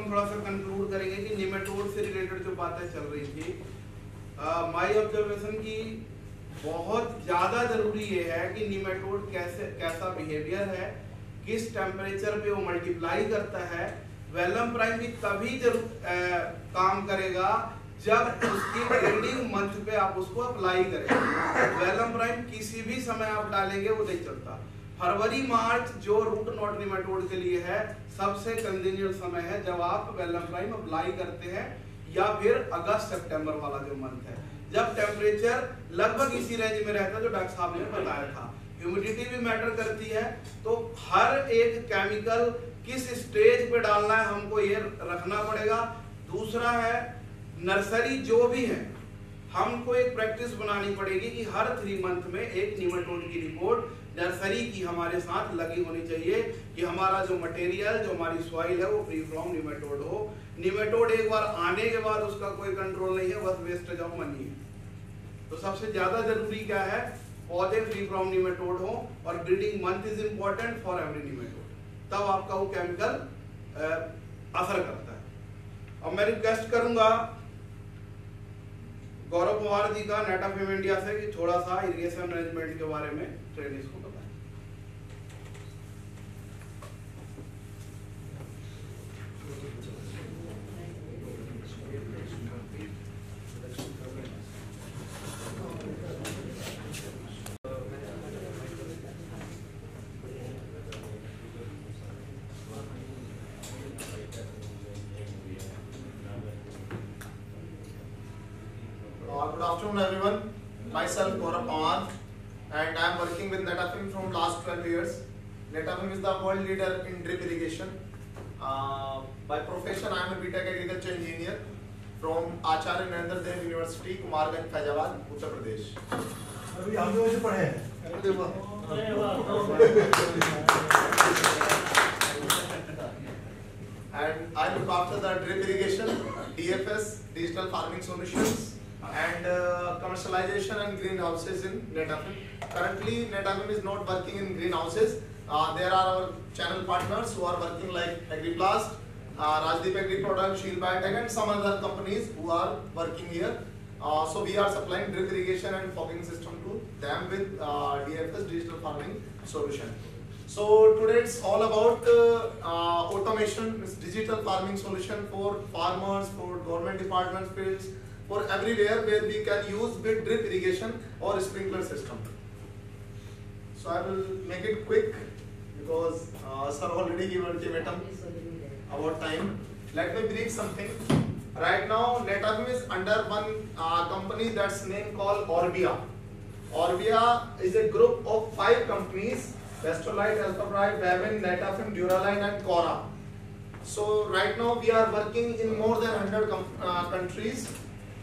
हम थोड़ा सा कंक्लूड करेंगे कि निमेटोड से रिलेटेड जो बातें चल रही थी, माय ऑब्जर्वेशन की बहुत ज़्यादा ज़रूरी ये है कि निमेटोड कैसा बिहेवियर है, किस टेम्परेचर पे वो मल्टीप्लाई करता है। वेलम प्राइम भी तभी काम करेगा जब उसकी ब्रीडिंग मंथ पे आप उसको अप्लाई करेंगे। वेलम प्राइम किसी भी समय आप डालेंगे वो नहीं चलता। फरवरी मार्च जो रूट नॉट निमेटोड के लिए है सबसे कंवेनिएंट समय है जब आप वेलम प्राइम अप्लाई करते हैं, या फिर अगस्त सितंबर वाला जो मंथ है जब टेम्परेचर लगभग इसी रेंज में रहता है जो डॉक्टर साहब ने बताया था। ह्यूमिडिटी भी मैटर करती है, तो हर एक केमिकल किस स्टेज पे डालना है हमको ये रखना पड़ेगा। दूसरा है नर्सरी जो भी है, हमको एक प्रैक्टिस बनानी पड़ेगी कि हर 3 मंथ में एक निमेटोड की रिपोर्ट नर्सरी की हमारे साथ लगी होनी चाहिए कि हमारा जो मटेरियल, जो हमारी सॉइल है वो फ्री फ्रॉम निमेटोड हो। निमेटोड एक बार आने के बाद उसका कोई कंट्रोल नहीं है, बस वेस्टेज ऑफ मनी है। तो सबसे ज्यादा जरूरी क्या है, पौधे फ्री फ्रॉम निमेटोड हो और breeding month is important for every nematode, तब आपका वो केमिकल असर करता है। अब मैं रिक्वेस्ट करूंगा गौरव पवार जी का नेटाफिम इंडिया से कि थोड़ा सा इरिगेशन मैनेजमेंट के बारे में ट्रेनिंग्स को बताएं। Good afternoon everyone. Myself Gaurav Pawar and I am working with Netafim from last 12 years. Netafim is the world leader in drip irrigation. By profession I am a BTech agriculture engineer from Acharya Narendra Dev University, Kumarganj, Faizabad, Uttar Pradesh. अभी हम लोग से पढ़े हैं। And I look after the drip irrigation, DFS, digital farming solutions, and commercialization and greenhouses in Netafim. Currently, Netafim is not working in greenhouses. There are our channel partners who are working like AgriPlast, Rajdeep Agri Products, Shield Biotech, and some other companies who are working here. So we are supplying drip irrigation and fogging system to them with DFS, digital farming solution. So today it's all about automation, digital farming solution for farmers, for government departments, fields, for everywhere where we can use with drip irrigation or sprinkler system. So I will make it quick because sir already gave ultimatum about time. Let me brief something. Right now Netafim is under one company that's name called Orbia. Orbia is a group of 5 companies: Vestrolite, Alphabrite, Wavin, Netafim, Duraline and Cora. So right now we are working in more than 100 countries.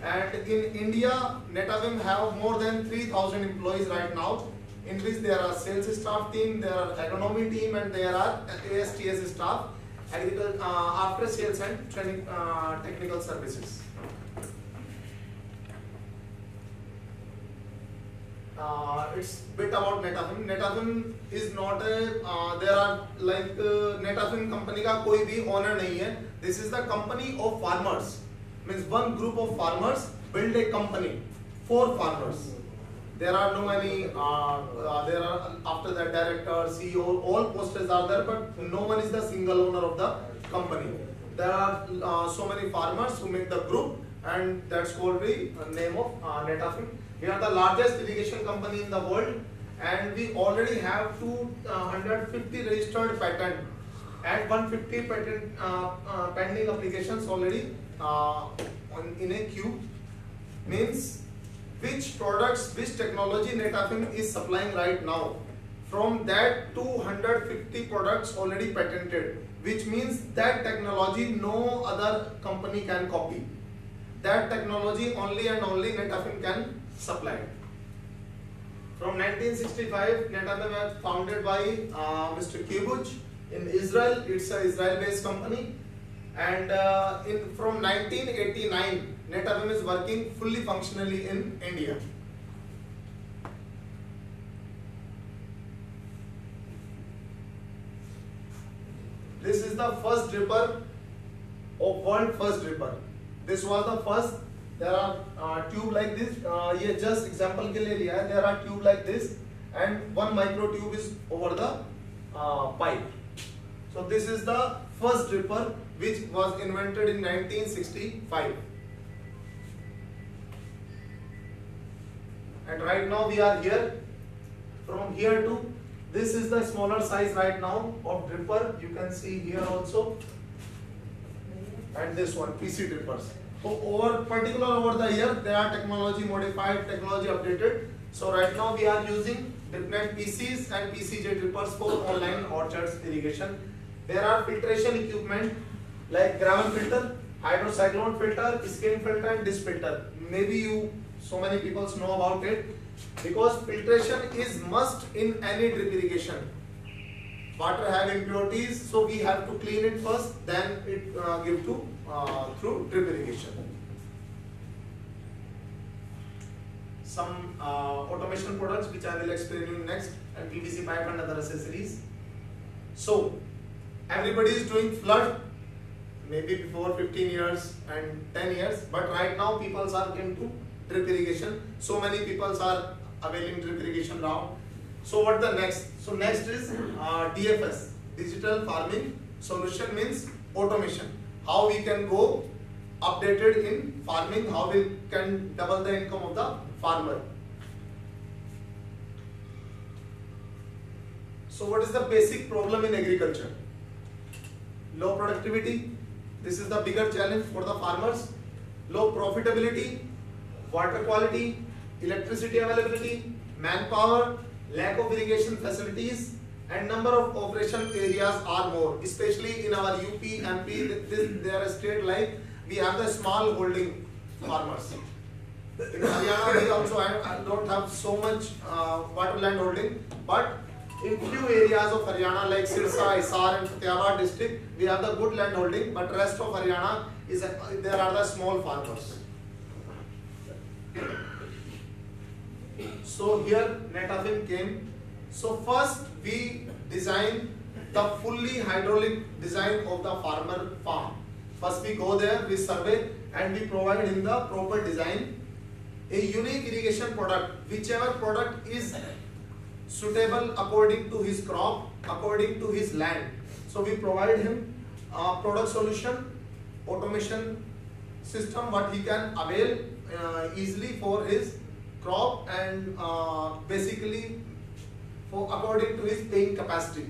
And in India, Netafim have more than 3,000 employees right now, in which there are sales staff team, there are agronomy team, and there are ASTS staff, after sales and training technical services. It's bit about Netafim. Netafim is not a there are like Netafim company का कोई भी owner नहीं है. This is the company of farmers. Means one group of farmers build a company for farmers. There are no any there are after that director, CEO, all posts are there, but no one is the single owner of the company. There are so many farmers who make the group, and that's called the name of Netafim. We are the largest irrigation company in the world, and we already have 250 registered patent and 150 patent pending applications already in a queue. Means which products, which technology Netafim is supplying right now. From that 250 products already patented, which means that technology no other company can copy. That technology only and only Netafim can supply. From 1965, Netafim was founded by Mr. Kibuch in Israel. It's an Israel-based company. And from 1989, Netafim is working fully functionally in India. This is the first dripper of world first dripper. This was the first. There are tube like this. ये just example के लिए लिया है. There are tube like this and one micro tube is over the pipe. So this is the first dripper which was invented in 1965. And right now we are here. From here to this is the smaller size right now of dripper. You can see here also. And this one PC drippers. So over the year there are technology modified, technology updated. So right now we are using DripNet PCs and PCJ drippers for online orchards irrigation. There are filtration equipment like gravel filter, hydrocyclone filter, skin filter and disc filter. Maybe so many people know about it because filtration is must in any drip irrigation. Water have impurities, so we have to clean it first, then it give to through drip irrigation. Some automation products which I will explain you next, and PVC pipe and other accessories. So everybody is doing flood, maybe before 15 years and 10 years, but right now people are into drip irrigation. So many people are availing drip irrigation now. So what the next? So next is DFS, Digital Farming Solution, means automation. How we can go updated in farming, how we can double the income of the farmer. So what is the basic problem in agriculture? Low productivity. This is the bigger challenge for the farmers. Low profitability, water quality, electricity availability, manpower, lack of irrigation facilities, and number of operation areas are more, especially in our UP, MP, they are a state like we have the small holding farmers. In Haryana we also don't have so much water land holding, but in few areas of Haryana like Sirsa, Hisar and Fatehpur district we have the good land holding, but rest of Haryana is there are the small farmers. So here Netafim came. So first we designed the fully hydraulic design of the farmer farm. First we go there, we survey and we provide him the proper design, a unique irrigation product, whichever product is suitable according to his crop, according to his land. So we provide him a product solution, automation system what he can avail easily for his crop and basically for according to his paying capacity.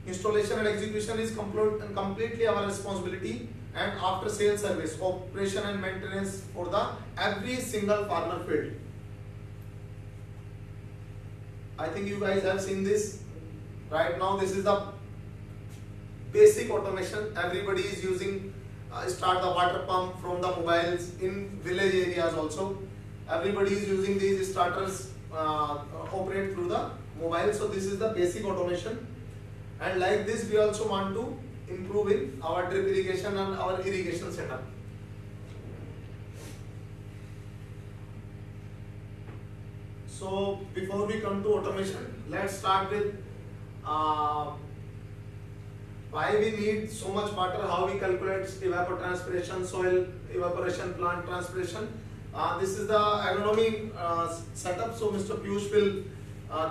Installation and execution is completely our responsibility, and after sales service, operation and maintenance for the every single farmer field. I think you guys have seen this. Right now this is the basic automation. Everybody is using start the water pump from the mobiles in village areas also. Everybody is using these starters operate through the mobile. So this is the basic automation, and like this we also want to improve in our drip irrigation and our irrigation setup. So before we come to automation, let's start with why we need so much water, how we calculate evapotranspiration, soil evaporation, plant transpiration. This is the agronomy setup, so Mr. Piyush will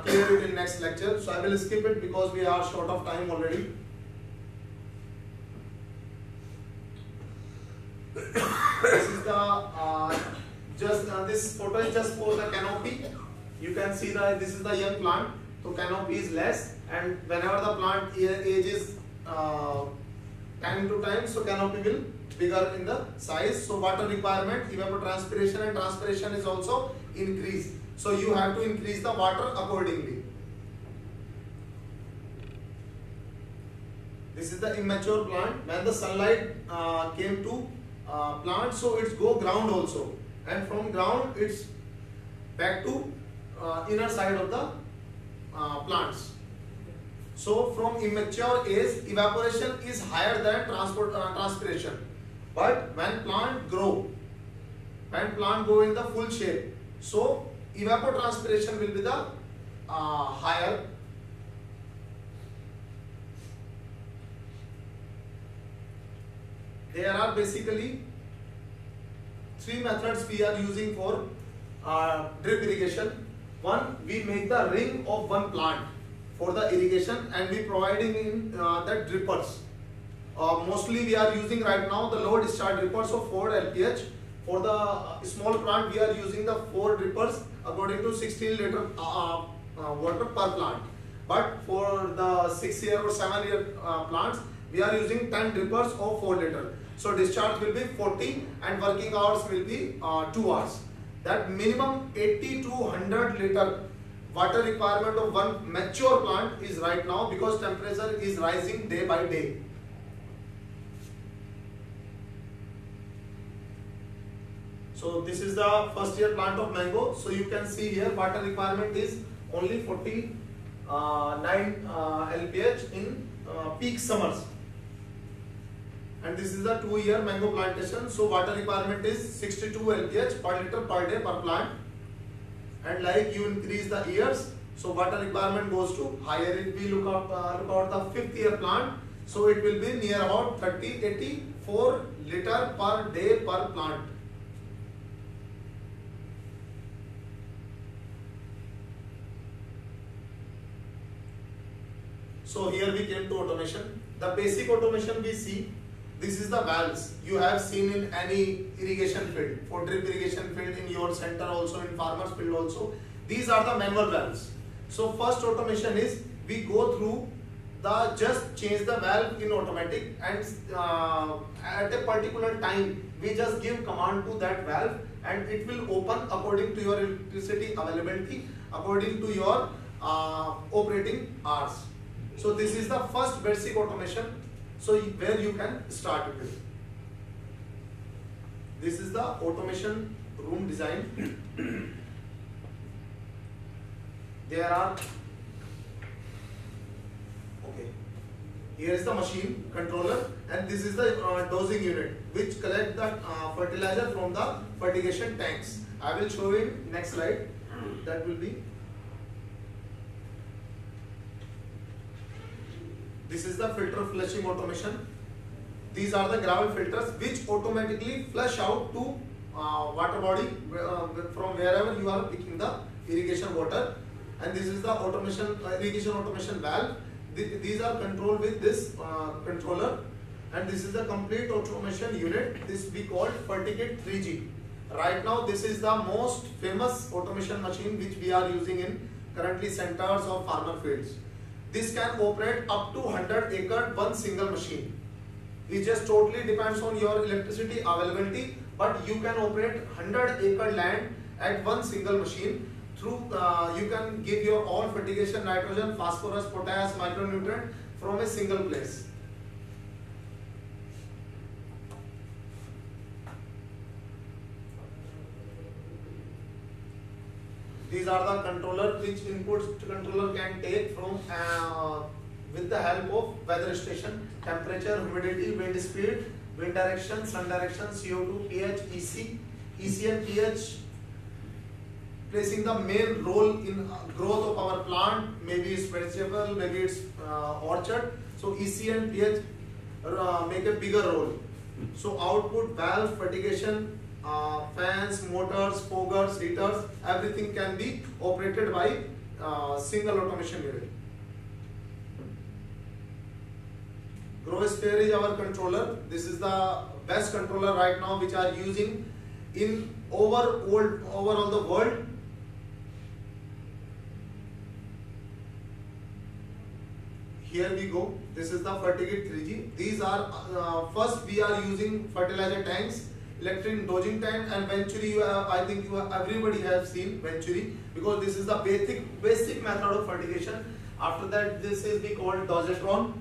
clear it in next lecture. So I will skip it because we are short of time already. This is the this photo is just for the canopy. You can see that this is the young plant, so canopy is less, and whenever the plant age is time to time, so canopy will bigger in the size. So water requirement, evapotranspiration and transpiration is also increased. So you have to increase the water accordingly. This is the immature plant. When the sunlight came to plant, so it's go ground also, and from ground it's back to inner side of the plants. So from immature age, evaporation is higher than transpiration. But when plant go in the full shape, so evapotranspiration will be the higher. There are basically three methods we are using for drip irrigation. One, we make the ring of one plant for the irrigation and we providing in the drippers. Mostly we are using right now the low discharge drippers of 4 LPH. For the small plant we are using the 4 drippers according to 16 liter water per plant. But for the 6-year or 7-year plants we are using 10 drippers of 4 liter. So discharge will be 40 and working hours will be 2 hours. That minimum 80 to 100 liter water requirement of one mature plant is right now because temperature is rising day by day. So this is the first year plant of mango. So you can see here water requirement is only 49 LPH in peak summers. And this is the 2-year mango plantation. So water requirement is 62 LPH per liter per day per plant. And like you increase the years, so water requirement goes to higher. If we look out the 5th year plant, so it will be near about 84 liter per day per plant. So here we came to automation. The basic automation we see, this is the valves you have seen in any irrigation field, for drip irrigation field, in your center also, in farmers field also. These are the manual valves. So first automation is we go through the just change the valve in automatic and at a particular time we just give command to that valve and it will open according to your electricity availability, according to your operating hours. So this is the first basic automation. So where you can start it with. This is the automation room design. There are, okay, here is the machine controller and this is the dosing unit which collect the fertilizer from the fertigation tanks. I will show you in next slide. That will be. This is the filter flushing automation. These are the gravel filters which automatically flush out to water body from wherever you are picking the irrigation water. And this is the automation irrigation automation valve. These are controlled with this controller. And this is the complete automation unit. This we call Fertigate 3G. Right now this is the most famous automation machine which we are using in currently centers of farmer fields. This can operate up to 100 acre one single machine. It just totally depends on your electricity availability, but you can operate 100 acre land at one single machine. Through you can give your all fertigation, nitrogen, phosphorus, potash, micronutrient from a single place. These are the controller which inputs controller can take from with the help of weather station, temperature, humidity, wind speed, wind direction, sun direction, CO2, pH, EC and pH placing the main role in growth of our plant. Maybe it's vegetable, maybe it's orchard. So EC and pH make a bigger role. So output, valve, fertigation, fans, motors, foggers, heaters, everything can be operated by single automation unit. GrowSphere is our controller. This is the best controller right now which are using in overall the world. Here we go. This is the Fertigate 3G. These are first we are using fertilizer tanks, electric dosing tank, and Venturi. I think everybody has seen Venturi because this is the basic method of fertigation. After that, this is we called dosatron.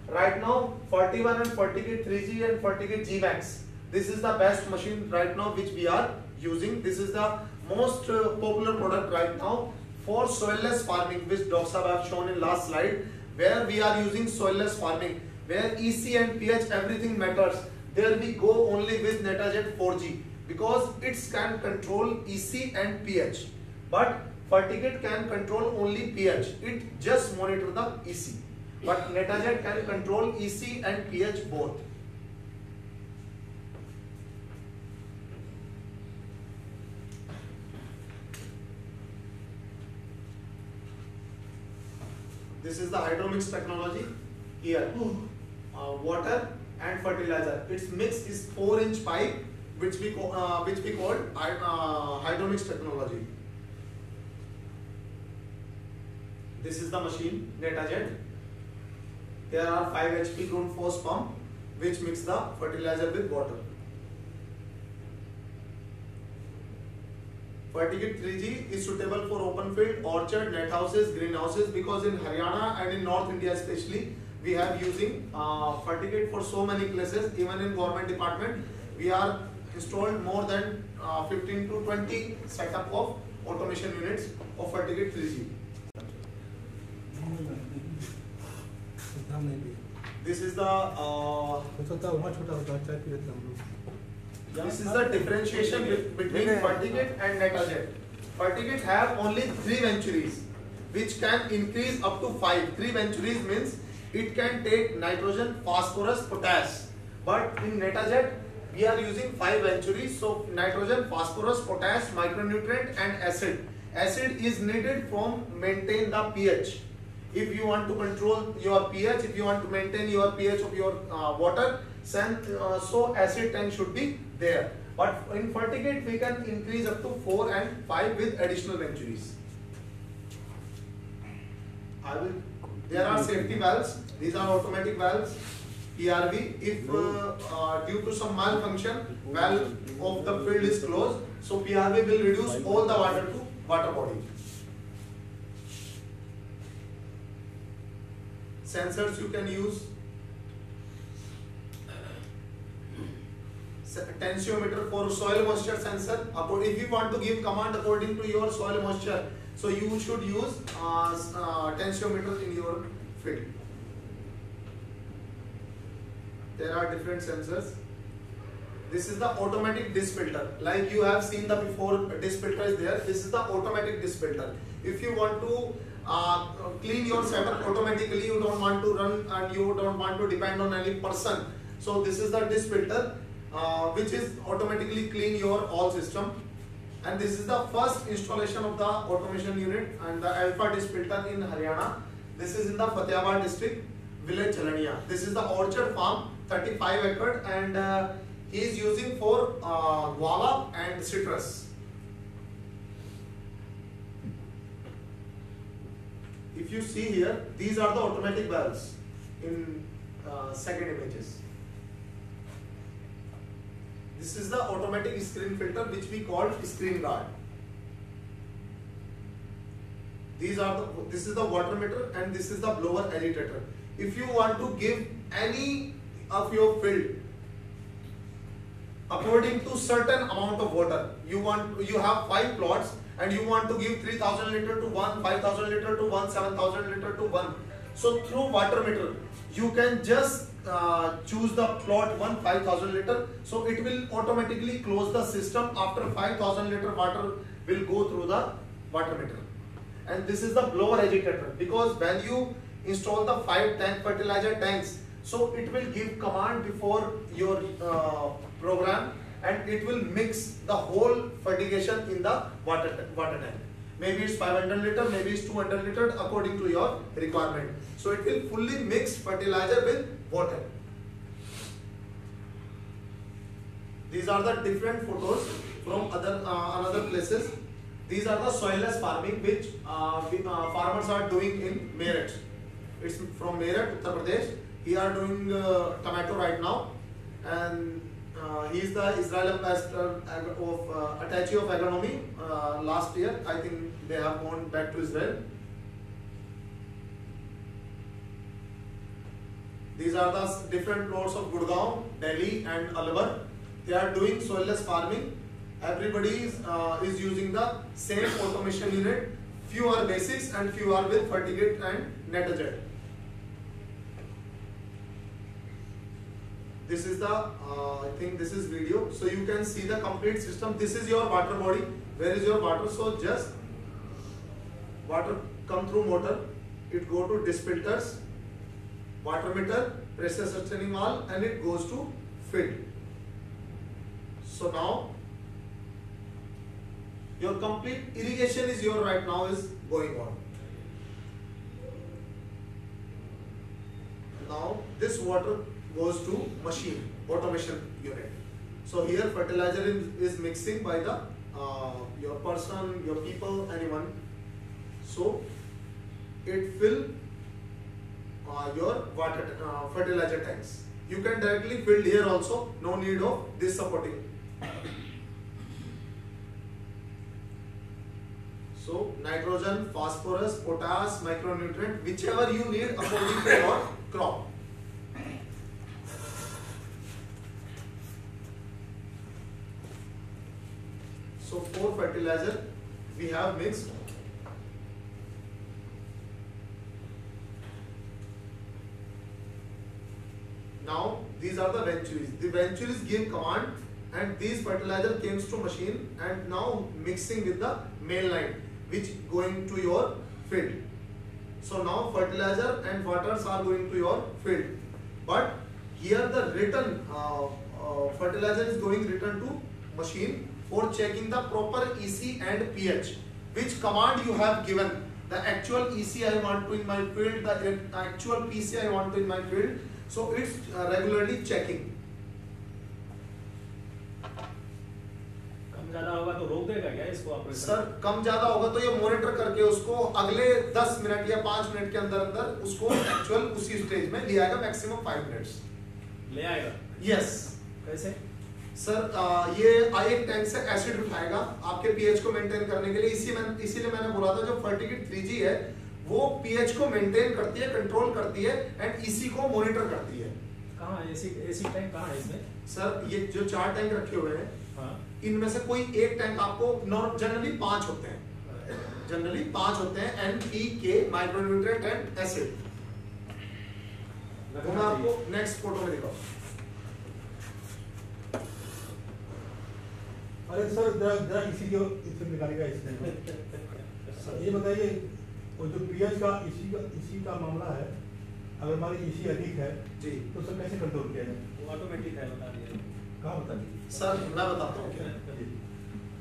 Right now, 41 and Fertigate 3G and Fertigate G-Max. This is the best machine right now which we are using. This is the most popular product right now for soilless farming, which Dr. Saab have shown in last slide, where we are using soilless farming, where EC and pH everything matters. There we go only with Netajet 4G because it can control EC and pH, but Fertigate can control only pH. It just monitor the EC, but Netajet can control EC and pH both. This is the hydromix technology here. Water and fertilizer. Its mix is 4-inch pipe, which we call hydromix technology. This is the machine NetaJet. There are 5 HP ground force pump, which mix the fertilizer with water. Fertigate 3G is suitable for open field, orchard, net houses, greenhouses, because in Haryana and in North India especially, we have using Fertigate for so many places. Even in government department, we are installed more than 15 to 20 setup of automation units of Fertigate 3G. This is the This is the differentiation between Fertigate and NetaJet. Fertigate have only 3 ventures, which can increase up to 5. 3 ventures means it can take nitrogen, phosphorus, potash. But in NetaJet, we are using 5 ventures. So nitrogen, phosphorus, potash, micronutrient and acid. Acid is needed from maintain the pH. If you want to control your pH, if you want to maintain your pH of your water, so acid tank should be there. But in Fertigate we can increase up to 4 and 5 with additional ventures. There are safety valves. These are automatic valves. PRV. If due to some malfunction, valve of the field is closed, so PRV will reduce all the water to water body. Sensors you can use. Tensiometer for soil moisture sensor. If you want to give command according to your soil moisture, so you should use tensiometer in your field. There are different sensors. This is the automatic disc filter. Like you have seen the before disc filter is there. This is the automatic disc filter. If you want to clean your setup automatically, you don't want to run and you don't want to depend on any person. So this is the disc filter, which is automatically clean your all system. And this is the first installation of the automation unit and the alpha disc filter in Haryana. This is in the Fatehpur district, village Jalania. This is the orchard farm, 35 acre, and he is using for guava and citrus. If you see here, these are the automatic valves in second images. This is the automatic screen filter, which we call screen guard. This is the water meter and this is the blower agitator. If you want to give any of your field according to certain amount of water, you have 5 plots and you want to give 3000 liter to one, 5000 liter to one, 7000 liter to one. So through water meter, you can just choose the plot 5000 liter. So it will automatically close the system after 5000 liter water will go through the water meter. And this is the blower agitator, because when you install the 5 tank fertilizer tanks, so it will give command before your program, and it will mix the whole fertigation in the water tank. Maybe it's 500 liter, maybe it's 200 liter according to your requirement. So it will fully mix fertilizer with water. These are the different photos from another places. These are the soilless farming which farmers are doing in Meerut. It's from Meerut, Uttar Pradesh. He are doing tomato right now, and he is the Israel ambassador of attaché of agronomy. Last year, I think they have gone back to Israel. These are the different plots of Gurgaon, Delhi, and Alwar. They are doing soilless farming. Everybody is using the same automation unit. Few are basics and few are with Fertigate and NetaJet. This is the, I think this is video. So you can see the complete system. This is your water body. Where is your water? So just water come through motor. It go to disc filters, water meter, pressure sustaining valve, and it goes to field. So now your complete irrigation is right now is going on. Now this water goes to machine automation unit. So here fertilizer is mixing by the your person, your people, anyone. So it fill your water fertilizer tanks. You can directly fill here also. No need of this supporting. So nitrogen, phosphorus, potash, micronutrient, whichever you need according to your crop. So 4 fertilizer we have mixed. Now these are the ventures. The ventures give command and these fertilizer comes to machine and now mixing with the main line which going to your field. So now fertilizer and waters are going to your field. But here the written fertilizer is going return to machine for checking the proper EC and pH. Which command you have given. The actual EC I want to in my field, the actual PC I want to in my field. So it's regularly checking. कम ज्यादा होगा तो रोक देगा क्या इसको operation? Sir कम ज्यादा होगा तो ये मॉनिटर करके उसको अगले 10 मिनट या 5 मिनट के अंदर अंदर उसको एक्चुअल उसी स्टेज में ले आएगा, मैक्सिमम 5 मिनट्स ले आएगा। यस कैसे? सर ये एक टैंक से एसिड उठाएगा आपके पीएच को मेंटेन करने के लिए। इसीलिए मैंने बोला था जो फर्टिकिट 3G है वो पीएच को मेंटेन करती है, कंट्रोल करती है एंड इसी को मॉनिटर करती है। कहाँ एसी टैंक कहाँ है इसमें? सर ये जो 4 टैंक रखे हुए हैं हाँ। इनमें से कोई एक टैंक आपको जनरली 5 होते हैं, जनरली 5 होते हैं NPK माइक्रोन्यूट्रिएंट एंड एसिड। तो मैं आपको नेक्स्ट फोटो में दिखाऊं। अरे सर जरा इसी को इससे निकालेगा इसने। ये बताइए वो जो पीएच का इसी का मामला है, अगर हमारी इसी अधिक है जी तो सर कैसे कंट्रोल किया जाए? वो ऑटोमेटिक है, बता दिया। कहाँ बता दीजिए सर मैं बताता हूँ क्या।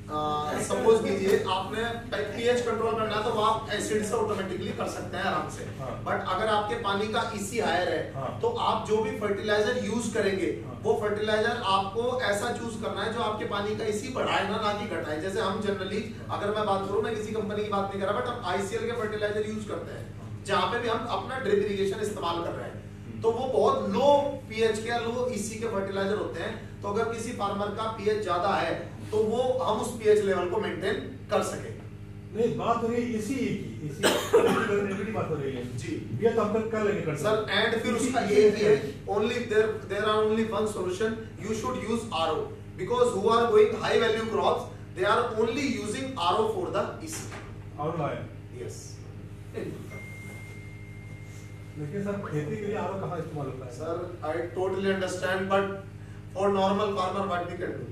सपोज कीजिए आपने पीएच कंट्रोल करना है तो आप एसिड से ऑटोमेटिकली कर सकते हैं आराम से। हाँ। बट अगर आपके पानी का इसी हायर है हाँ। तो आप जो भी फर्टिलाइजर यूज करेंगे हाँ। वो फर्टिलाइजर आपको ऐसा चूज करना है जो आपके पानी का इसी बढ़ाए ना कि घटाए। जैसे हम जनरली अगर मैं बात करूं, मैं किसी कंपनी की बात नहीं कर रहा, बट हम ICL के फर्टिलाइजर यूज करते हैं जहां पे भी हम अपना ड्रिप इरिगेशन इस्तेमाल कर रहे हैं तो वो बहुत लो पीएच के लो इसी के फर्टिलाइजर होते हैं। तो अगर किसी फार्मर का पीएच ज्यादा है तो वो हम उस पीएच लेवल को मेंटेन कर सके। नहीं, बात हो रही है इसी की, इसी की बात हो रही है जी। ये तो हम कर लेंगे कंट्रोल सर एंड फिर उसका ये भी है only there are only one solution, you should use RO because who are going high value crops they are only using RO for the EC। और लाए यस। लेकिन सर खेती के लिए आरो कहाँ इस्तेमाल होता है? Sir I totally understand but for normal farmer what we can do.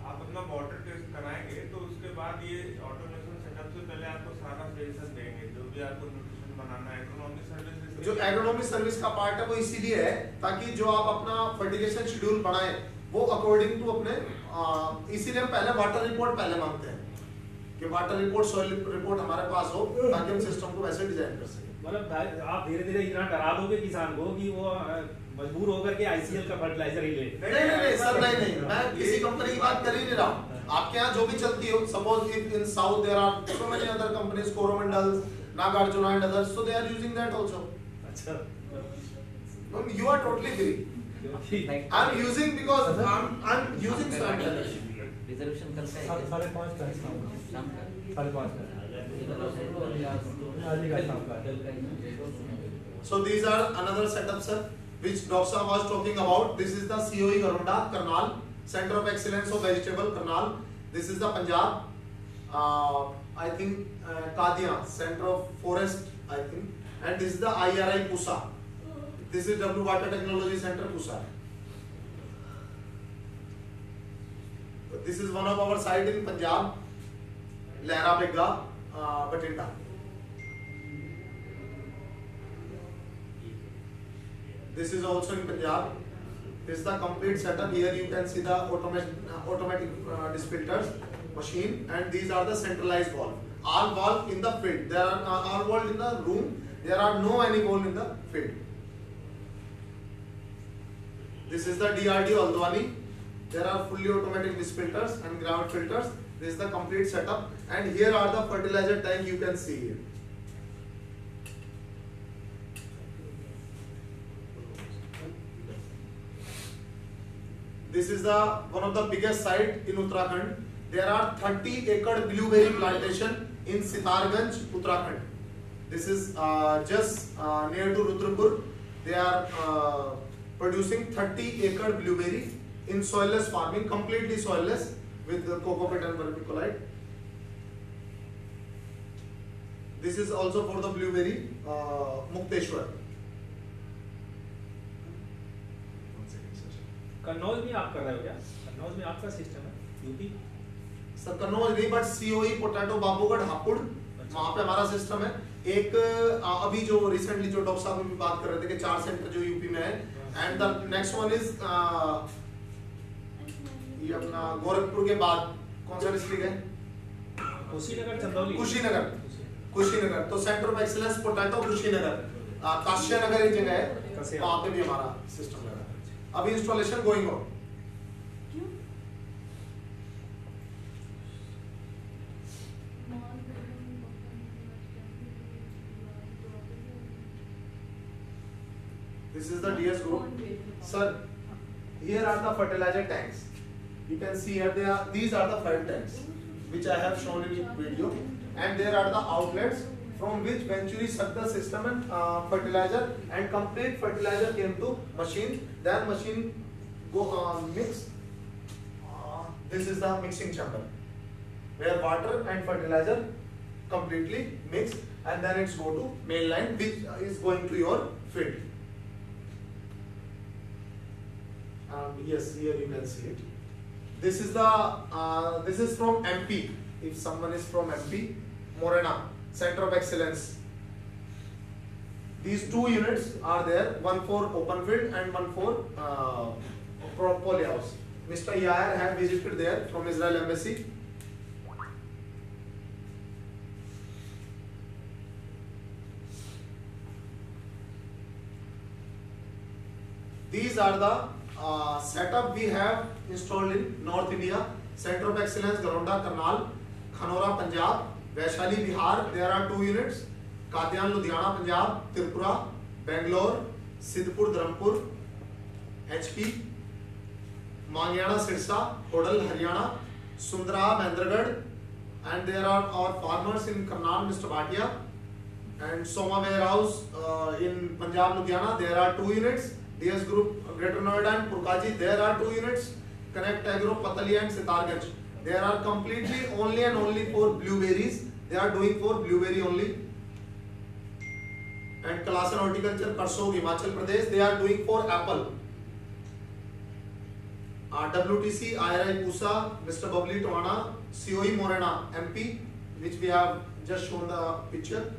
आप अपना वाटर टेस्ट कराएंगे तो उसके बाद ये ऑटोमेशन सेटअप से पहले आपको सारा सजेशन देंगे जो भी आपको न्यूट्रिशन बनाना है। एग्रोनॉमी सर्विस जो एग्रोनॉमी सर्विस का पार्ट है वो इसीलिए है ताकि जो आप अपना फर्टिलाइजेशन शेड्यूल बनाएं वो अकॉर्डिंग टू अपने इसीलिए हम पहले वाटर रिपोर्ट पहले मांगते हैं कि वाटर रिपोर्ट सॉइल रिपोर्ट हमारे पास हो ताकि हम सिस्टम को वैसे डिजाइन कर सकें। मतलब आप धीरे धीरे इतना डरा दोगे किसान को कि वो मजबूर होकर के ICL का फर्टिलाइजर ही ले। नहीं सर नहीं मैं किसी कंपनी की बात कर ही नहीं रहा हूँ। आपके यहाँ जो भी चलती हो, suppose if in south there are so many other companies, Coromandel, Nagarjuna and others, so they are using that also. अच्छा, you are totally free. I am using because I am using soil reservation कल का है 5:30 का शाम का 5:30 का आज का शाम का। So these are another setup, sir, which Dr. was talking about. This is the COE Garonda, Karnal, Center of Excellence of Vegetable, Karnal. This is the Punjab, I think Kadia, Center of Forest, I think, and this is the IRI Pusa. This is W Water Technology Center, Pusa. This is one of our site in Punjab, Lehra Begga, Batinda. This is also in Punjab. This is the complete setup. Here you can see the automatic disc filters machine, and these are the centralized valve. All valve in the field. There are all valve in the room. There are no any hole in the field. This is the DRDO Aldwani. There are fully automatic mist filters and ground filters. This is the complete setup, and here are the fertilizer tank you can see here. This is the one of the biggest site in Uttarakhand. There are 30-acre blueberry plantation in Sitarganj, Uttarakhand. This is just near to Rudrapur. They are producing 30-acre blueberry in soilless farming, completely soilless with coco peat and vermiculite. This is also for the blueberry Mukteshwar. Kannauj में आप कर रहे हो क्या? कन्नौज में आपका system है? UP? Sir Kannauj नहीं, but COE potato Babugarh Hapur वहाँ पे हमारा सिस्टम है। एक अभी जो रिसेंटली जो डॉक्टर साहब भी बात कर रहे थे कि 4 सेंटर जो यूपी में है, and the next one is ये अपना गोरखपुर के बाद कौन सा डिस्ट्रिक्ट है? कुशीनगर, चंदौली, कुशीनगर। तो centre of excellence potato Kushinagar, Kashiyanagar एक जगह है, वहाँ पे भी हमारा सिस्टम लगा है। अभी installation going on. This is the DS group. Sir, here are the fertilizer tanks. You can see here these are the 5 tanks which I have shown in video, and there are the outlets from which Venturi suck the system and fertilizer, and complete fertilizer came to machine. Then machine go mix. This is the mixing chamber where water and fertilizer completely mix, and then it's go to main line which is going to your field. Yes, here you can see it. This is the this is from MP. If someone is from MP, Morena, Center of Excellence. These 2 units are there, one for open field and one for polyhouse. Mr. Yair had visited there from Israel Embassy. These are the setup we have installed in North India. Center of Excellence, Garonda, Karnal, Khanora, Punjab, Vaishali, Bihar. There are 2 units. Kadian, Ludhiana, Punjab, Tripura, Bangalore, Sidhpur, Dharampur, HP, Mangyana, Sirsa, Hodal, Haryana, Sundra, Mahendragarh, and there are our farmers in Karnal, Mr. Bhatia, and Soma warehouse in Punjab, Ludhiana. There are 2 units. DS Group, Greater Noida and Purkaji, there are 2 units. Connect Agro, Patali and Sitarganj. They are completely only and only for blueberries. They are doing for blueberry only. And Kalasan Horticulture, Karsog, Himachal Pradesh, they are doing for apple. WTC, IRI Pusa, Mr. Babli Tohana, COE Morena, MP, which we have just shown the picture.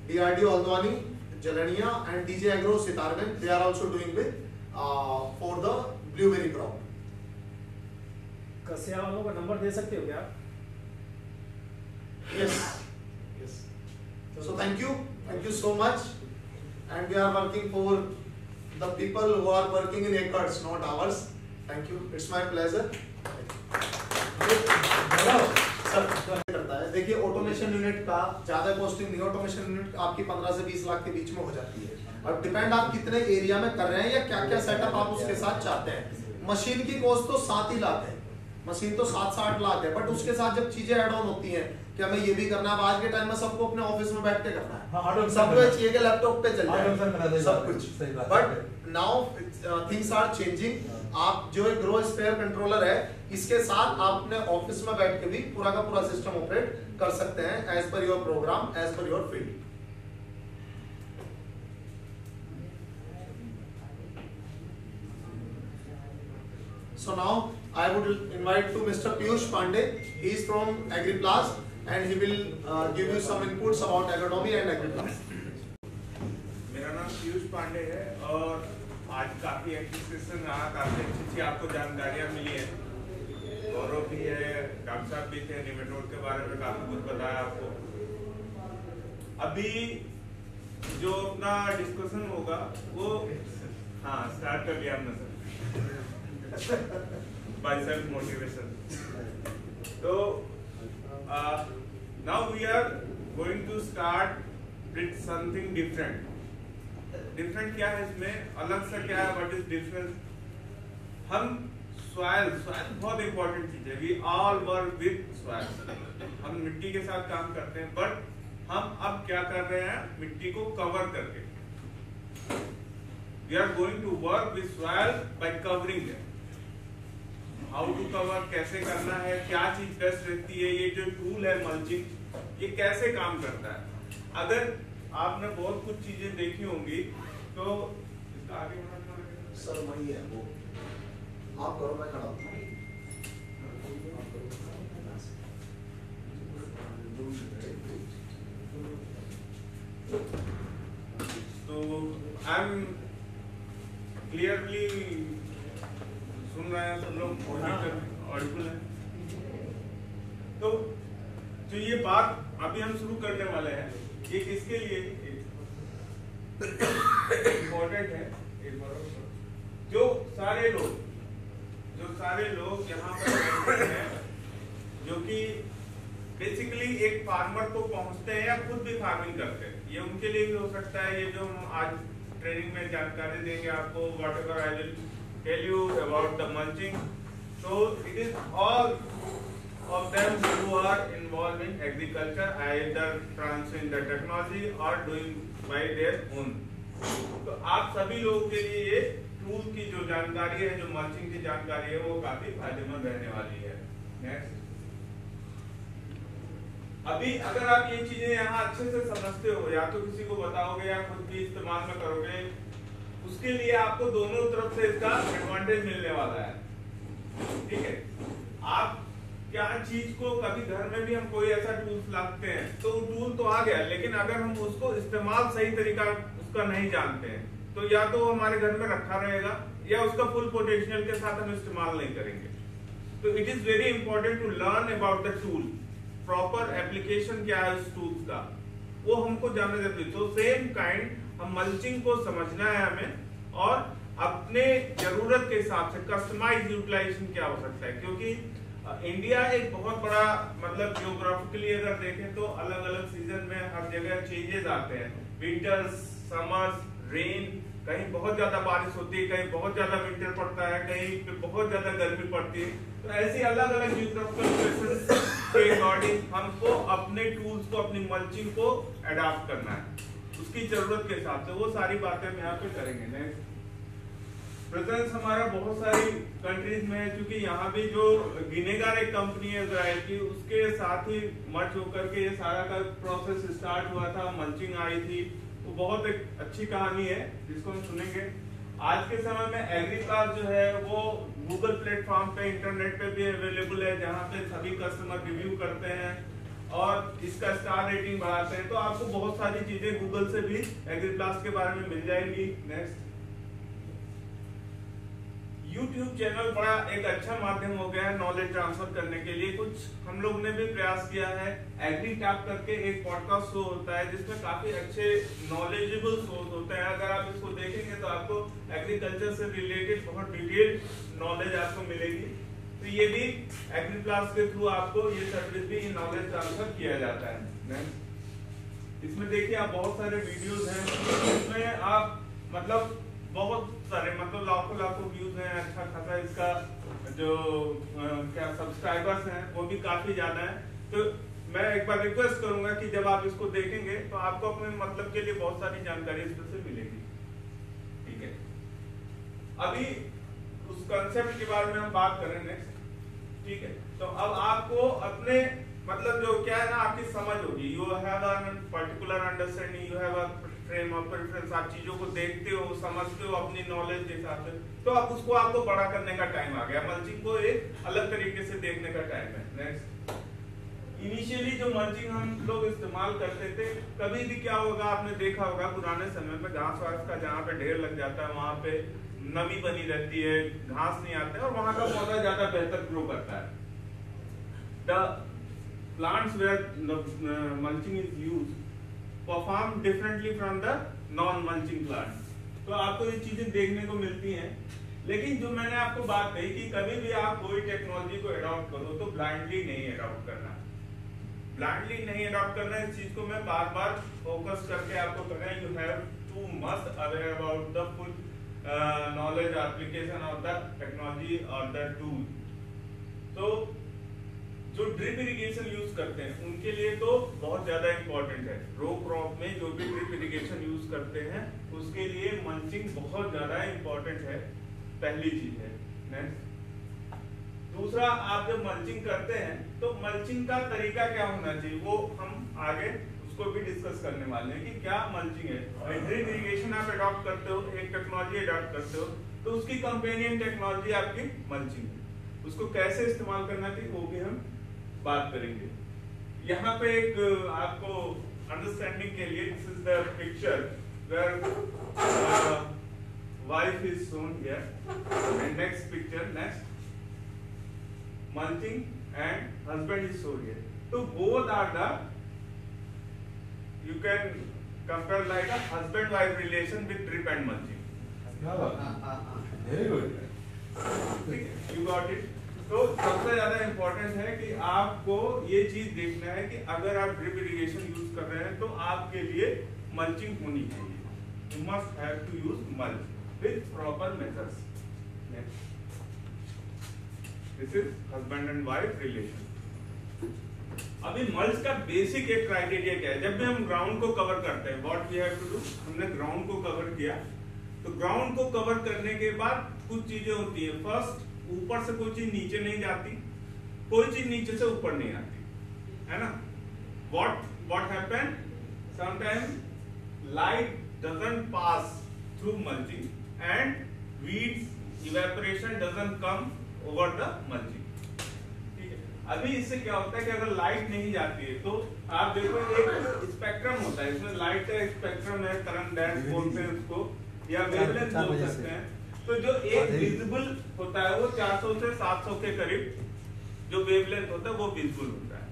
DRDO Aldwani, Jalania, and DJ Agro Sitarganj, they are also doing with for the blueberry crop. कस्या वालों का number दे सकते हो क्या? Yes, yes. So thank you so much, and we are working for the people who are working in acres, not hours. Thank you. It's my pleasure. करता है, देखिए automation unit का ज्यादा कॉस्टिंग नहीं, ऑटोमेशन यूनिट आपकी 15 से 20 लाख के बीच में हो जाती है। अब डिपेंड आप कितने एरिया में कर रहे हैं या क्या क्या सेटअप आप उसके साथ चाहते हैं। मशीन की कॉस्ट तो 7 ही लाख है, मशीन तो 7 से 8 लाख है, बट उसके साथ जब चीजें ऐड ऑन होती हैं कि हमें ये भी करना है, आज के टाइम में सबको अपने ऑफिस में बैठ के करना है, सबको चाहिए कि लैपटॉप पे चल जाए सब कुछ, but now things are changing. आप जो एक ग्रो स्पेयर कंट्रोलर है, इसके साथ आप अपने ऑफिस में बैठ के भी पूरा का पूरा सिस्टम ऑपरेट कर सकते हैं as per your program, as per your field. So now I would invite to Mr. Piyush Pandey. He is from Agriplas and he will give you some inputs about agronomy and Agriplas. मेरा नाम पीयूष पांडे है और आज काफी active session रहा, काफी अच्छी आपको जानकारियाँ मिली है। गौरव भी है, डॉक्टर साहब भी थे, निमेटोड के बारे में काफी कुछ बताया आपको। अभी जो अपना डिस्कशन होगा वो हाँ स्टार्ट कर लिया हमने सर बाय सेल्फ मोटिवेशन। तो now we are going to start with something different. Different क्या है इसमें, अलग सा क्या है, व्हाट इज डिफरेंस। हम सॉइल बहुत इंपॉर्टेंट चीज है। We all work with soil, हम मिट्टी के साथ काम करते हैं, बट हम अब क्या कर रहे हैं, मिट्टी को कवर करके। We are going to work with soil by covering it. How to cover, कैसे करना है, क्या चीज बेस्ट रहती है, ये जो टूल है मल्चिंग, ये कैसे काम करता है। अगर आपने बहुत कुछ चीजें देखी होंगी तो इसका आगे बढ़ना सर वही है वो, आप करो मैं खड़ा हूँ। तो आई एम क्लियरली सुन रहे हैं सब लोग, ऑडिबल है। तो जो ये बात अभी हम शुरू करने वाले हैं, ये किसके लिए इम्पोर्टेंट है। जो सारे लोग यहाँ पर बैठे हैं, जो कि बेसिकली एक फार्मर को पहुंचते हैं या खुद भी फार्मिंग करते हैं, ये उनके लिए भी हो सकता है। ये जो हम आज ट्रेनिंग में जानकारी देंगे आपको, whatever I will tell you about the mulching, so it is all of them who are involved in agriculture, either transferring the technology or doing by their own। तो आप सभी लोगों के लिए ये टूल की जो जानकारी है, जो मल्चिंग की जानकारी है, वो काफी फायदेमंद रहने वाली है। नेक्स्ट, अभी अगर आप ये चीजें यहाँ अच्छे से समझते हो, या तो किसी को बताओगे या खुद भी इस्तेमाल में करोगे, उसके लिए आपको दोनों तरफ से इसका एडवांटेज मिलने वाला है। ठीक है, आप क्या चीज को कभी घर में भी हम कोई ऐसा टूल लाते हैं, तो टूल तो आ गया, लेकिन अगर हम उसको इस्तेमाल सही तरीका उसका नहीं जानते हैं, तो या तो हमारे घर में रखा रहेगा या उसका फुल पोटेंशियल के साथ हम इस्तेमाल नहीं करेंगे। तो it is very important to learn about the tool, proper application क्या है उस टूल्स का, वो हमको जानना जरूरी है। तो सेम काइंड हम मल्चिंग को समझना है हमें, और अपने जरूरत के हिसाब से कस्टमाइज यूटिलाइजेशन क्या हो सकता है, क्योंकि इंडिया एक बहुत बड़ा, मतलब जियोग्राफिकली अगर देखें तो अलग अलग सीजन में हर जगह चेंजेस आते हैं। विंटर्स, समर्स, रेन, कहीं बहुत ज्यादा बारिश होती है, कहीं बहुत ज्यादा विंटर पड़ता है, कहीं पे बहुत ज्यादा गर्मी पड़ती है। तो ऐसी अलग अलग जियोग्राफिकल प्लेसेस के अकॉर्डिंग हमको अपने टूल्स को, अपनी मल्चिंग को अडॉप्ट करना है उसकी जरूरत के हिसाब से। वो सारी बातें हम यहाँ पे करेंगे। नेक्स्ट, प्रेजेंस हमारा बहुत सारी कंट्रीज में है, क्योंकि यहाँ भी जो गिनेगार एक कंपनी है इजराइल की, उसके साथ ही मर्ज होकर के ये सारा का प्रोसेस स्टार्ट हुआ था, मल्चिंग आई थी। वो बहुत एक अच्छी कहानी है जिसको हम सुनेंगे। आज के समय में एग्रीक्लास जो है वो गूगल प्लेटफॉर्म पे, इंटरनेट पे भी अवेलेबल है, जहाँ पे सभी कस्टमर रिव्यू करते हैं और इसका स्टार रेटिंग बढ़ाते हैं। तो आपको बहुत सारी चीजें गूगल से भी एग्रीक्लास के बारे में मिल जाएंगी। नेक्स्ट, YouTube चैनल बड़ा एक अच्छा माध्यम हो गया है नॉलेज ट्रांसफर करने के लिए। कुछ हम लोग ने भी प्रयास किया है। एग्री टैप करके एक पॉडकास्ट शो होता है जिसमें काफी अच्छे नॉलेजेबल शोज होते हैं। अगर आप इसको देखेंगे तो आपको एग्रीकल्चर से रिलेटेड बहुत डिटेल्ड नॉलेज आपको मिलेगी। तो ये भी एग्री क्लास के थ्रू आपको ये सर्विस भी नॉलेज ट्रांसफर किया जाता है। इसमें देखिए आप बहुत सारे वीडियोज हैं, इसमें आप मतलब बहुत सारे, मतलब लाखों व्यूज हैं, अच्छा खासा इसका जो क्या सब्सक्राइबर्स हैं वो भी काफी ज्यादा है। तो मैं एक बार रिक्वेस्ट करूंगा कि जब आप इसको देखेंगे तो आपको अपने मतलब के लिए बहुत सारी जानकारी इसमें से मिलेगी। ठीक है, अभी उस कंसेप्ट के बारे में हम बात करें नेक्स्ट। ठीक है, तो अब आपको अपने मतलब जो क्या है ना, आपकी समझ होगी। You have a particular understanding, you have a frame of reference, आप चीजों को देखते हो, समझते हो अपनी नॉलेज के हिसाब से। तो अब उसको आपको बड़ा करने का टाइम आ गया। मल्चिंग को एक अलग तरीके से देखने का टाइम है। नेक्स्ट, इनिशियली जो मल्चिंग हम लोग इस्तेमाल करते थे, कभी भी क्या होगा, आपने देखा होगा पुराने समय में घास वास का जहाँ पे ढेर लग जाता है वहां पे नमी बनी रहती है, घास नहीं आते और वहां का पौधा ज्यादा बेहतर ग्रो करता है। The plants where mulching is used, perform differently from the non mulching plant. तो आपको ये चीजें देखने को मिलती हैं। लेकिन जो मैंने आपको बात कही कि कभी भी आप कोई टेक्नोलॉजी को अडॉप्ट करो तो ब्लाइंडली नहीं अडॉप्ट करना, ब्लाइंडली नहीं अडॉप्ट करना। इस चीज को मैं बार बार फोकस करके आपको कह रहा हूं, you have to must aware about the full knowledge application of the technology or the tool। तो जो ड्रिप इरिगेशन यूज करते हैं उनके लिए तो बहुत ज्यादा इंपॉर्टेंट है। रो क्रॉप में जो भी ड्रिप इरिगेशन यूज करते हैं उसके लिए मल्चिंग बहुत ज्यादा इंपॉर्टेंट है, पहली चीज है। नेक्स्ट, दूसरा, आप जब मल्चिंग करते हैं तो मल्चिंग का तरीका क्या होना चाहिए वो हम आगे उसको भी डिस्कस करने वाले हैं कि क्या मल्चिंग है। ड्रिप इरिगेशन आप अडॉप्ट करते हो, एक टेक्नोलॉजी अडॉप्ट करते हो तो उसकी कंपेनियन टेक्नोलॉजी आपकी मल्चिंग है। उसको कैसे इस्तेमाल करना चाहिए वो भी हम बात करेंगे। यहाँ पे एक आपको अंडरस्टैंडिंग के लिए, this is the picture where wife is shown here, and next picture, next mulching and husband is shown here. So both are the, you can compare like a husband wife relation with drip and mulching. Very good. You got it? तो सबसे ज्यादा important है कि आपको ये चीज देखना है कि अगर आप ड्रिप इरिगेशन यूज कर रहे हैं तो आपके लिए मल्चिंग होनी चाहिए। You must have to use mulch with proper measures. This is husband and wife relation. अभी मल्च का बेसिक एक क्राइटेरिया क्या है? जब भी हम ग्राउंड को कवर करते हैं, what we have to do, हमने ग्राउंड को कवर किया तो ग्राउंड को कवर करने के बाद कुछ चीजें होती है। फर्स्ट, ऊपर से कोई चीज नीचे नहीं जाती, कोई चीज नीचे से ऊपर नहीं आती, है ना। What happen, sometime light doesn't pass through mulching and weeds evaporation doesn't come over the mulching। ठीक है, अभी इससे क्या होता है कि अगर लाइट नहीं जाती है तो आप देखो एक स्पेक्ट्रम होता है, इसमें लाइट का स्पेक्ट्रम है, तरंग दैर्ध्य बोलते हैं उसको, या वेवलेंथ बोल सकते हैं। तो जो एक विजिबल होता है वो 400 से 700 के करीब जो वेवलेंथ होता है वो विजिबल होता है।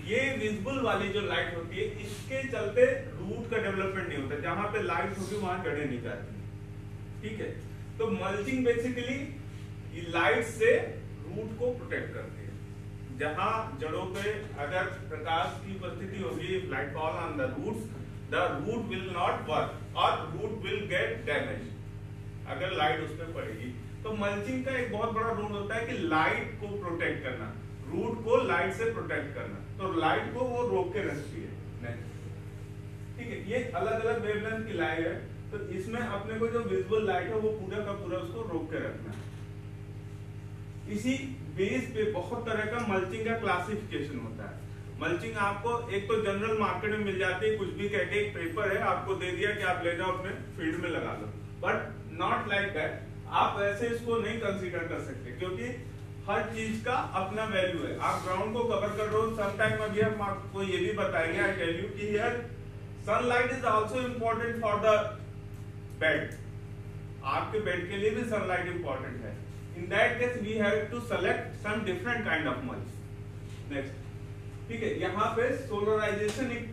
ये विजिबल वाली जो लाइट होती है इसके चलते रूट का डेवलपमेंट नहीं होता, जहां पे लाइट होगी वहां जड़ें नहीं जाती। ठीक है, तो मल्चिंग बेसिकली लाइट से रूट को प्रोटेक्ट करती है। जहां जड़ों पे अगर प्रकाश की उपस्थिति होगी, light fall on the root will not work और रूट विल गेट डैमेज अगर लाइट उस पर पड़ेगी। तो मल्चिंग का एक बहुत बड़ा रोल होता है कि लाइट को प्रोटेक्ट करना, रूट को लाइट से प्रोटेक्ट करना। तो लाइट को वो रोक के रखती है। ठीक है, ये अलग अलग वेवलेंथ की लाइट है, तो इसमें अपने को जो विजिबल लाइट है वो पूरा का पूरा उसको रोक के रखना है। इसी बेस पे बहुत तरह का मल्चिंग का क्लासिफिकेशन होता है। मल्चिंग आपको एक तो जनरल मार्केट में मिल जाती है, कुछ भी कह के एक पेपर है आपको दे दिया कि आप ले जाओ अपने फील्ड में लगा लो, बट नॉट लाइक दैट। आप ऐसे इसको नहीं कंसीडर कर सकते क्योंकि हर चीज का अपना वैल्यू है। आप ग्राउंड को कवर कर रहे हो, समटाइम अभी हम आपको ये भी बताएंगे, आई टेल यू कि यार sunlight is also important for the bed. आपके बेड के लिए भी सनलाइट इंपॉर्टेंट है। In that case we have to select some different kind of mulch. Next, ठीक है, यहाँ पे सोलराइजेशन एक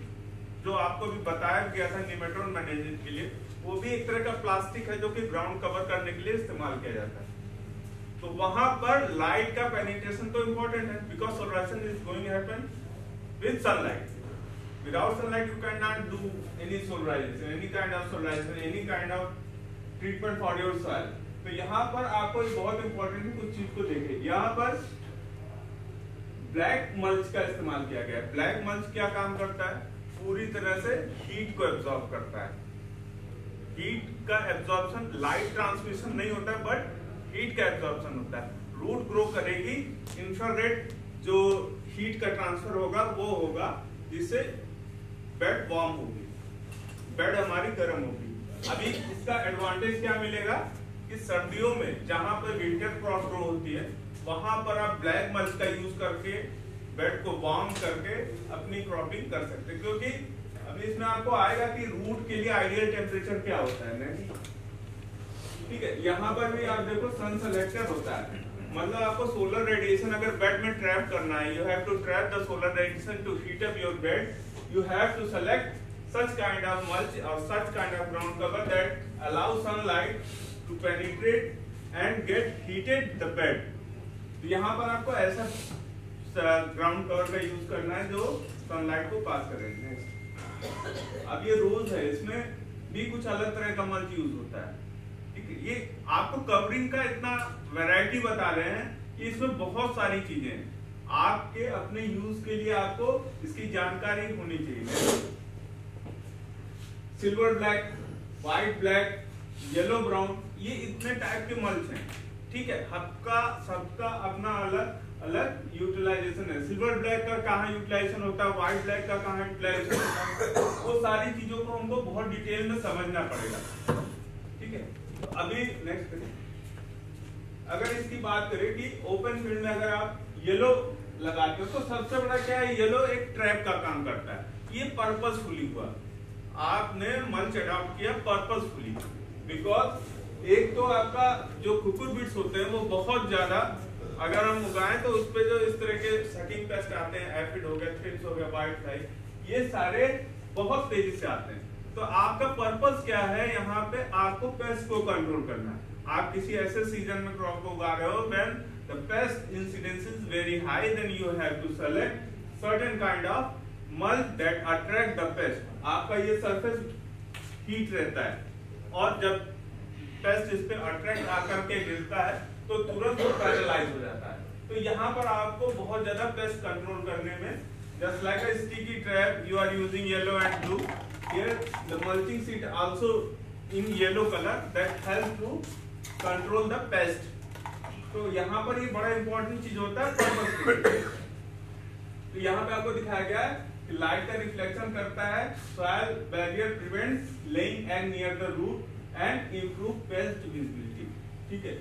जो आपको भी बताया गया था निमेटोड मैनेजमेंट के लिए, वो भी एक तरह का प्लास्टिक है जो कि ग्राउंड कवर करने के लिए इस्तेमाल किया जाता है। तो वहां पर लाइट का पेनिट्रेशन तो इंपॉर्टेंट है because solarization is going to happen with sunlight. Without sunlight, you cannot do any solarization, any kind of solarization, any kind of treatment for your soil. तो यहाँ पर आपको एक बहुत इंपॉर्टेंट कुछ चीज को देखिए। यहाँ पर ब्लैक मल्च का इस्तेमाल किया गया है। ब्लैक मल्च क्या काम करता है? पूरी तरह से हीट को एब्जॉर्ब करता है। हीट का एब्जॉर्प्शन, लाइट ट्रांसमिशन नहीं होता है बट हीट का एब्जॉर्प्शन होता है। रूट ग्रो करेगी, इंफ्रारेड जो हीट का ट्रांसफर होगा वो होगा जिससे बेड वार्म होगी, बेड हमारी गर्म होगी। अभी इसका एडवांटेज क्या मिलेगा कि सर्दियों में जहां पर विंटर क्रॉप ग्रो होती है वहां पर आप ब्लैक मल्च का यूज करके बेड को वार्म करके अपनी क्रॉपिंग कर सकते हैं। क्योंकि अभी इसमें आपको आएगा कि रूट के लिए आइडियल टेम्परेचर क्या होता है। नहीं, ठीक है, यहाँ पर भी आप देखो सन सेलेक्टर होता है, मतलब आपको सोलर रेडिएशन अगर बेड में ट्रैप करना है, you have to trap the solar radiation to heat up your bed, you have to select such kind of mulch or such kind of ground cover that allow sunlight to penetrate and get heated the bed. तो यहाँ पर आपको ऐसा ground cover का use करना है जो sunlight को पास करेगा। अब ये रोज है, इसमें भी कुछ अलग तरह का मल्च यूज होता है, ठीक है। ये आपको कवरिंग का इतना वैरायटी बता रहे हैं कि इसमें बहुत सारी चीजें हैं, आपके अपने यूज के लिए आपको इसकी जानकारी होनी चाहिए। Silver black, white black, yellow brown, ये इतने टाइप के मल्च हैं, ठीक है। सबका अपना अलग अलग यूटिलाइजेशन है। सिल्वर ब्लैक का कहाँ यूटिलाइजेशन होता है, व्हाइट ब्लैक का कहाँ यूटिलाइजेशन होता है, वो सारी चीजों को हमको बहुत डिटेल में समझना पड़ेगा, ठीक है। तो अभी नेक्स्ट करें, अगर इसकी बात करें कि ओपन फील्ड में अगर आप येलो लगाते हो तो सबसे बड़ा क्या है, येलो एक ट्रैप का काम करता है। ये पर्पसफुली हुआ, आपने मल्च अडॉप्ट किया पर्पसफुली, बिकॉज एक तो आपका जो कुकुर बीट्स होते हैं वो बहुत ज्यादा अगर हम उगाएं तो उस पे जो इस तरह के सकिंग पेस्ट आते हैं, एफिड हो गया, थ्रिप्स हो गया, व्हाइट फ्लाई, ये सारे बहुत तेजी से आते हैं। तो आपका पर्पस क्या है, यहाँ पे आपको पेस्ट को कंट्रोल करना है। आप किसी ऐसे सीजन में क्रॉप को उगा रहे हो when the pest incidence is very high, then you have to select certain kind of mulch that attract the pest. आपका ये सरफेस हीट रहता है और जब पेस्ट इस पे अट्रैक्ट आकर के गिरता है तो तुरंत वो पैरालाइज हो जाता है। तो यहाँ पर आपको बहुत ज्यादा पेस्ट कंट्रोल करने में, just like a sticky trap you are using yellow and blue, here the mulching sheet also in yellow color that help to control the pest. तो यहाँ पर ये बड़ा इंपॉर्टेंट चीज होता है पर्पस। तो यहाँ पे आपको दिखाया गया है कि लाइट का रिफ्लेक्शन करता है, soil barrier prevents laying egg near the root and improve pest visibility, ठीक है।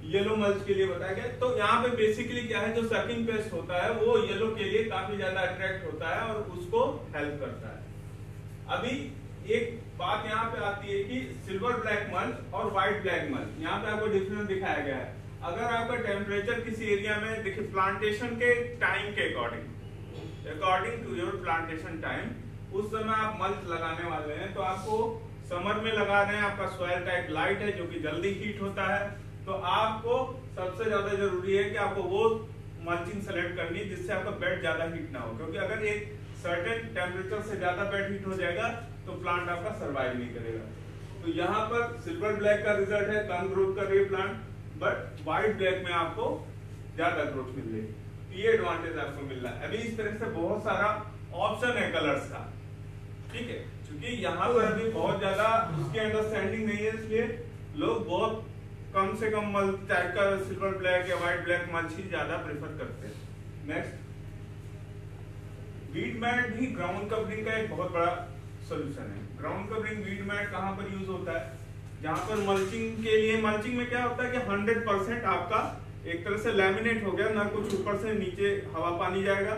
येलो मल्च के लिए बताया गया। तो यहाँ पे बेसिकली क्या है, जो सकिंग पेस्ट होता है वो येलो के लिए काफी ज्यादा अट्रैक्ट होता है और उसको हेल्प करता है। अभी एक बात यहाँ पे आती है कि सिल्वर ब्लैक मल्च और व्हाइट ब्लैक मल्च, यहाँ पे आपको डिफरेंस दिखाया गया है। अगर आपका टेम्परेचर किसी एरिया में देखिए प्लांटेशन के टाइम के according to your plantation time, उस समय आप मल्च लगाने वाले हैं तो आपको समर में लगा रहे हैं, आपका सॉइल टाइप लाइट है जो कि जल्दी हीट होता है, तो आपको सबसे ज्यादा जरूरी है कि आपको वो मल्चिंग सेलेक्ट करनी है जिससे आपका बेड ज्यादा हीट ना हो, क्योंकि अगर एक सर्टेन टेम्परेचर से ज्यादा बेड हीट हो जाएगा तो प्लांट आपका सर्वाइव नहीं करेगा। तो यहाँ पर सिल्वर ब्लैक का रिजल्ट है, कम ग्रोथ कर रही है प्लांट, बट व्हाइट ब्लैक में आपको ज्यादा ग्रोथ मिल रही है। ये एडवांटेज आपको मिल रहा है। अभी इस तरह से बहुत सारा ऑप्शन है कलर्स का, ठीक है, क्योंकि यहाँ पर अभी बहुत ज्यादा उसकी अंडरस्टैंडिंग नहीं है, इसलिए लोग बहुत कम से कम मल्च टाइप का सिल्वर ब्लैक या व्हाइट ब्लैक मल्च ही ज्यादा प्रेफर करते हैं। नेक्स्ट, वीड मैट भी ग्राउंड कवरिंग का एक बहुत बड़ा सोल्यूशन है। ग्राउंड कवरिंग वीड मैट कहाँ पर यूज होता है, जहाँ पर मल्चिंग के लिए, मल्चिंग में क्या होता है कि 100% आपका एक तरह से लैमिनेट हो गया, ना कुछ ऊपर से नीचे हवा पानी जाएगा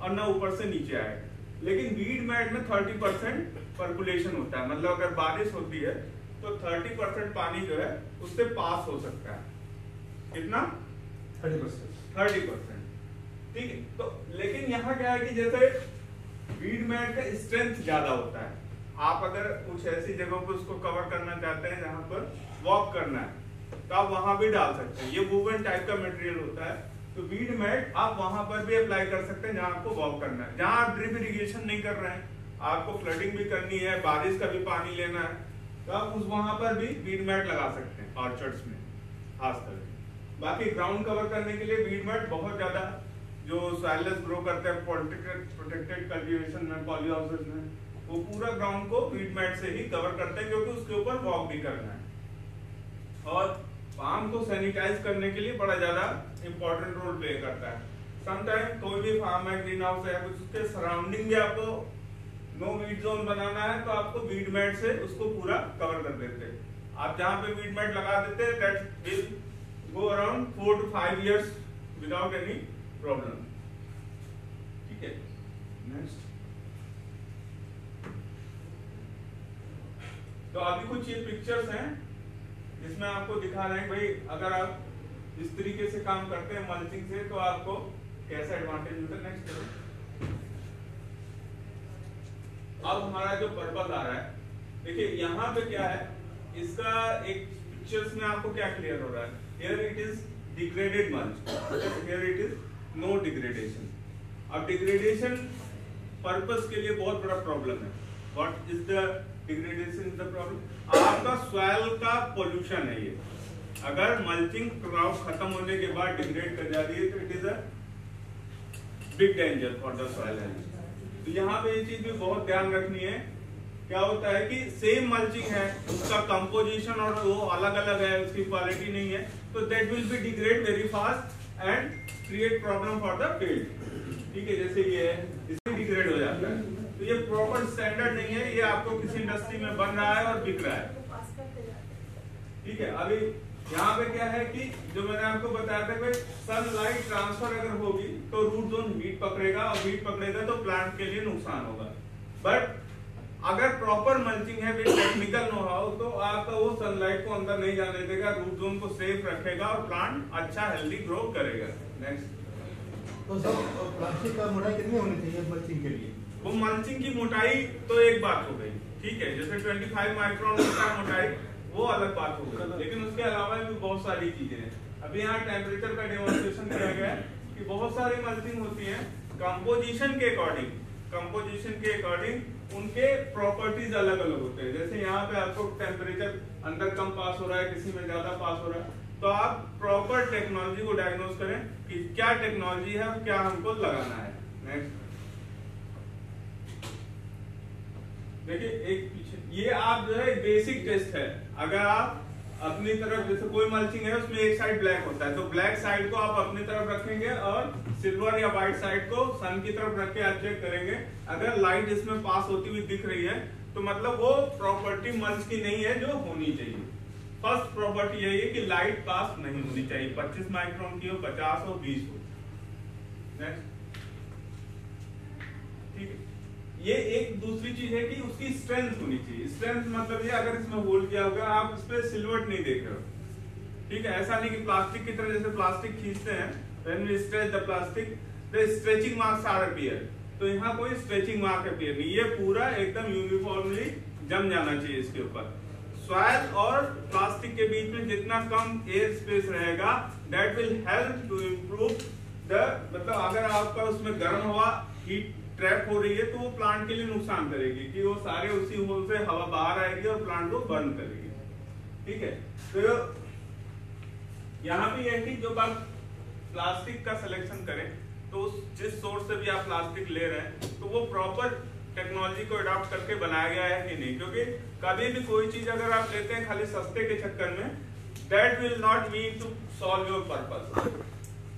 और ना ऊपर से नीचे आएगा। लेकिन वीड मैट में 30% पर्कुलेशन होता है, मतलब अगर बारिश होती है तो 30% पानी जो है उससे पास हो सकता है। कितना? 30%, ठीक है। तो लेकिन यहाँ क्या है कि जैसे वीड मैट का स्ट्रेंथ ज्यादा होता है, आप अगर कुछ ऐसी जगहों पर उसको कवर करना चाहते हैं जहां पर वॉक करना है तो आप वहां भी डाल सकते हैं। ये वूवन टाइप का मटेरियल होता है, तो वीड मैट आप वहां पर भी अप्लाई कर सकते हैं जहां आपको वॉक करना है। जहां आप ड्रिप इरिगेशन नहीं कर रहे हैं, आपको फ्लडिंग भी करनी है, बारिश का भी पानी लेना है, तो आप उस वहां पर भी वीड मैट लगा सकते हैं ऑर्चर्ड्स में खासकर। बाकी ग्राउंड कवर करने के लिए वीड मैट बहुत ज्यादा जो सॉइललेस ग्रो करते हैं प्रोटेक्टेड कल्टीवेशन में, पॉली हाउसेस में, वो पूरा ग्राउंड को वीड मैट से ही कवर करते हैं क्योंकि उसके ऊपर वॉक भी करना है। और फार्म को सैनिटाइज करने के लिए बड़ा ज्यादा इंपॉर्टेंट रोल प्ले करता है। समटाइम कोई भी फार्म है, ग्रीन हाउस है, कुछ उसके सराउंडिंग भी आपको नो वीड जोन बनाना है तो आपको वीड मैट से उसको पूरा कवर कर देते हैं। आप जहां पे वीड मैट लगा देते हैं that will go around 4 to 5 years without any problem, ठीक है। नेक्स्ट, तो अभी कुछ ये पिक्चर्स हैं जिसमें आपको दिखा रहे हैं भाई अगर आप इस तरीके से काम करते हैं मल्चिंग से तो आपको कैसा एडवांटेज मिलता है। नेक्स्ट, अब हमारा जो पर्पस आ रहा है, देखिए यहाँ पे क्या है, इसका एक पिक्चर्स में आपको क्या क्लियर हो रहा है, here it is degraded mulch, here it is no degradation. अब डिग्रेडेशन पर्पस के लिए बहुत बड़ा प्रॉब्लम है. What is the degradation is the problem? आपका सॉइल का पोल्यूशन है ये. अगर मल्चिंग क्राउड खत्म होने के बाद डिग्रेड कर जाती है तो it is a big danger for the soil health. तो यहाँ पे ये चीज भी बहुत ध्यान रखनी है. क्या होता है कि सेम मल्चिंग है, उसका कंपोजिशन और वो अलग अलग है, उसकी क्वालिटी नहीं है, तो that will be degrade very fast and create problem for the field. ठीक है, जैसे ये है, इसमें डिग्रेड हो जाता है. तो ये प्रॉपर स्टैंडर्ड नहीं है, ये आपको किसी इंडस्ट्री में बन रहा है और बिक रहा है. ठीक है, अभी यहाँ पे क्या है कि जो मैंने आपको बताया था कि सनलाइट ट्रांसफर अगर होगी तो रूट जोन हीट पकड़ेगा और हीट पकड़ेगा तो प्लांट के लिए नुकसान होगा. बट अगर प्रॉपर मल्चिंग है विद टेक्निकल नो हाउ तो आपका वो सनलाइट को अंदर नहीं जाने देगा, रूट जोन को सेफ रखेगा और प्लांट अच्छा हेल्दी ग्रो करेगा. नेक्स्ट. तो सर प्लास्टिक का मोटाई कितनी होनी चाहिए मल्चिंग के लिए? वो मल्चिंग की मोटाई तो एक बात हो गई, ठीक है, जैसे 25 माइक्रोन होता है मोटाई, वो अलग बात हो गई. लेकिन उसके अलावा भी बहुत सारी चीजें हैं. अभी यहाँ टेम्परेचर का डेमोन्स्ट्रेशन किया गया है कि बहुत सारी मल्चिंग होती है कंपोजिशन के अकॉर्डिंग उनके प्रॉपर्टीज अलग अलग होते हैं. जैसे यहाँ पे आपको टेम्परेचर अंदर कम पास हो रहा है, किसी में ज्यादा पास हो रहा है, तो आप प्रॉपर टेक्नोलॉजी को डायग्नोज करें कि क्या टेक्नोलॉजी है और क्या हमको लगाना है. नेक्स्ट. देखिए एक पीछे ये आप जो है बेसिक टेस्ट है. अगर आप अपनी तरफ, जैसे कोई मल्चिंग है उसमें एक साइड ब्लैक होता है, तो ब्लैक साइड को आप अपनी तरफ रखेंगे और सिल्वर या व्हाइट साइड को सन की तरफ रख के आप चेक करेंगे. अगर लाइट इसमें पास होती हुई दिख रही है तो मतलब वो प्रॉपर्टी मल्च की नहीं है जो होनी चाहिए. फर्स्ट प्रॉपर्टी यही है कि लाइट पास नहीं होनी चाहिए, 25 माइक्रोन की हो, 50 हो, 20 हो. नेक्स्ट. ठीक है, ये एक दूसरी चीज है कि उसकी स्ट्रेंथ होनी चाहिए. स्ट्रेंथ मतलब ये, अगर इसमें होल किया होगा आप इस पे सिल्वर्ट नहीं देख रहे हो. ठीक है, ऐसा नहीं कि प्लास्टिक की तरह, जैसे प्लास्टिक खींचते हैं when we stretch the plastic the stretching marks are appear. तो यहाँ कोई स्ट्रेचिंग मार्क अपीयर नहीं, ये पूरा एकदम यूनिफॉर्मली जम जाना चाहिए इसके ऊपर. सॉइल और प्लास्टिक के बीच में जितना कम एयर स्पेस रहेगा that will help to improve the, मतलब अगर आपका उसमें गर्म हवा हीट ट्रैप हो रही है तो वो प्लांट के लिए नुकसान करेगी कि वो सारे उसी होल से हवा बाहर आएगी और प्लांट को बर्न करेगी. ठीक है, तो यहाँ पे यह कि जब आप प्लास्टिक का सिलेक्शन करें तो जिस सोर्स से भी आप प्लास्टिक ले रहे हैं तो वो प्रॉपर टेक्नोलॉजी को अडॉप्ट करके बनाया गया है कि नहीं. क्योंकि कभी भी कोई चीज अगर आप लेते हैं खाली सस्ते के चक्कर में, that will not mean to solve your purpose.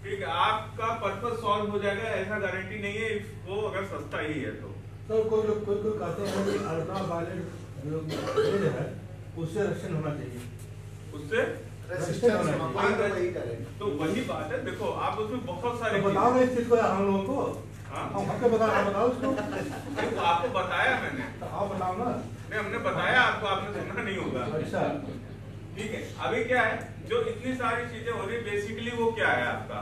ठीक है, आपका पर्पस सॉल्व हो जाएगा ऐसा गारंटी नहीं है वो अगर सस्ता ही है तो. कोई लोग कोई कहते हैं कि अल्ट्रावायलेट जो है उससे रक्षण होना चाहिए, उससे रेजिस्टेंस होना, कोई तो वही करे. तो वही बात है. देखो आप उसमें बहुत सारे बताओ ना इस चीज को हम लोगों को. हमको बताओ उसको. तो आपको बताया मैंने, तो आप बताओ ना. नहीं हमने बताया आपको, आपने सुना नहीं होगा. अच्छा ठीक है, अभी क्या है जो इतनी सारी चीजें हो रही, बेसिकली वो क्या है आपका,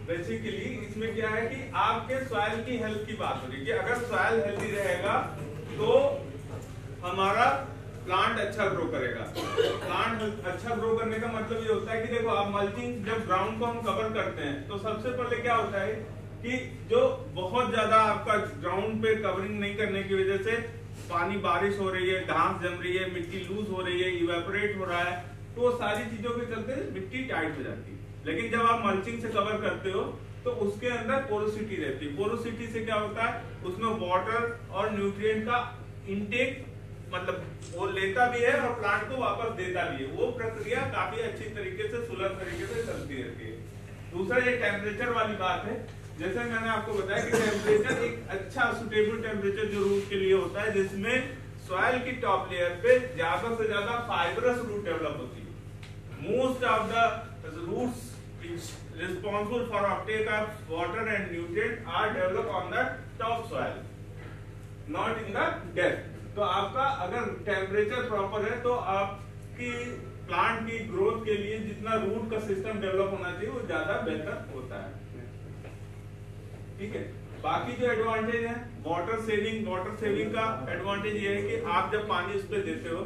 बेसिकली इसमें क्या है कि आपके सॉइल की हेल्थ की बात हो रही है कि अगर सॉइल हेल्दी रहेगा तो हमारा प्लांट अच्छा ग्रो करेगा. प्लांट अच्छा ग्रो करने का मतलब ये होता है कि देखो आप मल्चिंग जब ग्राउंड को हम कवर करते हैं तो सबसे पहले क्या होता है कि जो बहुत ज्यादा आपका ग्राउंड पे कवरिंग नहीं करने की वजह से पानी, बारिश हो रही है, घास जम रही है, मिट्टी लूज हो रही है, इवेपोरेट हो रहा है, तो वो सारी चीजों के चलते मिट्टी टाइट हो जाती है. लेकिन जब आप मल्चिंग से कवर करते हो तो उसके अंदर पोरोसिटी रहती है. पोरोसिटी से क्या होता है, उसमें वाटर और न्यूट्रिएंट का इनटेक, मतलब वो लेता भी है और प्लांट को वापस देता भी है. वो प्रक्रिया काफी अच्छी तरीके से, सुलभ तरीके से चलती रहती है. दूसरा ये टेम्परेचर वाली बात है. जैसे मैंने आपको बताया कि टेम्परेचर एक अच्छा सुटेबल टेम्परेचर जो रूट के लिए होता है, जिसमें सॉइल की टॉप लेयर पे ज्यादा से ज्यादा फाइबरस रूट डेवलप होती है. Most of the roots responsible for uptake of water and nutrient are developed on the top soil, not in the depth. तो आपका अगर टेम्परेचर प्रॉपर है तो आपकी प्लांट की ग्रोथ के लिए जितना रूट का सिस्टम डेवलप होना चाहिए वो ज्यादा बेहतर होता है. ठीक है, बाकी जो एडवांटेज है वाटर सेविंग का एडवांटेज ये है कि आप जब पानी उस पर देते हो,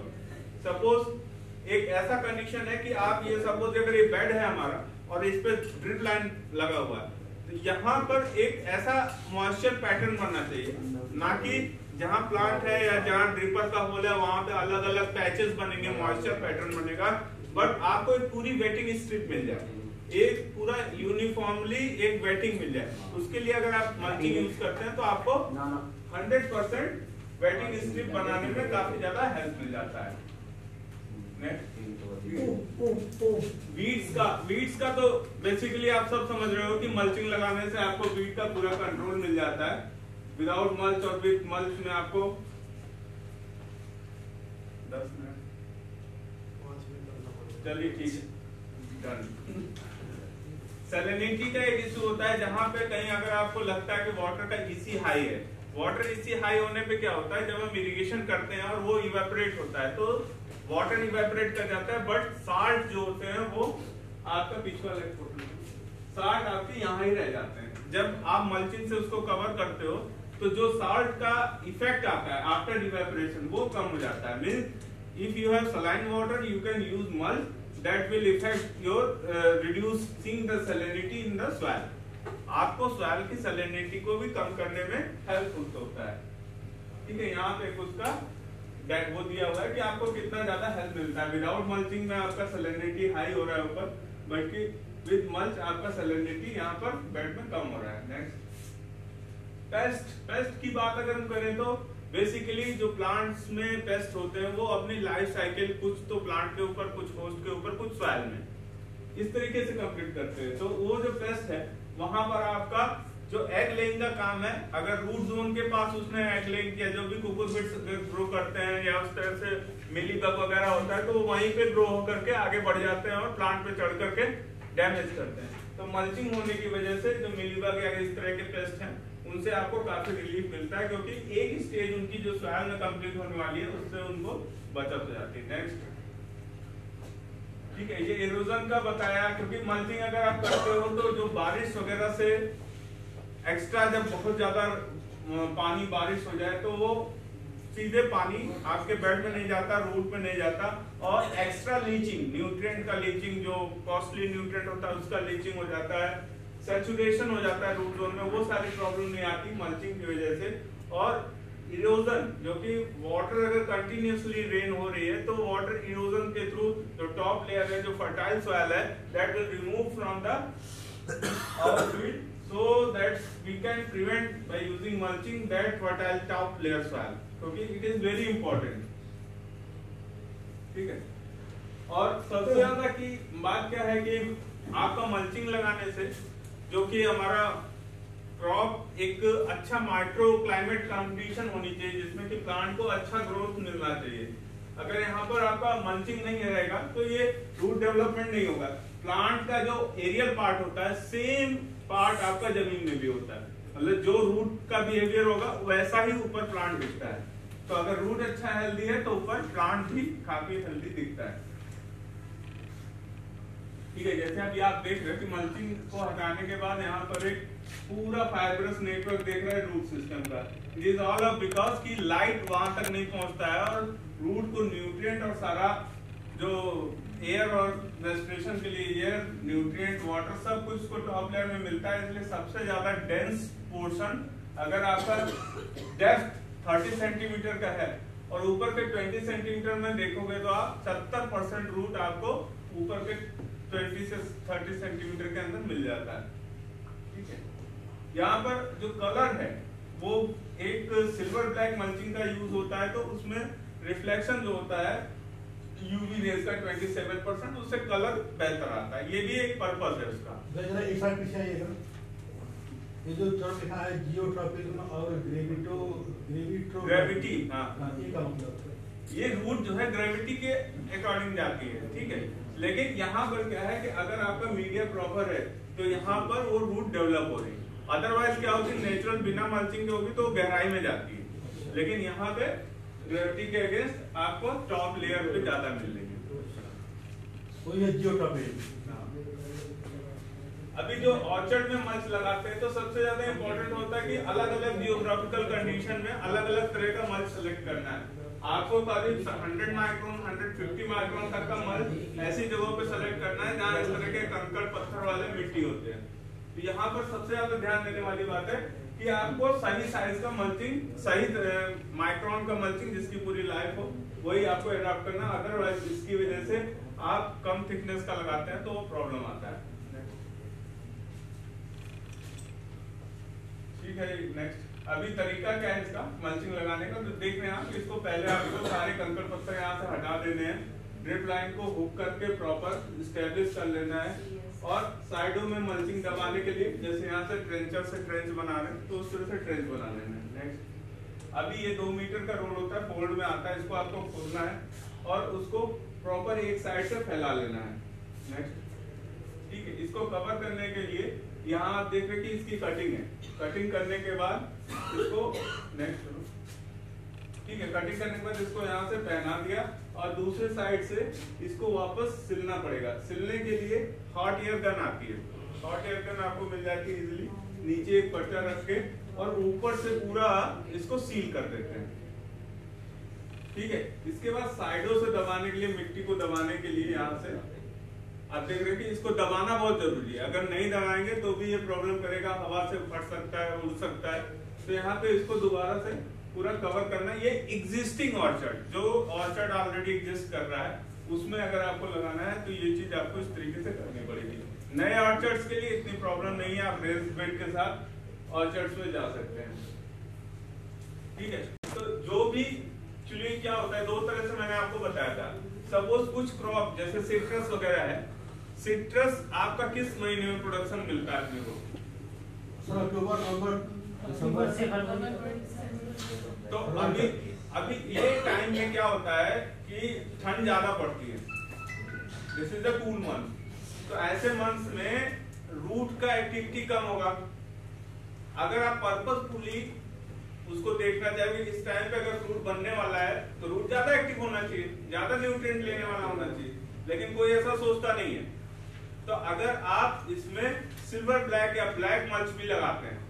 सपोज एक ऐसा कंडीशन है कि आप ये सपोज अगर ये बेड है हमारा और इस पे ड्रिप लाइन लगा हुआ है, तो यहाँ पर एक ऐसा मॉइस्चर पैटर्न बनना चाहिए, ना कि जहाँ प्लांट है या जहाँ ड्रिपर का होल है वहां पे अलग अलग पैचेस बनेंगे, मॉइस्चर पैटर्न बनेगा। बट आपको एक पूरी वेटिंग स्ट्रिप मिल जाए, एक पूरा यूनिफॉर्मली एक वेटिंग मिल जाए। उसके लिए अगर आप मल्चिंग यूज करते हैं तो आपको 100% वेटिंग स्ट्रिप बनाने में काफी ज्यादा हेल्प मिल जाता है। वीड्स का तो बेसिकली आप सब समझ रहे हो कि मल्चिंग लगाने से आपको वीड का पूरा कंट्रोल मिल जाता है। विदाउट मल्च और विद मल्च में आपको 10 मिनट, चलिए ठीक है, डन। सैलिनिटी का एक इशू होता है जहां पे कहीं अगर आपको लगता है कि वाटर का ईसी हाई है, वाटर ईसी हाई होने पे क्या होता है, जब हम इरिगेशन करते हैं और वो इवेपोरेट होता है तो वाटर इवेपोरेट कर जाता है, बट साल्ट जो होते हैं वो आपका पिछवा साल्ट आपके यहाँ ही रह जाते हैं। जब आप मल्चिंग से उसको कवर करते हो तो जो साल्ट का इफेक्ट आता है आफ्टर इवेपोरेशन वो कम हो जाता है। Means if you have saline water you can use mulch that will affect your reducing the salinity in the soil। आपको soil की salinity को भी कम करने में हेल्पफुल होता है। ठीक है, यहाँ पे उसका वो दिया हुआ है कि आपको कितना ज्यादा हेल्प मिलता है। विदाउट मल्चिंग में आपका salinity हाई हो रहा है ऊपर, बल्कि विद मल्च आपका salinity यहाँ पर बेड में कम हो रहा है। नेक्स्ट, पेस्ट की बात अगर हम करें तो बेसिकली जो प्लांट्स में पेस्ट होते हैं वो अपनी लाइफ साइकिल कुछ तो प्लांट के ऊपर, कुछ होस्ट के ऊपर, कुछ सॉइल में इस तरीके से कंप्लीट करते हैं। तो वो जो पेस्ट है वहां पर आपका जो एग लेइंग का काम है, अगर रूट जोन के पास उसने एग लेइंग किया, जो भी कुकुरबिट्स ग्रो करते हैं या उस तरह से मिलीबग वगैरह होता है तो वो वहीं पे ग्रो होकर के आगे बढ़ जाते हैं और प्लांट पे चढ़ करके डैमेज करते हैं। तो मल्चिंग होने की वजह से जो मिलीबग या इस तरह के पेस्ट हैं उनसे आपको काफी रिलीफ मिलता है, क्योंकि एक स्टेज उनकी जो सॉइल में कंप्लीट होने वाली है उससे उनको बचत हो जाती है। नेक्स्ट, ठीक है, ये इरोजन का बताया, क्योंकि मल्चिंग अगर आप करते हो तो जो बारिश वगैरह से एक्स्ट्रा जब बहुत ज्यादा पानी बारिश हो जाए तो वो सीधे पानी आपके बेड में नहीं जाता, रूट में नहीं जाता, और एक्स्ट्रा लीचिंग, न्यूट्रिएंट का लीचिंग, जो कॉस्टली न्यूट्रिएंट होता है उसका लीचिंग हो जाता है, सैचुरेशन हो जाता है रूट जोन में, वो सारी प्रॉब्लम नहीं आती मल्चिंग की वजह से। और इरोजन, जो कि वाटर अगर कंटिन्यूअसली रेन हो रही है तो वाटर इरोजन के थ्रू जो टॉप लेयर है, जो फर्टाइल सॉइल है, that will remove from the our field, so that we can prevent by using mulching that fertile top layer soil, क्योंकि it is very important। ठीक है, और सबसे ज्यादा की बात क्या है कि आपका मल्चिंग लगाने से जो कि हमारा क्रॉप एक अच्छा माइक्रो क्लाइमेट कंडीशन होनी चाहिए जिसमें कि प्लांट को अच्छा ग्रोथ मिलना चाहिए। अगर यहाँ पर आपका मल्चिंग नहीं रहेगा तो ये रूट डेवलपमेंट नहीं होगा। प्लांट का जो एरियल पार्ट होता है सेम पार्ट आपका जमीन में भी होता है, मतलब जो रूट का बिहेवियर होगा वैसा ही ऊपर प्लांट दिखता है। तो अगर रूट अच्छा हेल्दी है तो ऊपर प्लांट भी काफी हेल्दी दिखता है। ठीक है, जैसे अभी आप देख रहे हो कि मल्चिंग को हटाने के बाद यहाँ पर एक पूरा फाइब्रस नेटवर्क देख रहे हैं रूट सिस्टम का। It is all of because की लाइट वहां तक नहीं पहुंचता है और रूट को न्यूट्रिएंट और सारा जो एयर और रेस्पिरेशन के लिए एयर, न्यूट्रिएंट, वाटर सब कुछ को टॉप लेयर में मिलता है। इसलिए सबसे ज्यादा डेंस पोर्शन अगर आपका डेप्थ 30 सेंटीमीटर का है और ऊपर के 20 सेंटीमीटर में देखोगे तो आप 70% रूट आपको ऊपर के 20 से 30 सेंटीमीटर के अंदर मिल जाता है। ठीक है, यहाँ पर जो कलर है वो एक सिल्वर ब्लैक मल्चिंग का यूज होता है, तो उसमें रिफ्लेक्शन जो होता है यूवी रेज का 27%, उससे कलर बेहतर आता है। ये भी एक पर्पस है उसका। जरा एक साइड पीछे आइएगा, ये जो टर्म लिखा है जियोट्रॉपिज्म और ग्रेविटी, हाँ, ये का मतलब ये रूट जो है ग्रेविटी के अकॉर्डिंग जाती है। ठीक है, लेकिन यहाँ पर क्या है कि अगर आपका मीडिया प्रॉपर है तो यहाँ पर वो रूट डेवलप हो रही है। अदरवाइज क्या होती है, नेचुरल बिना मल्चिंग के होगी तो गहराई में जाती है, लेकिन यहाँ पे ग्रेविटी के अगेंस्ट आपको टॉप लेयर पे ज्यादा मिल रही है। वो ये जियोट्रॉपिज्म। अभी जो ऑर्चर्ड में मल्च लगाते हैं तो सबसे ज्यादा इंपॉर्टेंट होता है कि अलग अलग जियोग्राफिकल कंडीशन में अलग अलग तरह का मल्च सेलेक्ट करना है। आपको करीब 100 माइक्रोन 150 माइक्रोन तक का मल्च ऐसी जगहों पे सेलेक्ट करना है जहाँ इस तरह के कंकड़ पत्थर वाले मिट्टी होते हैं। तो यहाँ पर सबसे ज्यादा ध्यान देने वाली बात है कि आपको सही साइज का मल्चिंग, सही माइक्रोन का मल्चिंग जिसकी पूरी लाइफ हो वही आपको अडॉप्ट करना, अदरवाइज इसकी वजह से आप कम थिकनेस का लगाते हैं तो वो प्रॉब्लम आता है। ठीक है, नेक्स्ट अभी तरीका क्या है इसका मल्चिंग लगाने का, तो देख रहे हैं आप इसको पहले आपको सारे कंकड़ पत्थर यहाँ से हटा देने हैं, ड्रिप लाइन को हुक करके प्रॉपर स्टेब्लिश कर लेना है और साइडों में मल्चिंग दबाने के लिए जैसे यहाँ से ट्रेंचर से ट्रेंच बना रहे हैं तो उस तरह से ट्रेंच बना लेना है। नेक्स्ट अभी ये 2 मीटर का रोड होता है, फोल्ड में आता है, इसको आपको खोलना है और उसको प्रॉपर एक साइड से फैला लेना है। नेक्स्ट ठीक है, इसको कवर करने के लिए यहाँ आप देख रहे हैं कि इसकी कटिंग है, कटिंग करने के बाद इसको नेक्स्ट ठीक है, कटिंग करने के बाद इसको यहाँ से पहना दिया और दूसरे साइड से इसको वापस सिलना पड़ेगा। सिलने के लिए हॉट एयर गन आती है, हॉट एयर गन आपको मिल जाती है इजीली, नीचे एक पट्टा रख के और ऊपर से पूरा इसको सील कर देते हैं। ठीक है, इसके बाद साइडों से दबाने के लिए, मिट्टी को दबाने के लिए यहाँ से आप देख रहे हैं कि इसको दबाना बहुत जरूरी है, अगर नहीं दबाएंगे तो भी ये प्रॉब्लम करेगा, हवा से फट सकता है, उड़ सकता है। तो यहाँ पे इसको दोबारा से पूरा कवर करना। ये एग्जिस्टिंग ऑर्चर्ड, जो ऑर्चर्ड ऑलरेडी एग्जिस्ट कर रहा है उसमें अगर आपको लगाना है तो ये चीज आपको इस तरीके से करनी पड़ेगी। नए ऑर्चर्ड्स के लिए इतनी प्रॉब्लम नहीं है, आप रेज्ड बेड के साथ ऑर्चर्ड्स में जा सकते हैं। ठीक है, तो जो भी एक्चुअली क्या होता है, 2 तरह से मैंने आपको बताया था। सपोज कुछ क्रॉप जैसे सिट्रस वगैरह है, सिट्रस आपका किस महीने में प्रोडक्शन मिलता है अपने को? सर अक्टूबर नवंबर दिसंबर से तो अभी ये टाइम में क्या होता है कि ठंड ज्यादा पड़ती है, this is the cool month. तो ऐसे मंथ्स में रूट का एक्टिविटी कम होगा। अगर आप पर्पसफुली उसको देखना चाहिए, इस टाइम पे अगर फ्रूट बनने वाला है तो रूट ज्यादा एक्टिव होना चाहिए, ज्यादा न्यूट्रिएंट लेने वाला होना चाहिए, लेकिन कोई ऐसा सोचता नहीं है। तो अगर आप इसमें सिल्वर ब्लैक या ब्लैक मल्च भी लगाते हैं,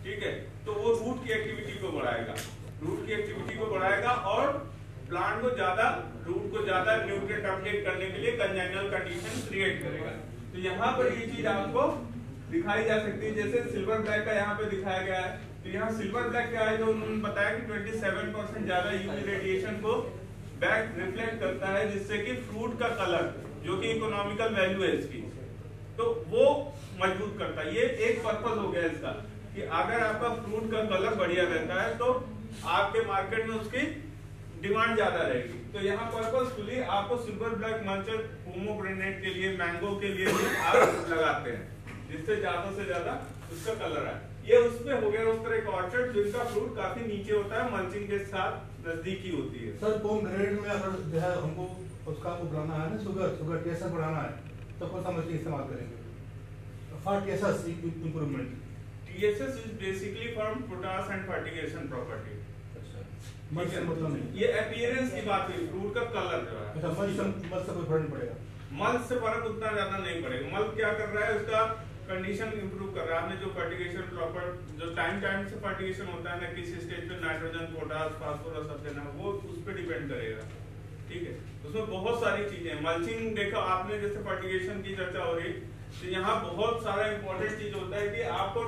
ठीक है, तो वो रूट की एक्टिविटी को बढ़ाएगा, रूट की एक्टिविटी को बढ़ाएगा और प्लांट को ज्यादा न्यूट्रिएंट अपडेट करने के लिए कंजेनियल कंडीशन क्रिएट करेगा। तो यहाँ पर ये चीज आपको दिखाई जा सकती है, जैसे सिल्वर ब्लैक का यहाँ पे दिखाया गया है। तो यहाँ सिल्वर ब्लैक क्या है, जो उन्होंने बताया कि 27% ज्यादा यूवी रेडिएशन को बैक रिफ्लेक्ट करता है, जिससे कि फ्रूट का कलर जो कि इकोनॉमिकल वैल्यू है इसकी, तो वो मजबूत करता है। ये एक पर्पस हो गया इसका कि अगर आपका फ्रूट का कलर बढ़िया रहता है तो आपके मार्केट में उसकी डिमांड ज्यादा रहेगी। तो यहाँ पर्पसफुली आपको सिल्वर ब्लैक मल्च पोमोग्रेनेट के लिए, मैंगो के लिए भी आप लगाते हैं, जिससे ज्यादा से ज्यादा उसका कलर आए। ये उसमें हो गया उस तरह का ऑर्चर्ड जिनका फ्रूट काफी नीचे होता है, मल्चिंग के साथ नजदीकी होती है। सर पोमग्रेनेट में अगर जो है हमको उसका वो बढ़ाना है ना, शुगर टेस्ट बढ़ाना है, तो कौन सा मल्चिंग इस्तेमाल करेंगे for taste improvement? TSS is basically from potash and fertigation property। Mulch से मतलब नहीं, ये अपीयरेंस की बात हुई, फ्रूट का कलर जो है। अच्छा मल्च से कोई फर्क नहीं पड़ेगा? मल्च से फर्क उतना ज्यादा नहीं पड़ेगा। मल्च क्या कर रहा है, उसका कंडीशन इंप्रूव कर रहा है। आपने जो फर्टिगेशन प्रॉपर जो टाइम से फर्टिगेशन होता है ना, किस स्टेज पे नाइट्रोजन, पोटास, फास्फोरस सब देना, वो उस पर डिपेंड करेगा। ठीक है, उसमें बहुत सारी चीजें। मल्चिंग देखो आपने, जैसे फर्टिगेशन की चर्चा हो रही, तो यहाँ बहुत सारा इंपॉर्टेंट चीज होता है कि आपको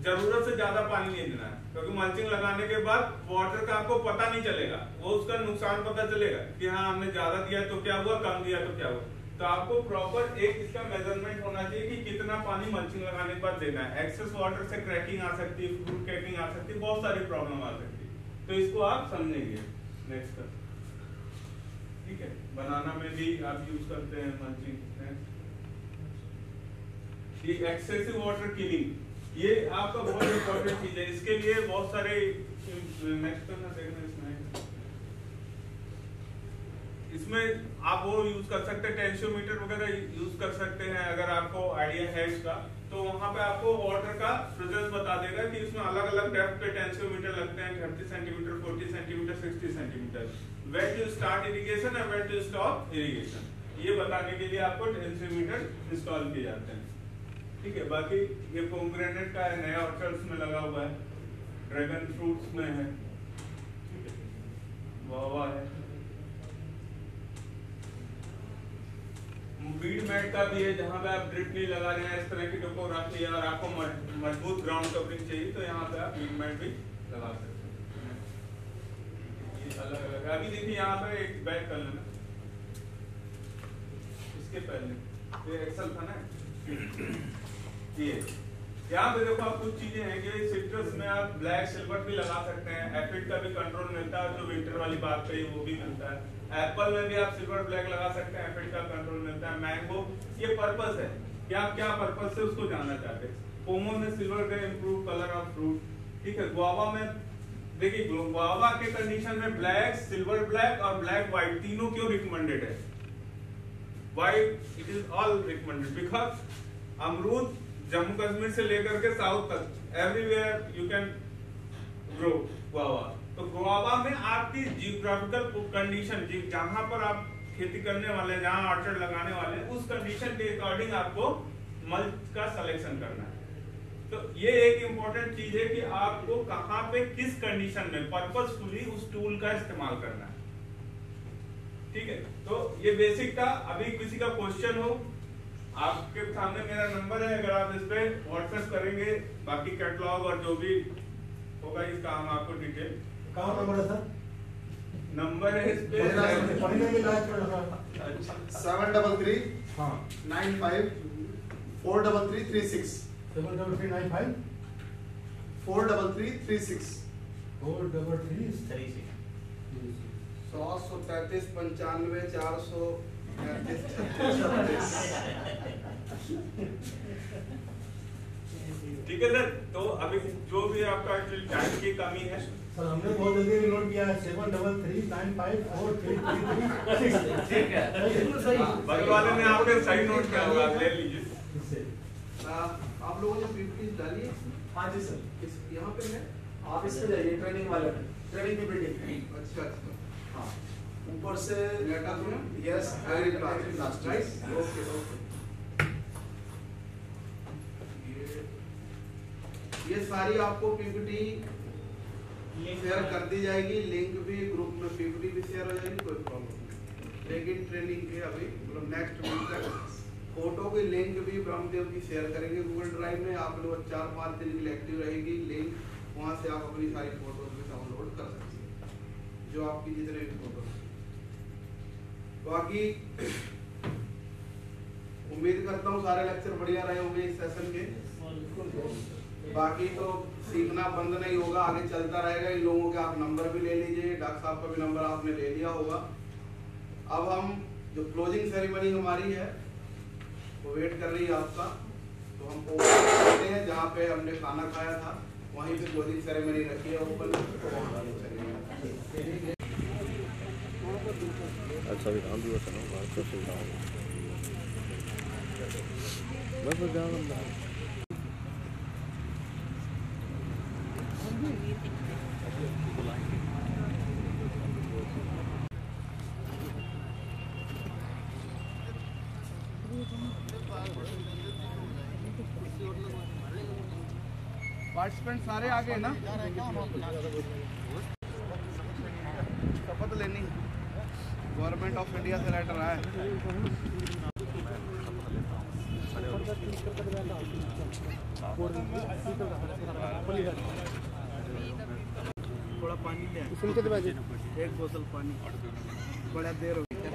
जरूरत से ज्यादा पानी नहीं देना है, क्योंकि मल्चिंग लगाने के बाद वाटर का आपको पता नहीं चलेगा, वो उसका नुकसान पता चलेगा कि हाँ हमने ज्यादा दिया तो क्या हुआ, कम दिया तो क्या हुआ। तो आपको प्रॉपर एक इसका मेजरमेंट होना चाहिए कि कितना पानी मल्चिंग लगाने के बाद देना है। एक्सेस वाटर से क्रैकिंग आ सकती है, फ्रूट क्रैकिंग आ सकती है, बहुत सारी प्रॉब्लम आ सकती है। तो इसको आप समझेंगे नेक्स्ट। ठीक है, बनाना में भी आप यूज करते हैं मल्चिंग। एक्सेसिव वाटर किलिंग, ये आपका बहुत इंपॉर्टेंट चीज है। इसके लिए बहुत सारे नेक्स्ट इसमें आप वो यूज कर सकते हैं, टेंशियोमीटर वगैरह यूज कर सकते हैं। अगर आपको आइडिया है इसका, तो वहां पे आपको वाटर का प्रेजेंस बता देगा कि इसमें अलग अलग डेप्थ पे टेंशियोमीटर लगते हैं, 30 centimetre, 40 centimetre, 60 centimetre. When to start irrigation and when to stop irrigation, ये बताने के लिए आपको टेंशियोमीटर इंस्टॉल किए जाते हैं। ठीक है। बाकी ये पोमग्रेनेट का है, नया ऑर्चर्ड्स में लगा हुआ है, ड्रैगन फ्रूट्स में है, ठीक है, गुआवा है। बीड मैट का भी है, जहाँ पे आप ड्रिप नहीं लगा रहे हैं, इस तरह की टोपोग्राफी है और आपको मजबूत ग्राउंड कवरिंग चाहिए तो यहाँ पे आप बीड मैट भी लगा सकते हैं। ये अलग अलग है। अभी देखिए यहाँ पे एक बैक कर लेना, इसके पहले ये एक्सल था ना, ये यहाँ पे देखो आप कुछ चीजें हैं कि सिट्रस में आप ब्लैक सिल्वर भी लगा सकते हैं, एफिड का भी कंट्रोल मिलता है, जो विंटर वाली बात कही वो भी मिलता है। एप्पल में भी आप सिल्वर ब्लैक लगा सकते हैं, एफिड का कंट्रोल मिलता है। मैंगो, ये पर्पस है कि आप क्या पर्पस से उसको जानना चाहते हैं। पोमो में सिल्वर का इंप्रूव कलर ऑफ फ्रूट, ठीक है। गुआवा में देखिए, गुआवा के कंडीशन में ब्लैक, सिल्वर ब्लैक और ब्लैक व्हाइट तीनों क्यों रिकमेंडेड है? White it is all recommended because अमरूद जम्मू कश्मीर से लेकर के साउथ तक everywhere you can grow guava. तो गुआवा में आपकी जियोग्राफिकल कंडीशन, जहां पर आप खेती करने वाले हैं, जहां ऑर्चर्ड लगाने वाले हैं, उस कंडीशन के अकॉर्डिंग आपको मल्च का सिलेक्शन करना है। तो ये एक इंपॉर्टेंट चीज है कि आपको कहां पे किस कंडीशन में पर्पसफुली उस टूल का इस्तेमाल करना है, ठीक है। तो ये बेसिक था। अभी किसी का क्वेश्चन हो, आपके सामने मेरा नंबर है, अगर आप इस पे व्हाट्सएप करेंगे बाकी कैटलॉग और जो भी होगा इसका हम आपको डिटेल। कहाँ नंबर है सर? नंबर है इस पे 733 हाँ 95 43336 73395 43336 43336 100 133 95 ठीक है सर। तो अभी जो भी आपका टाइम की कमी है सर, हमने बहुत जल्दी नोट किया है 73395433336 ठीक है, बिल्कुल सही। बगल वाले ने आपके सही नोट किया होगा, आप ले लीजिए। इससे आप लोगों ने पीपीटी डाली है? हाँ जी सर, इस यहाँ पे है? आप इस पे जाइए, ट्रेनिंग वाले में, ट्रेनिंग पीपीटी। अच्छा अच्छा, हाँ, ऊपर से डेटा में yes, very very last right, okay okay. ये सारी आपको पीपीटी शेयर कर दी जाएगी, लिंक भी ग्रुप में पीपीटी भी शेयर हो जाएगी, कोई प्रॉब्लम नहीं। लेकिन ट्रेनिंग के अभी मतलब नेक्स्ट वीक तक फोटो की लिंक भी ब्रह्मदेव की शेयर करेंगे गूगल ड्राइव में। आप लोग 4-5 दिन के लिए एक्टिव रहेगी लिंक, वहाँ से आप अपनी सारी फोटोज भी डाउनलोड कर सकते हैं, जो आपकी जितने भी फोटो। बाकी उम्मीद करता हूँ सारे लेक्चर बढ़िया रहे होंगे इस सेशन के। बाकी तो सीखना बंद नहीं होगा, आगे चलता रहेगा। इन लोगों के आप नंबर भी ले लीजिए, डॉक्टर साहब का भी नंबर आपने ले लिया होगा। अब हम जो क्लोजिंग सेरेमनी हमारी है वो वेट कर रही है आपका, तो हम करते हैं जहाँ पे हमने खाना खाया था वहीं पे क्लोजिंग सेरेमनी रखी है ओपन। संविधान दिवस है ना, भारत का संविधान बस जाना। पार्टिसिपेंट सारे आ गए ना? शपथ लेनी, गवर्नमेंट ऑफ इंडिया से लेटर आया है। थोड़ा पानी ले, एक बोतल पानी, बड़ा देर हो गई है।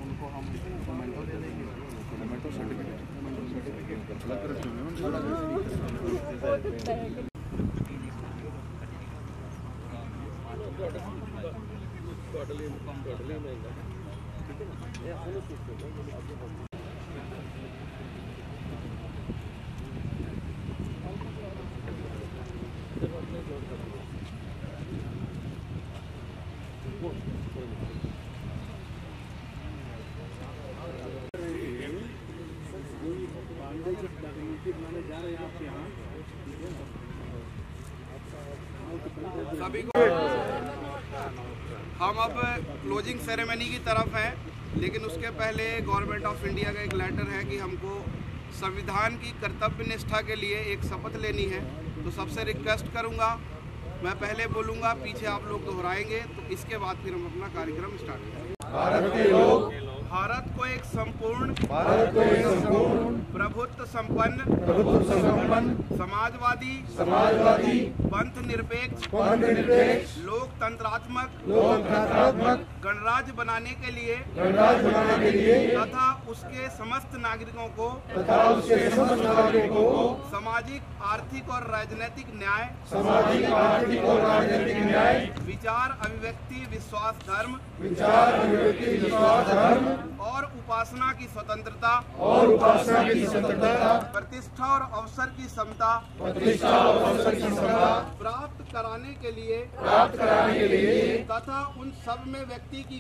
उनको हम मोमेंटो दे देंगे, मोमेंटो सर्टिफिकेट सभी को हम अब क्लोजिंग सेरेमनी की तरफ हैं, लेकिन उसके पहले गवर्नमेंट ऑफ इंडिया का एक लेटर है कि हमको संविधान की कर्तव्य निष्ठा के लिए एक शपथ लेनी है। तो सबसे रिक्वेस्ट करूंगा, मैं पहले बोलूंगा, पीछे आप लोग दोहराएंगे, तो इसके बाद फिर हम अपना कार्यक्रम स्टार्ट करेंगे। भारत को एक संपूर्ण प्रभुत्व संपन्न समाजवादी पंथ निरपेक्ष लोकतंत्रात्मक गणराज्य बनाने के लिए तथा उसके समस्त नागरिकों को सामाजिक, आर्थिक और राजनीतिक न्याय विचार, अभिव्यक्ति, विश्वास, धर्म और उपासना की स्वतंत्रता प्रतिष्ठा और अवसर की समता प्राप्त कराने के लिए तथा उन सब में व्यक्ति की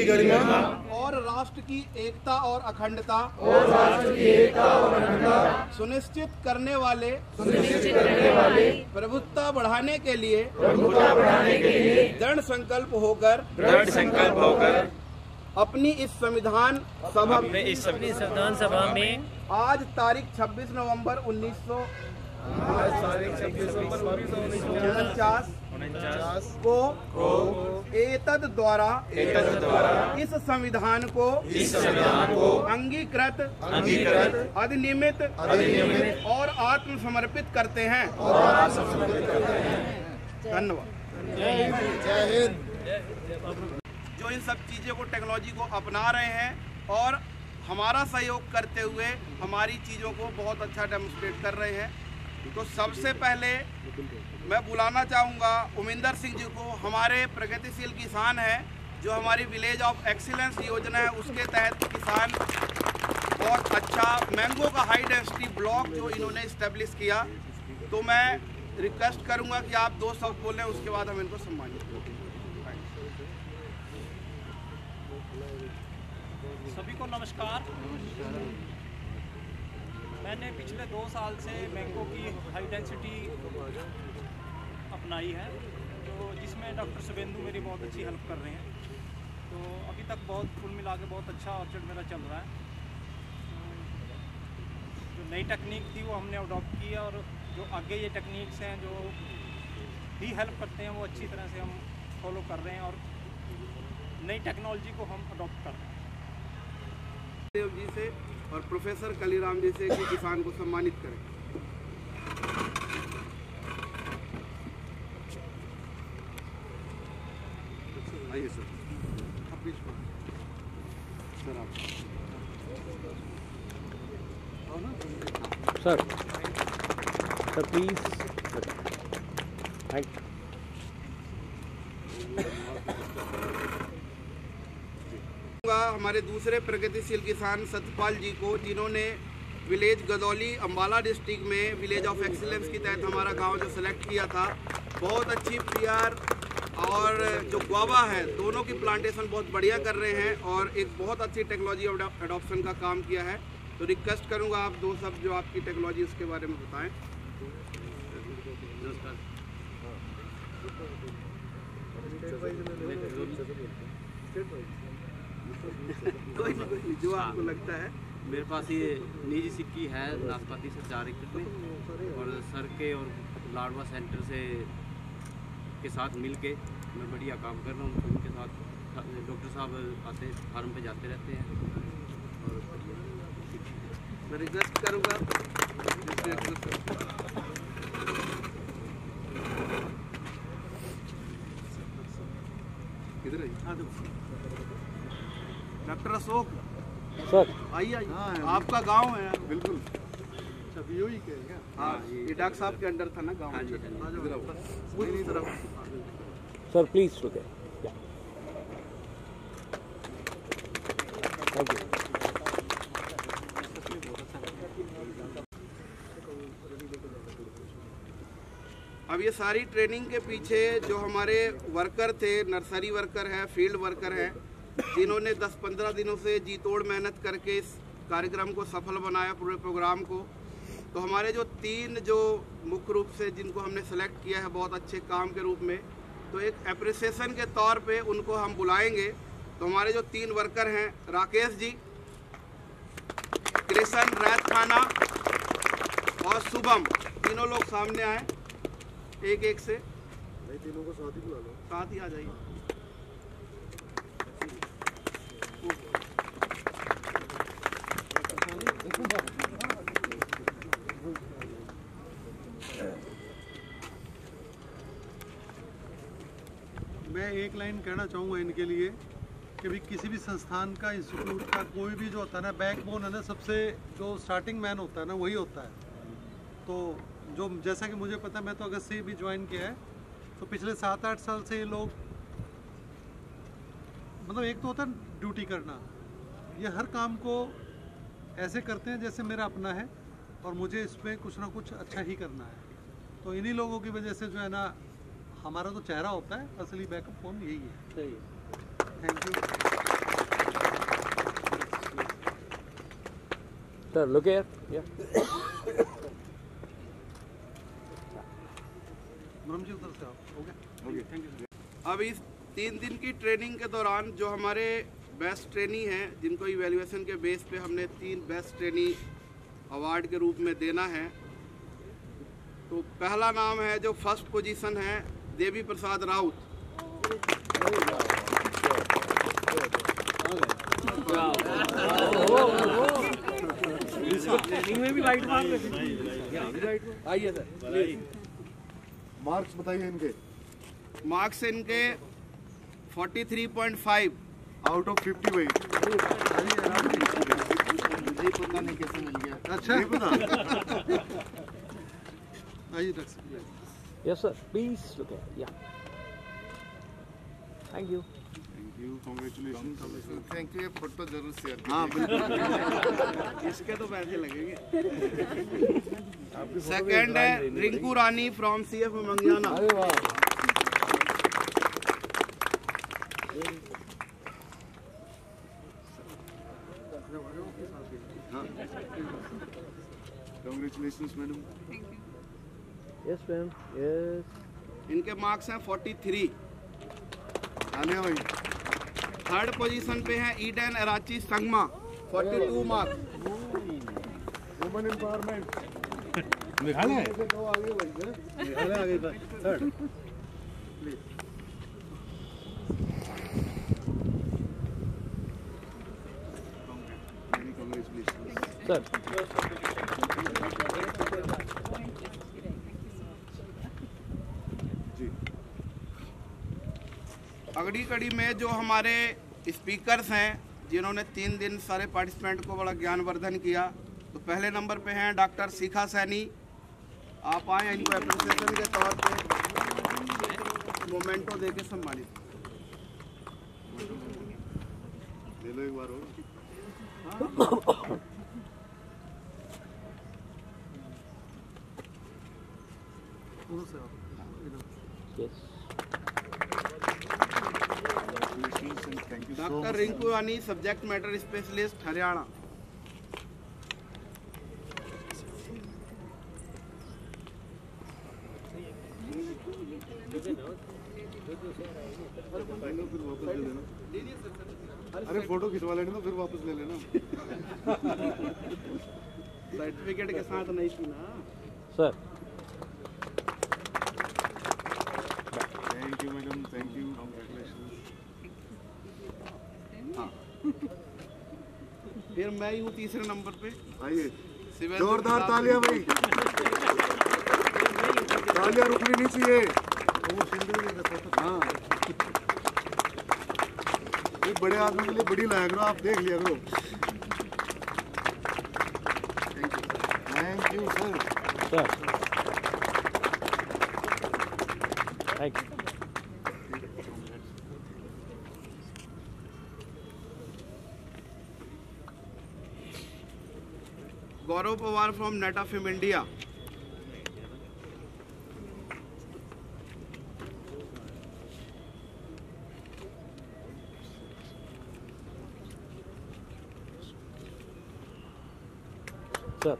गरिमा और राष्ट्र की एकता और अखंडता सुनिश्चित करने वाले प्रभुत्व बढ़ाने के लिए दृढ़ संकल्प होकर अपनी इस संविधान सभा में आज तारीख 26 नवंबर 1949 को एतद द्वारा इस संविधान को अंगीकृत अधिनियमित और आत्मसमर्पित करते हैं। धन्यवाद। जो इन सब चीज़ों को, टेक्नोलॉजी को अपना रहे हैं और हमारा सहयोग करते हुए हमारी चीज़ों को बहुत अच्छा डेमोन्स्ट्रेट कर रहे हैं। तो सबसे पहले मैं बुलाना चाहूँगा उमिंदर सिंह जी को। हमारे प्रगतिशील किसान हैं, जो हमारी विलेज ऑफ एक्सीलेंस योजना है उसके तहत किसान बहुत अच्छा मैंगो का हाई डेंसिटी ब्लॉक जो इन्होंने इस्टेब्लिश किया। तो मैं रिक्वेस्ट करूँगा कि आप 2 शब्द बोलें, उसके बाद हम इनको सम्मानित करें। सभी को नमस्कार। मैंने पिछले 2 साल से मैंगो की हाई डेंसिटी अपनाई है, तो जिसमें डॉक्टर शुभेंदु मेरी बहुत अच्छी हेल्प कर रहे हैं। तो अभी तक बहुत कुल मिला के बहुत अच्छा ऑर्चर्ड मेरा चल रहा है। जो नई टेक्निक थी वो हमने अडॉप्ट की है, और जो आगे ये टेक्निक्स हैं जो भी हेल्प करते हैं वो अच्छी तरह से हम फॉलो कर रहे हैं और नई टेक्नोलॉजी को हम अडॉप्ट कर रहे हैं। देव जी से और प्रोफेसर कलीराम जी से कि किसान को सम्मानित करें। आइए सर, आप बीच में सर, आप सर प्लीज। Thank you. हमारे दूसरे प्रगतिशील किसान सतपाल जी को, जिन्होंने विलेज गदौली अम्बाला डिस्ट्रिक्ट में विलेज ऑफ एक्सीलेंस के तहत हमारा गांव जो सेलेक्ट किया था, बहुत अच्छी पीआर और जो गुआवा है दोनों की प्लांटेशन बहुत बढ़िया कर रहे हैं और एक बहुत अच्छी टेक्नोलॉजी अडॉप्शन का काम किया है। तो रिक्वेस्ट करूंगा आप 2 शब्द जो आपकी टेक्नोलॉजी उसके बारे में बताएं। कोई नहीं, जो आपको लगता है। मेरे पास ये निजी सिक्की है नाशपाती से 4 एकड़ में, और सर के और लाडवा सेंटर से के साथ मिलके मैं बढ़िया काम कर रहा हूँ। उनके साथ डॉक्टर साहब आते हैं, फार्म पे जाते रहते हैं। और मैं रिक्वेस्ट करूँगा किधर है डॉक्टर अशोक सर, आइए आपका गांव है। बिल्कुल। सभी ही क्या? हाँ, ये डॉक्टर साहब के अंडर था ना गांव। हाँ जी, पूरी तरफ। सर प्लीज रुके। Thank you. अब ये सारी ट्रेनिंग के पीछे जो हमारे वर्कर थे, नर्सरी वर्कर हैं, फील्ड वर्कर हैं, जिन्होंने 10-15 दिनों से जी तोड़ मेहनत करके इस कार्यक्रम को सफल बनाया, पूरे प्रोग्राम को। तो हमारे जो 3 जो मुख्य रूप से जिनको हमने सेलेक्ट किया है बहुत अच्छे काम के रूप में, तो एक एप्रिसिएशन के तौर पे उनको हम बुलाएंगे। तो हमारे जो 3 वर्कर हैं, राकेश जी, कृष्ण, रैत-खाना और शुभम, तीनों लोग सामने आए एक एक से। तीनों को साथ ही बुला लो, साथ ही आ जाइए। मैं एक लाइन कहना चाहूँगा इनके लिए कि भी किसी भी संस्थान का, इंस्टीट्यूट का कोई भी जो होता है ना, बैकबोन है ना, सबसे जो स्टार्टिंग मैन होता है ना, वही होता है। तो जो जैसा कि मुझे पता है, मैं तो अगस्त से भी ज्वाइन किया है, तो पिछले 7-8 साल से ये लोग, मतलब एक तो होता है ड्यूटी करना, ये हर काम को ऐसे करते हैं जैसे मेरा अपना है और मुझे इसमें कुछ ना कुछ अच्छा ही करना है। तो इन्हीं लोगों की वजह से जो है ना, हमारा तो चेहरा होता है, असली बैकअप फोन यही है। सही है। Thank you sir. Look here, या मुरम जी उधर से आओ। हो गया, ओके, थैंक यू। अब इस 3 दिन की ट्रेनिंग के दौरान जो हमारे बेस्ट ट्रेनी हैं, जिनको इवैल्यूएशन के बेस पे हमने 3 बेस्ट ट्रेनी अवार्ड के रूप में देना है, तो पहला नाम है, जो फर्स्ट पोजीशन है, देवी प्रसाद राउत। ट्रेनिंग में भी लाइट मार रहे, आइए सर। मार्क्स बताइए इनके। मार्क्स इनके 43.5 आउट ऑफ 50 भाई। मुझे पता नहीं कैसे मिल गया। अच्छा, नहीं पता। आइए doctor. Yes sir, please look here, या thank you. Congratulation. Thank you. ये फोटो जरूर शेयर कीजिए। हाँ बिल्कुल, इसके तो पैसे लगेंगे। सेकंड है रिंकू रानी फ्रॉम CF मंगियाना। अरे वाह, congratulations madam. Yes ma'am, yes. इनके मार्क्स हैं 43। आलिया भाई। थर्ड पोजीशन पे है Eden Arachi Sangma, 42 marks. Women empowerment. Meghalaya तो आगे भाई, मेघालय आगे थर्ड। सर अगली कड़ी में जो हमारे स्पीकर्स हैं, जिन्होंने 3 दिन सारे पार्टिसिपेंट को बड़ा ज्ञानवर्धन किया, तो पहले नंबर पे हैं डॉक्टर शिखा सैनी। आप आए, इनको एप्रिसिएशन के तौर पे मोमेंटो दे के सम्मानित। ले लो एक बार और। यस। डॉक्टर रिंकू रानी, सब्जेक्ट मैटर स्पेशलिस्ट, हरियाणा। अरे फोटो खिंचवा लेना तो फिर वापस ले लेना। सर्टिफिकेट के साथ नहीं थी ना sir. Thank you madam, thank you, congratulation. हाँ, फिर मैं ही हूँ तीसरे नंबर पे। आइए, शिवेंद्र जोरदार प्रसाद। तालियां भाई, तालियां रुकनी नहीं चाहिए। हाँ, ये बड़े आदमी के लिए बड़ी लाया करो, आप देख लिया करो। Thank you sir. Sir thank you. Gaurav Pawar from Netafim India. Sir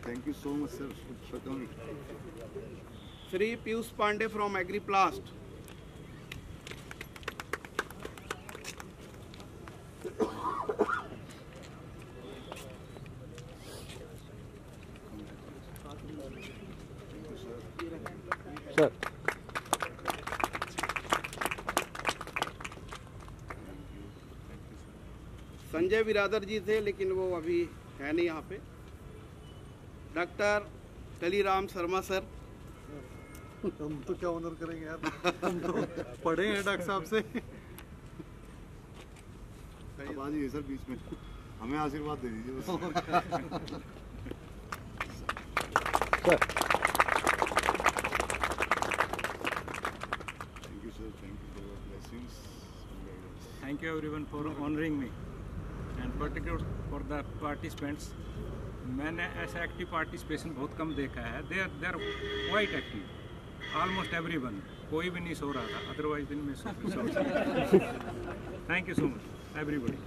thank you so much sir for coming. Shri Piyush Pandey from Agriplast. Sanjay Biradar ji थे, लेकिन वो अभी है नहीं यहाँ पे। Doctor Kaliram Sharma sir. हम तो क्या ऑनर करेंगे यार, हम तो पढ़े हैं डॉक्टर साहब से। अब आ जाइए सर बीच में, हमें आशीर्वाद दे दीजिए बस। Thank you sir, thank you for your blessings. Thank you everyone for honoring me and particularly for the participants. मैंने ऐसा एक्टिव पार्टिसिपेशन बहुत कम देखा है। They are quite active, almost everyone. कोई भी नहीं सो रहा था, अदरवाइज दिन में सो। Thank you so much everybody.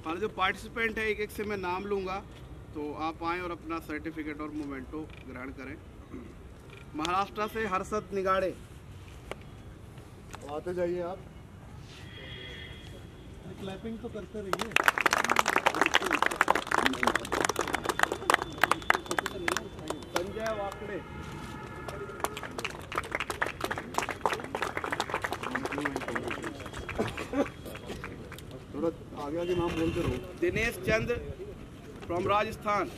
और जो पार्टिसिपेंट है एक एक से मैं नाम लूँगा, तो आप आएँ और अपना सर्टिफिकेट और मोमेंटो ग्रहण करें। महाराष्ट्र से हर्षद निगाड़े। आते जाइए आप। क्लैपिंग तो करते रहिए। संजय वाकड़े। थोड़ा आगे आगे नाम बोलते रहो। Dinesh Chandra from Rajasthan.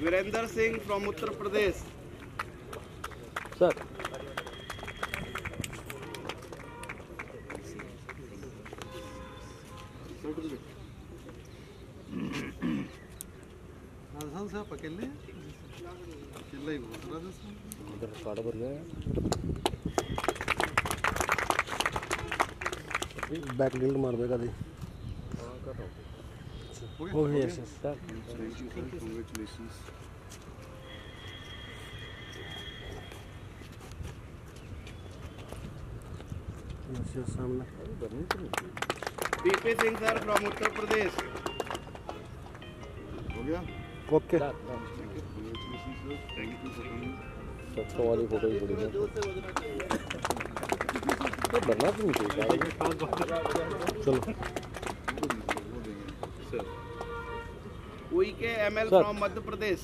Virendra Singh from Uttar Pradesh. Sir Rajasthan से आप अकेले हैं? अकेला ही बहुत राजस्थान। इधर कार्ड भर गया, बैक गिल्ड मार देगा दी। हो गया sir. Thank you sir, congratulations. सामने PP Singh sir from Uttar प्रदेश। हो गया? Okay. Congratulations sir, thank you for coming. सबको वाली फोटो ही पड़ी है तो बनना तो नहीं चाहिए। चलो sir. Uikey ML from Madhya Pradesh.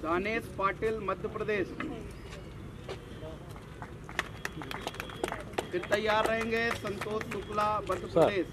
Danesh Patil Madhya Pradesh. फिर तैयार रहेंगे Santosh Shukla Madhya Pradesh.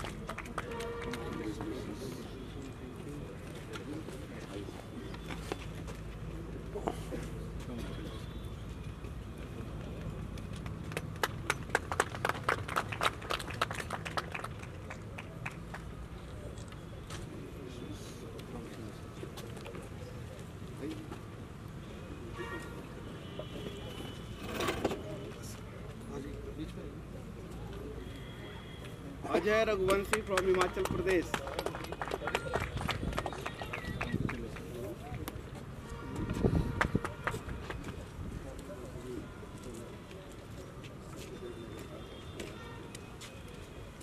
Ajay Raghuvanshi from Himachal Pradesh.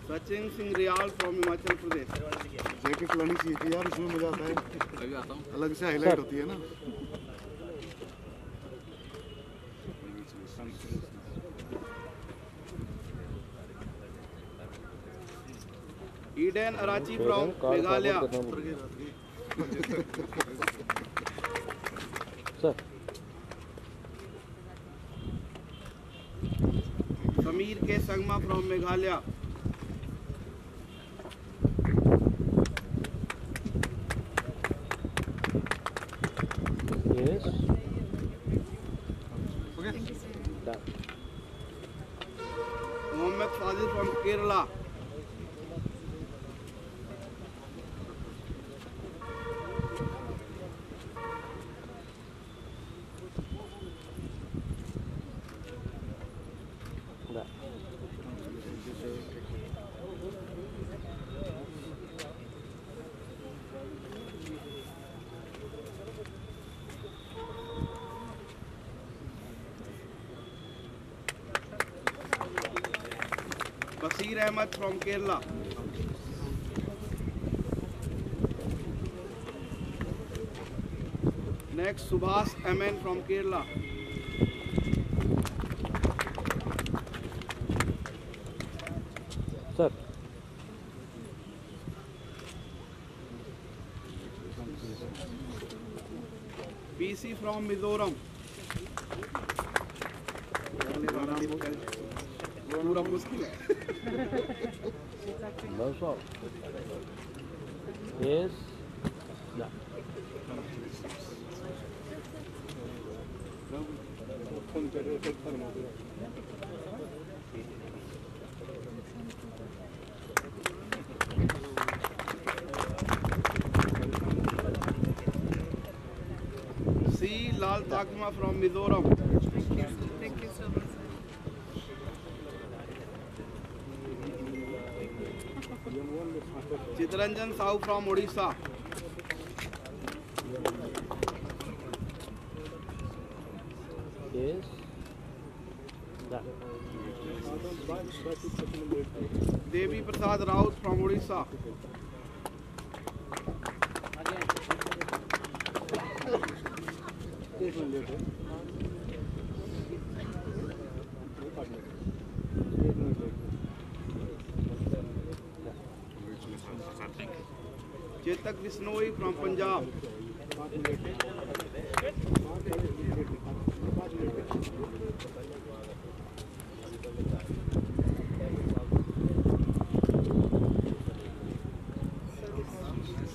Sachin Singh Riyal from Himachal Pradesh. Jacket लानी चाहिए थी यार, उसमें मजा आता है। अभी आता हूँ। अलग से हाईलाइट होती है ना। Eden Arachi from Meghalaya. Sir Sameer K Sangma from Meghalaya. Yes Mohammad Fazil from Kerala. Bashir Ahmed from Kerala. Next Subhash MN from Kerala. Sir PC from Mizoram. पूरा मुश्किल है. That's all. Yes. Yeah. C. Lal Takma from Mizoram. Thank you so much. Chitranjan Sahu from Odisha. Yes. Yeah. Devi Prasad Raut from Odisha. Chetak Bisnoi from Punjab.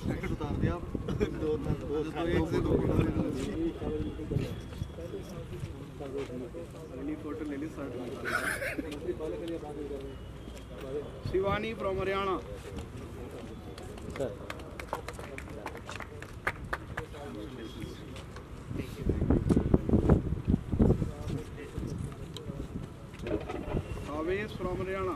Packet उतार दिया आप दो एक से दो फोटो ले ली Shivani from Haryana. Sir. Aves from Haryana.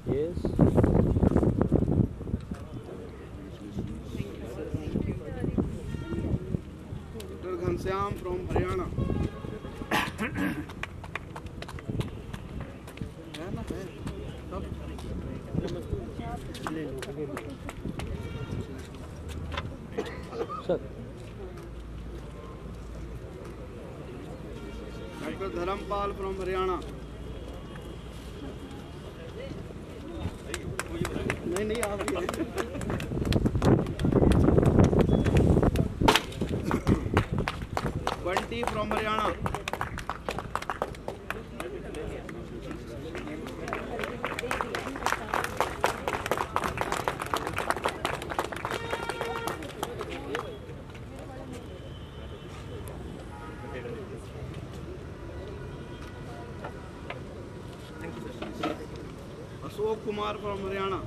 Yes. Dr. Ghanshyam from Haryana. है ना है Sir. Dr. Dharampal from Haryana. नहीं नहीं आप ही हैं. Bunty from Haryana. Ashok Kumar from Haryana.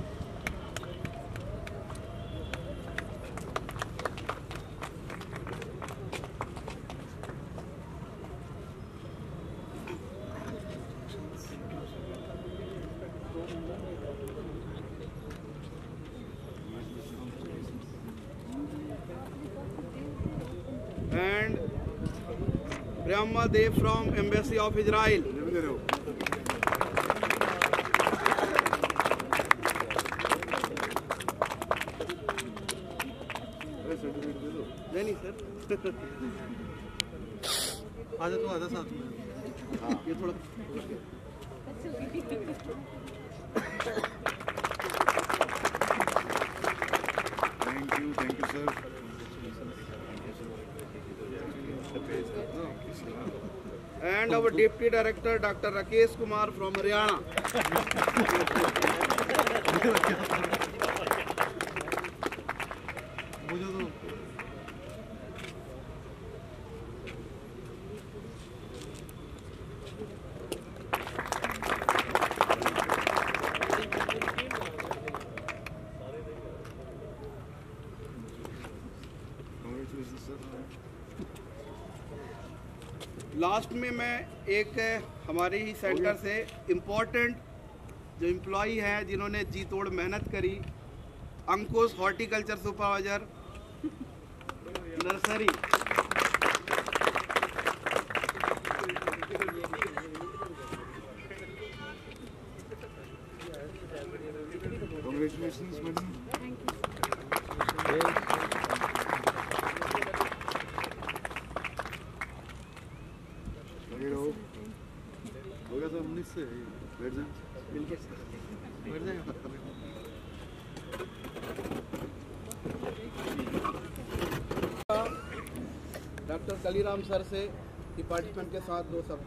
And Brahma Dev from Embassy of Israel. नहीं sir आजा तो आजा साथ में ये थोड़ा thank you sir and our Deputy Director Dr. Rakesh Kumar from Haryana. मुझे तो लास्ट में मैं एक हमारे ही सेंटर से इम्पोर्टेंट जो एम्प्लॉई हैं जिन्होंने जी तोड़ मेहनत करी, अंकुश हॉर्टिकल्चर सुपरवाइजर नर्सरी, से बैठ जाए बैठ जाए। डॉक्टर कलीराम सर से डिपार्टमेंट के साथ दो शब्द।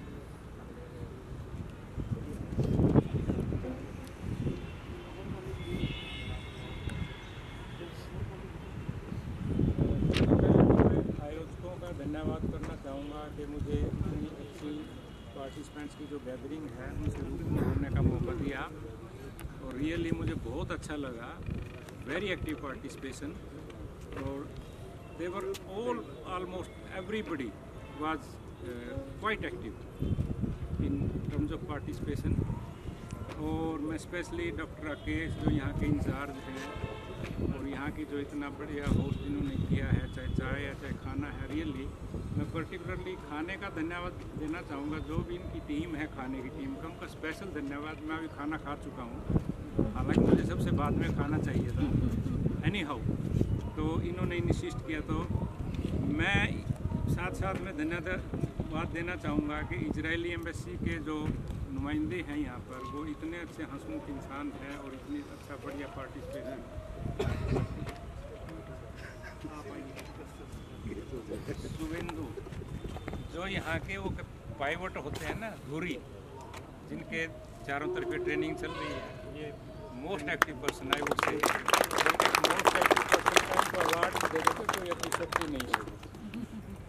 आयोजकों का धन्यवाद करना चाहूँगा कि मुझे इतनी अच्छी पार्टिसिपेंट्स की जो गैदरिंग है उनसे रूबरू होने का मौका दिया और रियली मुझे बहुत अच्छा लगा। वेरी एक्टिव पार्टिसिपेशन और they were all almost everybody was quite active in terms of participation और मैं स्पेशली डॉक्टर राकेश जो यहाँ के इंचार्ज हैं और यहाँ की जो इतना बढ़िया होस्ट इन्होंने किया है, चाहे चाय है चाहे खाना है, रियली मैं पर्टिकुलरली खाने का धन्यवाद देना चाहूँगा। जो भी इनकी टीम है खाने की टीम का, उनका स्पेशल धन्यवाद। मैं अभी खाना खा चुका हूँ, हालांकि मुझे सबसे बाद में खाना चाहिए था। एनी हाउ तो इन्होंने इंसिस्ट किया, तो मैं साथ साथ में धन्यवाद देना चाहूँगा कि इजरायली एम्बेसी के जो नुमाइंदे हैं यहाँ पर, वो इतने अच्छे हंसमुख इंसान हैं और इतनी अच्छा बढ़िया पार्टिसिपेशन। शुभेंदु जो यहाँ के वो पाइवट होते हैं ना, धुरी, जिनके चारों तरफ ट्रेनिंग चल रही है, ये most active person I would say. Most active person को अवार्ड दे देते तो ये अतिशक्ति नहीं होगी।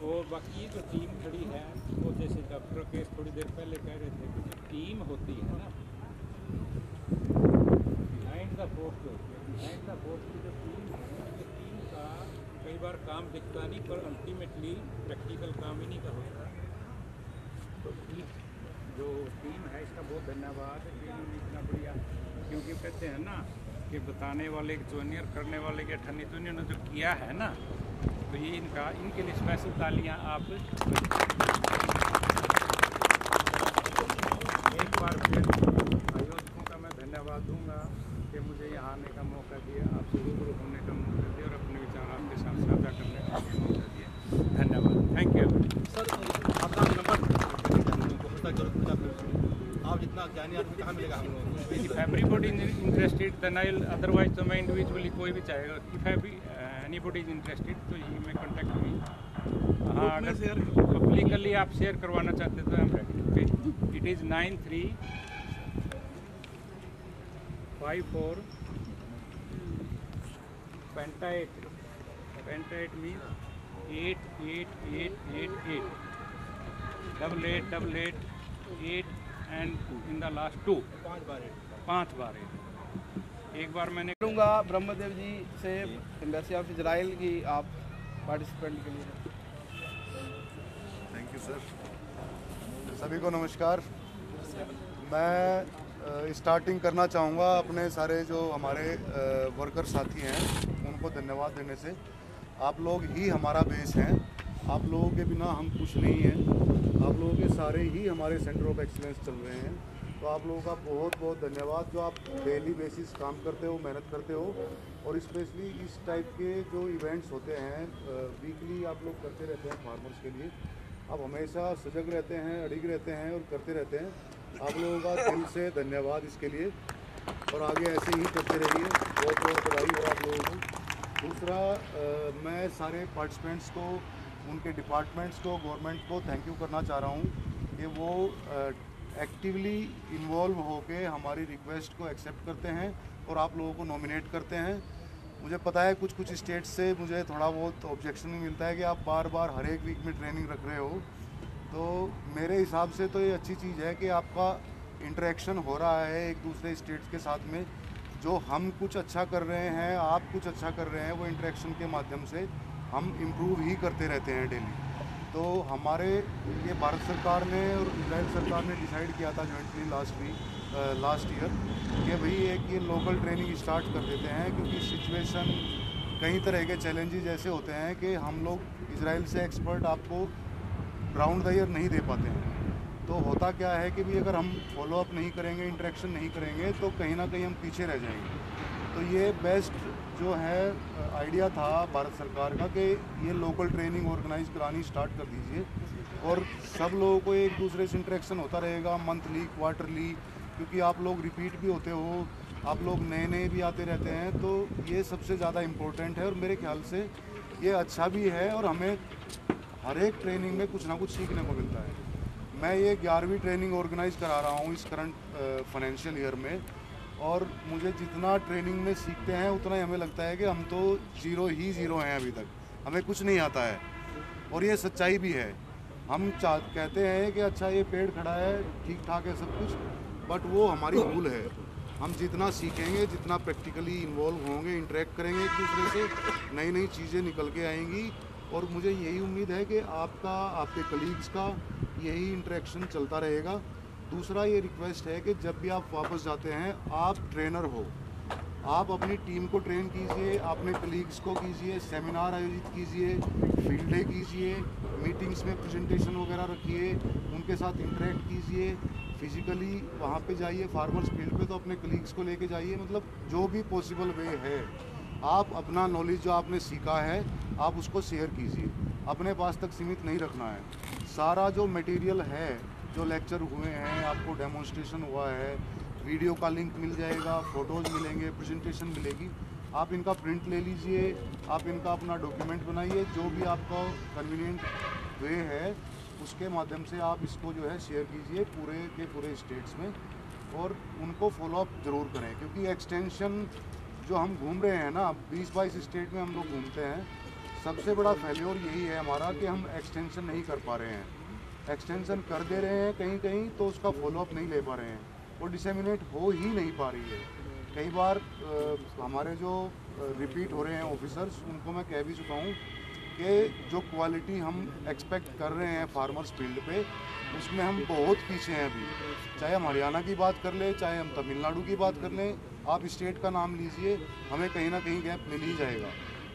और बाकी ये जो टीम खड़ी है, वो जैसे डॉक्टर केस थोड़ी देर पहले कह रहे थे कि जो टीम होती है ना, बिहाइंड द फोर्स जो होती है, बिहाइंड द फोर्स की जो टीम है, ये टीम का कई बार काम दिखता नहीं, पर अल्टीमेटली प्रैक्टिकल काम इन्हीं का होता है। तो जो टीम है इसका बहुत धन्यवाद कि इन्होंने इतना बढ़िया, क्योंकि कहते हैं ना कि बताने वाले जूनियर करने वाले के अठन्नी, तो इन्होंने जो किया है ना, तो ये इनके लिए स्पेशल तालियां आप एक बार फिर आयोजकों का मैं धन्यवाद दूंगा कि मुझे यहाँ आने का मौका दिया, आपसे रूबरू होने का मौका दिया और अपने विचार आपके साथ साझा करने का मौका दिया। धन्यवाद, थैंक यू। सर आपका नंबर आप जितना ज्ञानी आदमी कहाँ मिलेगा हम लोगों को? If everybody is interested, then I'll, otherwise तो मैं इंडिविजुअली कोई भी चाहेगा। If anybody is interested, तो he may contact me। हाँ, अगर पब्लिकली आप शेयर करवाना चाहते तो I'm ready। Okay, it is 9354 Penta 8 means 88888 8888 and in the last 2 5 बार एक बार मैंने करूँगा ब्रह्मदेव जी से एम्बेसी ऑफ इजराइल की आप पार्टिसिपेंट के लिए। Thank you sir. सभी को नमस्कार। मैं स्टार्टिंग करना चाहूँगा अपने सारे जो हमारे वर्कर साथी हैं उनको धन्यवाद देने से। आप लोग ही हमारा बेस हैं, आप लोगों के बिना हम कुछ नहीं हैं, आप लोगों के सारे ही हमारे सेंटर ऑफ एक्सीलेंस चल रहे हैं। तो आप लोगों का बहुत बहुत धन्यवाद जो आप डेली बेसिस काम करते हो, मेहनत करते हो और स्पेशली इस टाइप के जो इवेंट्स होते हैं वीकली आप लोग करते रहते हैं फार्मर्स के लिए। आप हमेशा सजग रहते हैं, अड़िग रहते हैं और करते रहते हैं। आप लोगों का दिल से धन्यवाद इसके लिए और आगे ऐसे ही करते रहिए। बहुत बहुत बधाई हो आप लोगों को। दूसरा मैं सारे पार्टिसिपेंट्स को, उनके डिपार्टमेंट्स को, गवर्नमेंट को थैंक यू करना चाह रहा हूँ कि वो एक्टिवली इन्वॉल्व होके हमारी रिक्वेस्ट को एक्सेप्ट करते हैं और आप लोगों को नॉमिनेट करते हैं। मुझे पता है कुछ कुछ स्टेट्स से मुझे थोड़ा बहुत ऑब्जेक्शन भी मिलता है कि आप बार बार हर एक वीक में ट्रेनिंग रख रहे हो, तो मेरे हिसाब से तो ये अच्छी चीज़ है कि आपका इंटरेक्शन हो रहा है एक दूसरे स्टेट्स के साथ में। जो हम कुछ अच्छा कर रहे हैं, आप कुछ अच्छा कर रहे हैं, वो इंटरेक्शन के माध्यम से हम इम्प्रूव ही करते रहते हैं डेली। तो हमारे ये भारत सरकार ने और इजराइल सरकार ने डिसाइड किया था जॉइंटली लास्ट ईयर कि भाई एक ये लोकल ट्रेनिंग स्टार्ट कर देते हैं, क्योंकि सिचुएशन कई तरह के चैलेंजेस ऐसे होते हैं कि हम लोग इजराइल से एक्सपर्ट आपको राउंड द ईयर नहीं दे पाते हैं। तो होता क्या है कि भी अगर हम फॉलोअप नहीं करेंगे, इंटरेक्शन नहीं करेंगे, तो कहीं ना कहीं हम पीछे रह जाएंगे। तो ये बेस्ट जो है आइडिया था भारत सरकार का कि ये लोकल ट्रेनिंग ऑर्गेनाइज करानी स्टार्ट कर दीजिए और सब लोगों को एक दूसरे से इंटरेक्शन होता रहेगा मंथली क्वार्टरली, क्योंकि आप लोग रिपीट भी होते हो, आप लोग नए नए भी आते रहते हैं, तो ये सबसे ज़्यादा इम्पोर्टेंट है और मेरे ख्याल से ये अच्छा भी है और हमें हर एक ट्रेनिंग में कुछ ना कुछ सीखने को मिलता है। मैं ये 11वीं ट्रेनिंग ऑर्गेनाइज करा रहा हूँ इस करंट फाइनेंशियल ईयर में, और मुझे जितना ट्रेनिंग में सीखते हैं उतना ही हमें लगता है कि हम तो ज़ीरो हैं अभी तक, हमें कुछ नहीं आता है। और ये सच्चाई भी है। हम कहते हैं कि अच्छा ये पेड़ खड़ा है, ठीक ठाक है सब कुछ, बट वो हमारी भूल है। हम जितना सीखेंगे, जितना प्रैक्टिकली इन्वॉल्व होंगे, इंटरेक्ट करेंगे एक दूसरे से, नई नई चीज़ें निकल के आएंगी। और मुझे यही उम्मीद है कि आपका, आपके कलीग्स का यही इंटरेक्शन चलता रहेगा। दूसरा ये रिक्वेस्ट है कि जब भी आप वापस जाते हैं, आप ट्रेनर हो, आप अपनी टीम को ट्रेन कीजिए, अपने कलीग्स को कीजिए, सेमिनार आयोजित कीजिए, फील्ड डे कीजिए, मीटिंग्स में प्रेजेंटेशन वगैरह रखिए, उनके साथ इंटरेक्ट कीजिए, फिजिकली वहाँ पे जाइए फार्मर्स फील्ड पे, तो अपने कलीग्स को लेके जाइए। मतलब जो भी पॉसिबल वे है, आप अपना नॉलेज जो आपने सीखा है आप उसको शेयर कीजिए, अपने पास तक सीमित नहीं रखना है। सारा जो मटेरियल है, जो लेक्चर हुए हैं, आपको डेमोन्स्ट्रेशन हुआ है, वीडियो का लिंक मिल जाएगा, फ़ोटोज़ मिलेंगे, प्रेजेंटेशन मिलेगी, आप इनका प्रिंट ले लीजिए, आप इनका अपना डॉक्यूमेंट बनाइए, जो भी आपका कन्वीनियंट वे है उसके माध्यम से आप इसको जो है शेयर कीजिए पूरे के पूरे स्टेट्स में, और उनको फॉलोअप ज़रूर करें। क्योंकि एक्सटेंशन जो हम घूम रहे हैं ना, 20-22 स्टेट में हम लोग घूमते हैं, सबसे बड़ा फेल्योर यही है हमारा कि हम एक्सटेंशन नहीं कर पा रहे हैं। एक्सटेंशन कर दे रहे हैं कहीं कहीं, तो उसका फॉलोअप नहीं ले पा रहे हैं, वो डिसेमिनेट हो ही नहीं पा रही है। कई बार हमारे जो रिपीट हो रहे हैं ऑफिसर्स, उनको मैं कह भी चुका हूँ कि जो क्वालिटी हम एक्सपेक्ट कर रहे हैं फार्मर्स फील्ड पे, उसमें हम बहुत पीछे हैं अभी। चाहे हम हरियाणा की बात कर लें, चाहे हम तमिलनाडु की बात कर लें, आप स्टेट का नाम लीजिए, हमें कहीं ना कहीं गैप मिल ही जाएगा।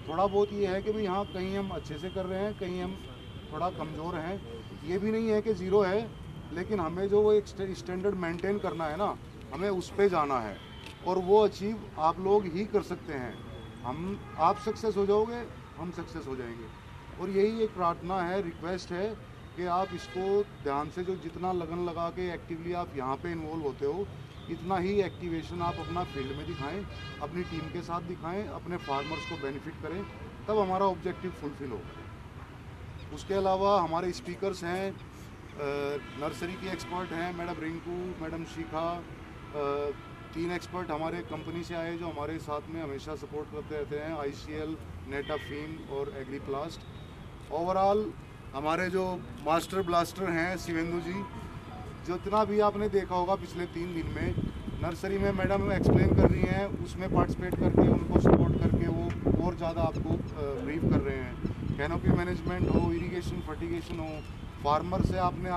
थोड़ा बहुत ये है कि भाई हाँ, कहीं हम अच्छे से कर रहे हैं, कहीं हम थोड़ा कमज़ोर हैं। ये भी नहीं है कि ज़ीरो है, लेकिन हमें जो वो एक स्टैंडर्ड मेंटेन करना है ना, हमें उस पर जाना है, और वो अचीव आप लोग ही कर सकते हैं। आप सक्सेस हो जाओगे, हम सक्सेस हो जाएंगे। और यही एक प्रार्थना है, रिक्वेस्ट है कि आप इसको ध्यान से, जो जितना लगन लगा के एक्टिवली आप यहाँ पे इन्वॉल्व होते हो, इतना ही एक्टिवेशन आप अपना फील्ड में दिखाएं, अपनी टीम के साथ दिखाएं, अपने फार्मर्स को बेनिफिट करें, तब हमारा ऑब्जेक्टिव फुलफिल होगा। उसके अलावा हमारे स्पीकर्स हैं, नर्सरी की एक्सपर्ट हैं मैडम रिंकू, मैडम शिखा, 3 एक्सपर्ट हमारे कंपनी से आए जो हमारे साथ में हमेशा सपोर्ट करते रहते हैं, ICL, नेटाफीम और एग्रीप्लास्ट। ओवरऑल हमारे जो मास्टर ब्लास्टर हैं शिवेंदु जी, जितना भी आपने देखा होगा पिछले 3 दिन में नर्सरी में मैडम एक्सप्लेन कर रही हैं, उसमें पार्टिसिपेट करके, उनको सपोर्ट करके वो और ज़्यादा आपको ब्रीफ कर रहे हैं। कैनोपी मैनेजमेंट हो, इरिगेशन फर्टिगेशन हो, फार्मर से आपने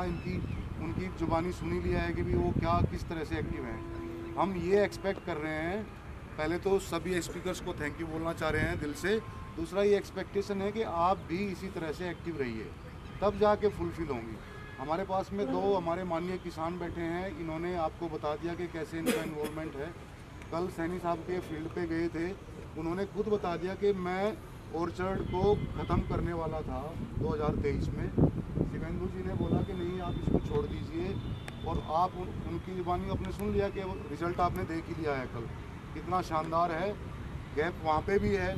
उनकी जुबानी सुनी लिया है कि भी वो क्या किस तरह से एक्टिव हैं। हम ये एक्सपेक्ट कर रहे हैं, पहले तो सभी स्पीकर्स को थैंक यू बोलना चाह रहे हैं दिल से। दूसरा ये एक्सपेक्टेशन है कि आप भी इसी तरह से एक्टिव रहिए, तब जाके फुलफिल होंगी। हमारे पास में 2 हमारे माननीय किसान बैठे हैं, इन्होंने आपको बता दिया कि कैसे इनका इन्वॉल्वमेंट है। कल सैनी साहब के फील्ड पे गए थे, उन्होंने खुद बता दिया कि मैं ऑर्चर्ड को ख़त्म करने वाला था 2023 में। शिवेंदु जी ने बोला कि नहीं, आप इसको छोड़ दीजिए, और आप उनकी जुबानी आपने सुन लिया कि रिज़ल्ट आपने देख ही लिया है कल, कितना शानदार है। गैप वहाँ पे भी है,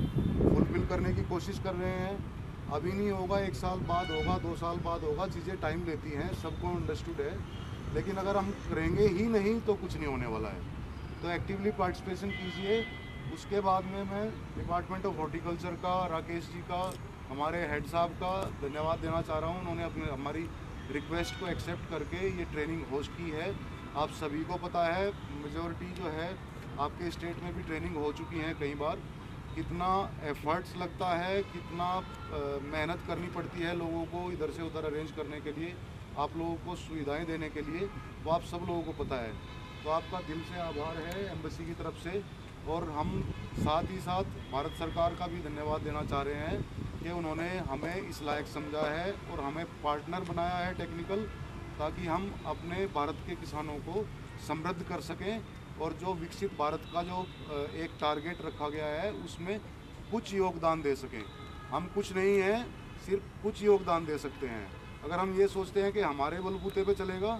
फुलफिल करने की कोशिश कर रहे हैं। अभी नहीं होगा, 1 साल बाद होगा, 2 साल बाद होगा, चीज़ें टाइम लेती हैं, सबको अंडरस्टूड है। लेकिन अगर हम करेंगे ही नहीं तो कुछ नहीं होने वाला है। तो एक्टिवली पार्टिसिपेशन कीजिए। उसके बाद में मैं डिपार्टमेंट ऑफ हॉर्टिकल्चर का, राकेश जी का, हमारे हेड साहब का धन्यवाद देना चाह रहा हूँ। उन्होंने हमारी रिक्वेस्ट को एक्सेप्ट करके ये ट्रेनिंग होस्ट की है। आप सभी को पता है, मेजॉरिटी जो है आपके स्टेट में भी ट्रेनिंग हो चुकी हैं कई बार। कितना एफर्ट्स लगता है, कितना मेहनत करनी पड़ती है लोगों को इधर से उधर अरेंज करने के लिए, आप लोगों को सुविधाएं देने के लिए, वो आप सब लोगों को पता है। तो आपका दिल से आभार है एम्बेसी की तरफ से। और हम साथ ही साथ भारत सरकार का भी धन्यवाद देना चाह रहे हैं कि उन्होंने हमें इस लायक समझा है और हमें पार्टनर बनाया है टेक्निकल, ताकि हम अपने भारत के किसानों को समृद्ध कर सकें और जो विकसित भारत का जो एक टारगेट रखा गया है उसमें कुछ योगदान दे सकें। हम कुछ नहीं हैं, सिर्फ कुछ योगदान दे सकते हैं। अगर हम ये सोचते हैं कि हमारे बलबूते पे चलेगा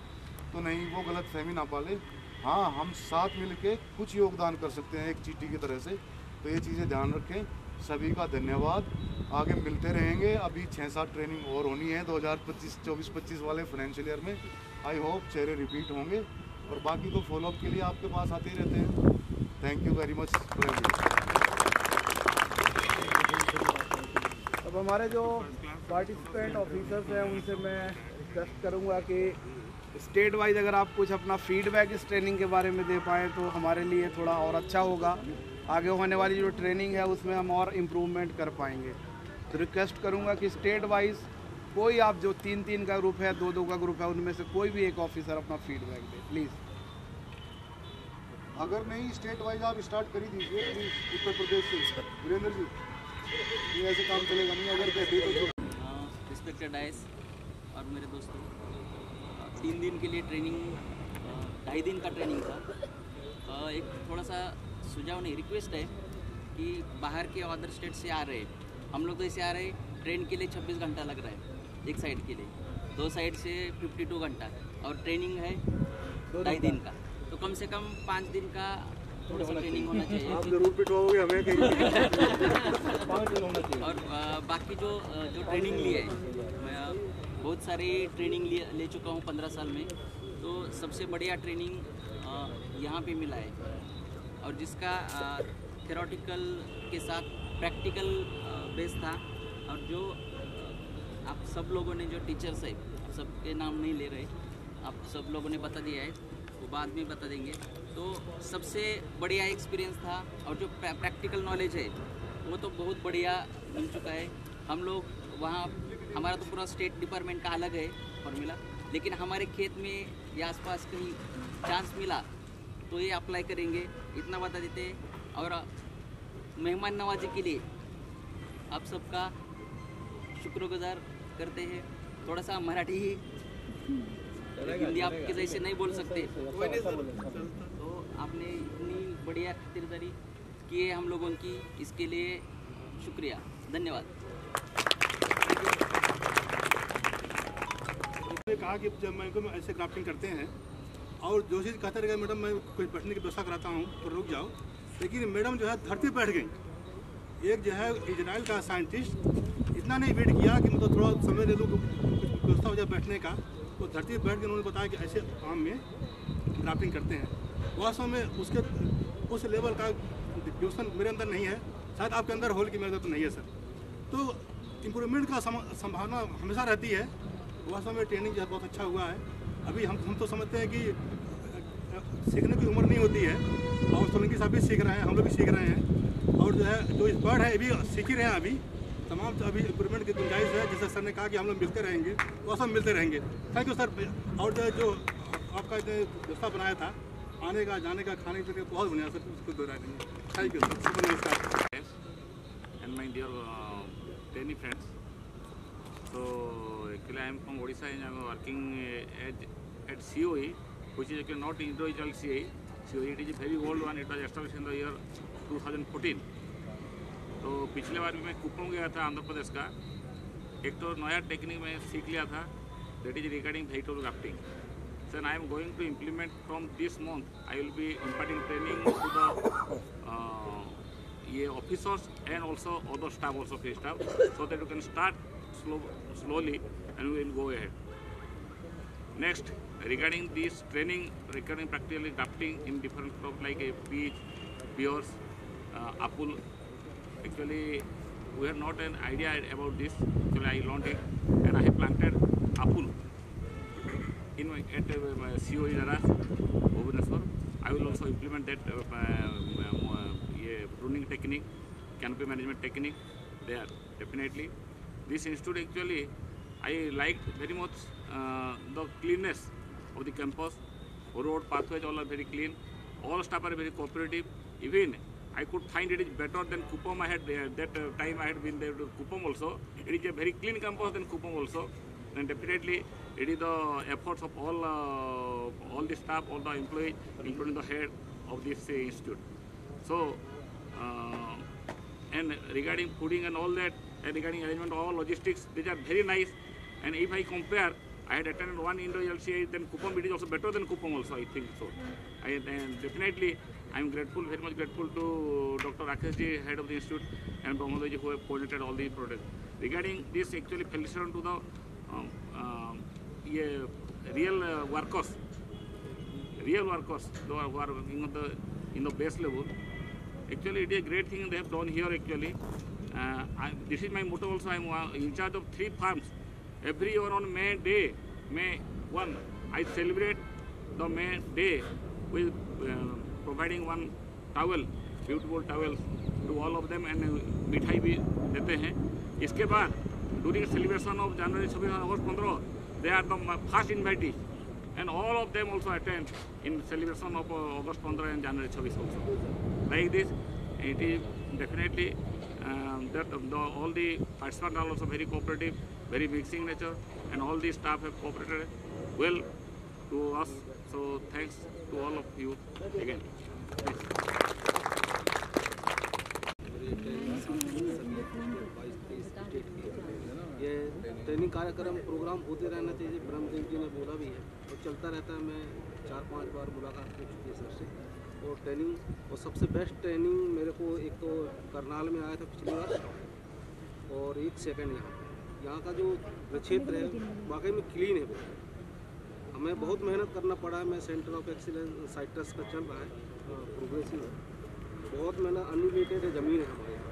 तो नहीं, वो गलत फहमी ना पाले। हाँ, हम साथ मिल के कुछ योगदान कर सकते हैं एक चीटी की तरह से। तो ये चीज़ें ध्यान रखें। सभी का धन्यवाद। आगे मिलते रहेंगे। अभी 6-7 ट्रेनिंग और होनी है 2024-25 वाले फाइनेंशियल ईयर में। आई होप चेहरे रिपीट होंगे और बाकी तो फॉलोअप के लिए आपके पास आते ही रहते हैं। Thank you very much for everything. अब हमारे जो पार्टिसिपेंट ऑफिसर्स हैं उनसे मैं रिक्वेस्ट करूंगा कि स्टेट वाइज अगर आप कुछ अपना फीडबैक इस ट्रेनिंग के बारे में दे पाएँ तो हमारे लिए थोड़ा और अच्छा होगा। आगे होने वाली जो ट्रेनिंग है उसमें हम और इम्प्रूवमेंट कर पाएंगे। तो रिक्वेस्ट करूंगा कि स्टेट वाइज कोई आप जो 3-3 का ग्रुप है, 2-2 का ग्रुप है, उनमें से कोई भी एक ऑफिसर अपना फीडबैक दे प्लीज़। अगर नहीं स्टेट वाइज आप स्टार्ट कर ही दीजिए प्लीज, उत्तर प्रदेश से वीरेंद्र जी। ये ऐसे काम चलेगा नहीं अगर कहते तो। रिस्पेक्टेड आइस और मेरे दोस्तों, 3 दिन के लिए ट्रेनिंग, 2.5 दिन का ट्रेनिंग था। एक थोड़ा सा सुझाव नहीं, रिक्वेस्ट है कि बाहर के अदर स्टेट से आ रहे हैं, हम लोग तो ऐसे आ रहे हैं, ट्रेन के लिए 26 घंटा लग रहा है एक साइड के लिए, 2 साइड से 52 घंटा और ट्रेनिंग है 2.5 दिन का। तो कम से कम 5 दिन का थोड़ा सा ट्रेनिंग होना चाहिए। आप जरूर पिटवाओगे हमें कहीं। और बाकी जो ट्रेनिंग ली है, मैं बहुत सारी ट्रेनिंग ले चुका हूँ 15 साल में। तो सबसे बढ़िया ट्रेनिंग यहाँ पे मिला है और जिसका थ्योरेटिकल के साथ प्रैक्टिकल बेस था। और जो आप सब लोगों ने, जो टीचर्स है, आप सबके नाम नहीं ले रहे, आप सब लोगों ने बता दिया है, वो बाद में बता देंगे। तो सबसे बढ़िया एक्सपीरियंस था और जो प्रैक्टिकल नॉलेज है वो तो बहुत बढ़िया मिल चुका है। हम लोग वहाँ, हमारा तो पूरा स्टेट डिपार्टमेंट का अलग है फॉर्मूला, लेकिन हमारे खेत में या आसपास कहीं चांस मिला तो ये अप्लाई करेंगे, इतना बता देते हैं। और मेहमान नवाजी के लिए आप सबका शुक्रगुजार करते हैं। थोड़ा सा मराठी ही, हिंदी आपके जैसे नहीं बोल सकते, तो आपने इतनी बढ़िया खातिरदारी की है हम लोगों की, इसके लिए शुक्रिया, धन्यवाद। कहा कि जब मैं ऐसे क्राफ्टिंग करते हैं और जो चीज़ कहते रहे मैडम मैं कुछ बैठने की व्यवस्था कराता हूँ तो रुक जाओ, लेकिन मैडम जो है धरती बैठ गई। एक जो है इजराइल का साइंटिस्ट इतना नहीं वेट किया कि मतलब थोड़ा समय दे दूँ कुछ व्यवस्था हो जाए बैठने का, तो धरती बैठ के उन्होंने बताया कि ऐसे आम में क्राफ्टिंग करते हैं। वास्तव में उसके उस लेवल का डिफ्यूजन मेरे अंदर नहीं है, शायद आपके अंदर हो, लेकिन मेरे अंदर तो नहीं है सर। तो इम्प्रूवमेंट का संभावना हमेशा रहती है। वास्तव में ट्रेनिंग जो है बहुत अच्छा हुआ है। अभी हम तो समझते हैं कि सीखने की उम्र नहीं होती है और सोलंकी साहब भी सीख रहे हैं, हम लोग भी सीख रहे हैं और जो है जो एक्सपर्ट है ये भी सीख ही रहे हैं। अभी तमाम अभी इम्प्रूवमेंट की गुंजाइश है। जैसे सर ने कहा कि हम लोग मिलते रहेंगे, वो सब मिलते रहेंगे। Thank you sir. और जो आपका जो व्यवस्था बनाया था आने का, जाने का, खाने पीने का, बहुत बढ़िया सर, उसको दोहरा देंगे। थैंक यू सर, नमस्कार। And my dear trainee friends, so actually I am from Odisha and I am working at COE, which is actually not individual COE. COE it is a very old one. It was established in the year 2014. तो पिछले बार भी मैं कुपम गया था आंध्र प्रदेश का, एक तो नया टेक्निक मैं सीख लिया था, that is regarding vegetable grafting. So I am going to implement from this month. I will be imparting training to the ये officers and also other staff, also free staff, so that you can start slowly and we will go ahead. Next, regarding this training, regarding practically grafting in different crops like peach, pears, apple. Actually, we have not an idea about this. Actually, I learned it and I have planted apple in my at COE Daras, Bhubaneswar. I will also implement that pruning technique, canopy management technique there, definitely. This institute actually, I liked very much the cleanness of the campus. Road pathways all are very clean. All staff are very cooperative. Even I could find it is better than Kupam. I had that time I had been there to Kupam also. It is a very clean campus than Kupam also. And definitely it is the efforts of all the staff, all the employees, including the head, of this institute. So, and regarding fooding and all that, and regarding arrangement of all logistics, these are very nice. And if I compare, I had attended one Indo-LCA, then Kupang, it is also better than Kupang also, I think so. And definitely, I am grateful, very much grateful to Dr. Rakesh ji, head of the institute, and Brahmoda ji, who have coordinated all the products. Regarding this, actually, felicitation to the real workers, who are working in the base level. Actually, it is a great thing they have done here. Actually, this is my motto also. I am in charge of 3 farms. Every year on May 1, I celebrate the May Day with providing one towel, beautiful towels to all of them, and मिठाई भी देते हैं. इसके बाद during celebration of January 26 and August 15, they are the first invitees, and all of them also attend in celebration of August 15 and January 26 also. Like this, it is definitely that all the participants are also very cooperative, very mixing nature, and all the staff have cooperated well to us. So thanks to all of you again. ये training कार्यक्रम programme होते रहना चाहिए, ब्रह्मदेव जी ने बोला भी है और चलता रहता है. मैं 4-5 बार मुलाकात हो चुकी है सर से. और ट्रेनिंग, और सबसे बेस्ट ट्रेनिंग मेरे को एक तो करनाल में आया था पिछली बार, और एक सेकंड यहाँ का जो क्षेत्र है वाकई में क्लीन है. हमें बहुत मेहनत करना पड़ा है. मैं सेंटर ऑफ एक्सीलेंस साइट्रस का चल रहा है, प्रोग्रेसिव है. बहुत अनलिमिटेड है ज़मीन है हमारे यहाँ,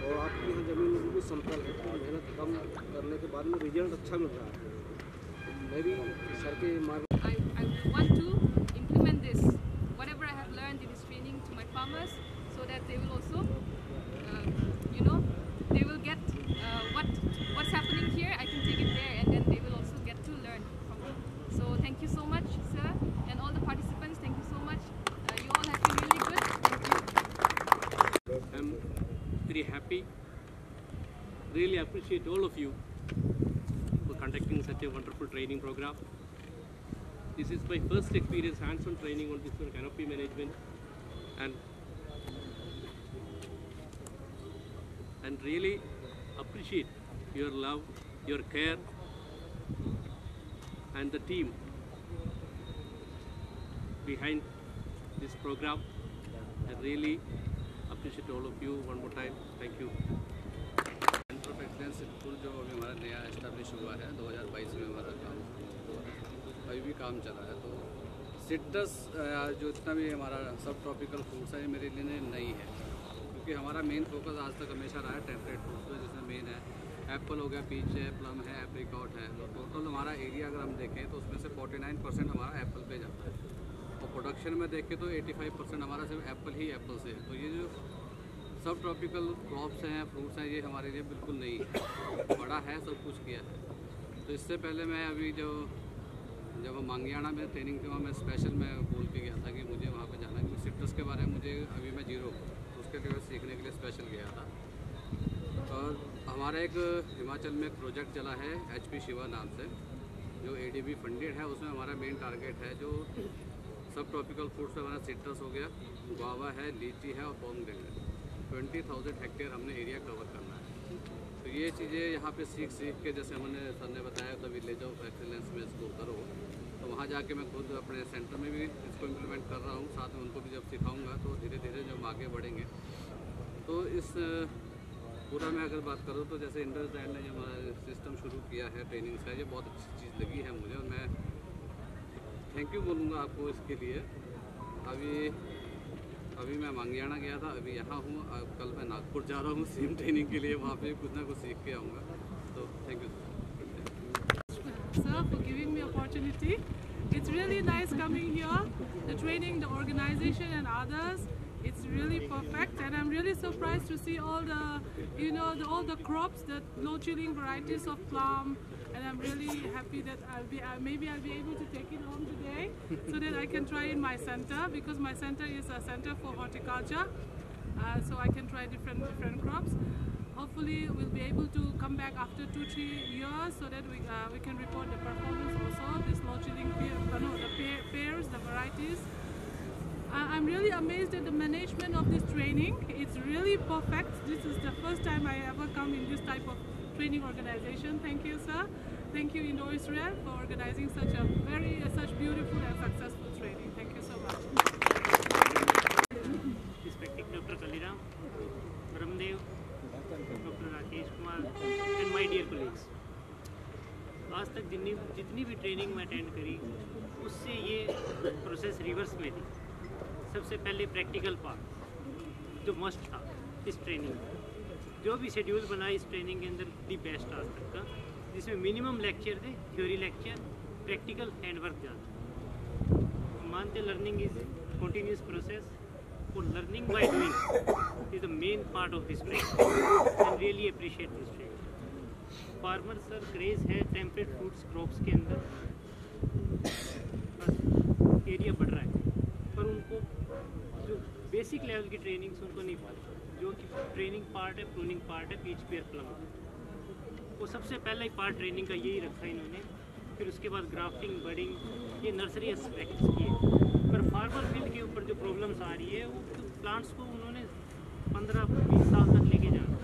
और आपकी यहाँ ज़मीन बिल्कुल समतल है. तो मेहनत कम करने के बाद में रिजल्ट अच्छा मिल रहा है. मैं भी सर के मार्ग I want to implement this, whatever I have learned in this training, to my farmers, so that they will also, they will get what's happening here. I can take it there, and then they will also get to learn from me. So thank you so much, sir, and all the participants. Thank you so much. You all have been really good. Thank you. I'm very happy. Really appreciate all of you for conducting such a wonderful training program. This is my first experience, hands-on training on this canopy management, and really appreciate your love, your care, and the team behind this program. I really appreciate all of you one more time. Thank you. Centre of excellence school जो अभी हमारा नया establish हुआ है 2022 में हमारा काम अभी भी काम चला है. तो सिट्रस जो इतना भी हमारा सब ट्रॉपिकल फ्रूट्स है, ये मेरे लिए नई है, क्योंकि हमारा मेन फोकस आज तक हमेशा रहा है टेम्परेट फ्रूट्स पे, जिसमें मेन है एप्पल हो गया, पीच है, प्लम है, एप्रिकॉट है. तो टोटल हमारा एरिया अगर हम देखें तो उसमें से 49% हमारा एप्पल पे जाता है, और प्रोडक्शन में देखें तो 85% हमारा सिर्फ एप्पल से है. तो ये जो सब ट्रॉपिकल क्रॉप्स हैं, फ्रूट्स हैं, ये हमारे लिए बिल्कुल नहीं है. बड़ा है, सब कुछ किया है. तो इससे पहले मैं अभी जब हम मांगियाना में ट्रेनिंग थी, वहाँ मैं स्पेशल मैं बोल के गया था कि मुझे वहाँ पे जाना है, क्योंकि सिट्रस के बारे में मुझे अभी मैं जीरो, तो उसके लिए सीखने के लिए स्पेशल गया था. और हमारा एक हिमाचल में एक प्रोजेक्ट चला है HP शिवा नाम से, जो ADB फंडेड है. उसमें हमारा मेन टारगेट है जो सब ट्रॉपिकल फ्रूट्स में हमारा सिट्रस हो गया, गुआवा है, लीची है और पोमग्रेनेट है. 20,000 हेक्टेयर हमने एरिया कवर करना है. तो ये चीज़ें यहाँ पे सीख के, जैसे हमने सर ने बताया था विलेज ऑफ एक्सीलेंस में इसको करो, तो वहाँ जाके मैं खुद अपने सेंटर में भी इसको इम्प्लीमेंट कर रहा हूँ. साथ में उनको भी जब सिखाऊंगा तो धीरे धीरे जब आगे बढ़ेंगे. तो इस पूरा मैं अगर बात करूँ तो जैसे इंडसलैंड ने जो हमारा सिस्टम शुरू किया है ट्रेनिंग का, ये बहुत अच्छी चीज़ लगी है मुझे, और मैं थैंक यू बोलूँगा आपको इसके लिए. अभी मैं मांगियाना गया था, अभी यहाँ हूँ. कल मैं नागपुर जा रहा हूँ सेम ट्रेनिंग के लिए, वहाँ पे कुछ ना कुछ सीख के आऊँगा. तो thank you Sir, for giving me opportunity. It's really nice coming here, the training, the organization and others. It's really perfect, and I'm really surprised to see all the, all the crops, the low-chilling varieties of plum, and I'm really happy that maybe I'll be able to take it home today, so that I can try in my center, because my center is a center for horticulture, so I can try different crops. Hopefully, we'll be able to come back after 2-3 years, so that we can report the performance also. This low-chilling pears, the varieties. I'm really amazed at the management of this training. It's really perfect. This is the first time I ever come in this type of training organization. Thank you, sir. Thank you, Indo-Israel, for organizing such beautiful and successful training. Thank you so much. Respected Dr. Kaliram, Brahmdev, Dr. Rakesh Kumar, and my dear colleagues. आज तक जितनी भी training मैं attend करी उससे ये process reverse में थी। सबसे पहले प्रैक्टिकल पार्ट जो मस्ट था इस ट्रेनिंग में, जो भी शेड्यूल बना इस ट्रेनिंग के अंदर दी बेस्ट आज तक का, जिसमें मिनिमम लेक्चर थे, theory lecture, practical hand work ज़्यादा। मानते लर्निंग इज कंटिन्यूस प्रोसेस और learning by doing is the main part of this training and really appreciate this training. Farmer sir craze है temperate fruits crops के अंदर, area बढ़ रहा है, पर उनको जो बेसिक लेवल की ट्रेनिंग्स उनको नहीं पाती, जो कि ट्रेनिंग पार्ट है, प्रूनिंग पार्ट है, पीच पेयर प्लम, वो सबसे पहला ही पार्ट ट्रेनिंग का यही रखा इन्होंने। फिर उसके बाद ग्राफ्टिंग, बडिंग, ये नर्सरी एस्पेक्ट्स किए। पर फार्मर फील्ड के ऊपर जो प्रॉब्लम्स आ रही है वो प्लांट्स को उन्होंने 15-20 साल तक लेके जाना,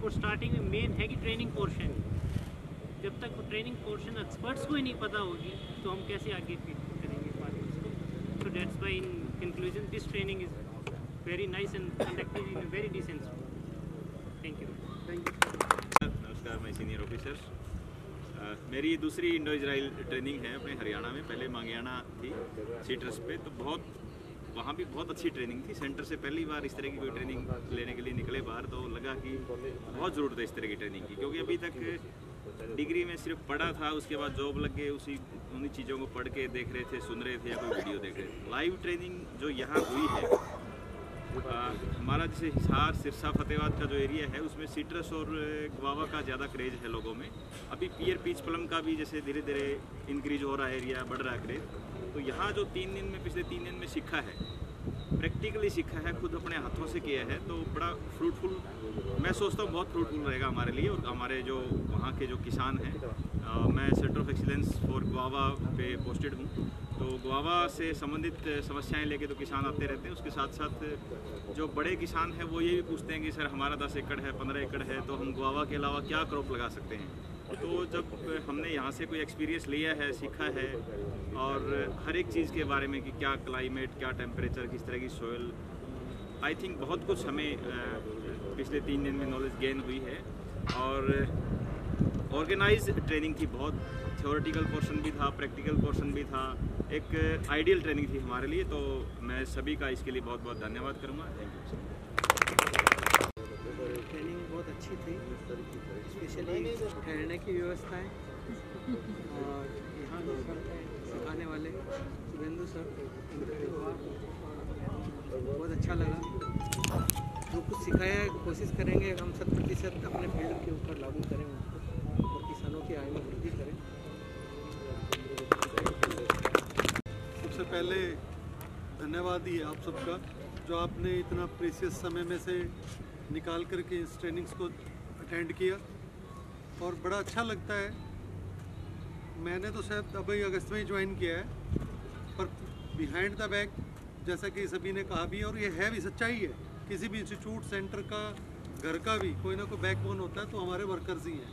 और स्टार्टिंग में मेन है कि ट्रेनिंग पोर्शन। जब तक वो ट्रेनिंग पोर्शन एक्सपर्ट्स को ही नहीं पता होगी तो हम कैसे आगे फीड करेंगे फार्मर्स को। So that's why in conclusion this training is very nice and conducted in a very decent way. Thank you. नमस्कार, मैं सीनियर ऑफिसर्स। मेरी दूसरी इंडो इजराइल ट्रेनिंग है अपने हरियाणा में। पहले मांगियाना थी सीट्रस पे, तो वहाँ भी बहुत अच्छी ट्रेनिंग थी। सेंटर से पहली बार इस तरह की कोई ट्रेनिंग लेने के लिए निकले बाहर, तो लगा कि बहुत ज़रूरत है इस तरह की ट्रेनिंग की, क्योंकि अभी तक डिग्री में सिर्फ पढ़ा था, उसके बाद जॉब लग गए, उन्हीं चीज़ों को पढ़ के देख रहे थे, सुन रहे थे या कोई वीडियो देख रहे थे। लाइव ट्रेनिंग जो यहाँ हुई है, हमारा जैसे हिसार, सिरसा, फतेहाबाद का जो एरिया है उसमें सिट्रस और गुआवा का ज़्यादा क्रेज है लोगों में। अभी पियर पीच प्लम का भी जैसे धीरे धीरे इंक्रीज हो रहा है, एरिया बढ़ रहा है क्रेज। तो यहाँ जो पिछले 3 दिन में सीखा है, प्रैक्टिकली सीखा है, खुद अपने हाथों से किया है, तो बड़ा फ्रूटफुल, मैं सोचता हूँ बहुत फ्रूटफुल रहेगा हमारे लिए और हमारे जो वहाँ के जो किसान हैं। मैं centre of excellence for guava पे पोस्टेड हूँ, तो गुआवा से संबंधित समस्याएं लेके तो किसान आते रहते हैं। उसके साथ साथ जो बड़े किसान हैं वो ये भी पूछते हैं कि सर हमारा 10 एकड़ है, 15 एकड़ है, तो हम गुआवा के अलावा क्या क्रॉप लगा सकते हैं। तो जब हमने यहाँ से कोई एक्सपीरियंस लिया है, सीखा है, और हर एक चीज़ के बारे में कि क्या क्लाइमेट, क्या टेम्परेचर, किस तरह की सोयल, आई थिंक बहुत कुछ हमें पिछले 3 दिन में नॉलेज गेन हुई है। और ऑर्गेनाइज ट्रेनिंग थी, बहुत थ्योरेटिकल पोर्शन भी था, प्रैक्टिकल पोर्शन भी था, एक आइडियल ट्रेनिंग थी हमारे लिए। तो मैं सभी का इसके लिए बहुत बहुत धन्यवाद करूँगा। Thank you. ट्रेनिंग बहुत अच्छी थी, स्पेशली ठहरने की व्यवस्थाएं, और यहाँ सिखाने वाले शुभेंदु सर, बहुत अच्छा लगा। जो कुछ सिखाया है कोशिश करेंगे हम 100% अपने फील्ड के ऊपर लागू करें और किसानों की आय में वृद्धि करें। सबसे पहले धन्यवाद ही है आप सबका, जो आपने इतना प्रीशियस समय में से निकाल करके इस ट्रेनिंग्स को अटेंड किया, और बड़ा अच्छा लगता है। मैंने तो शायद अभी अगस्त में ही ज्वाइन किया है, पर बिहाइंड द बैक, जैसा कि सभी ने कहा भी, और ये है भी, सच्चाई है। किसी भी इंस्टीट्यूट, सेंटर का, घर का भी कोई ना कोई बैकबोन होता है, तो हमारे वर्कर्स ही हैं।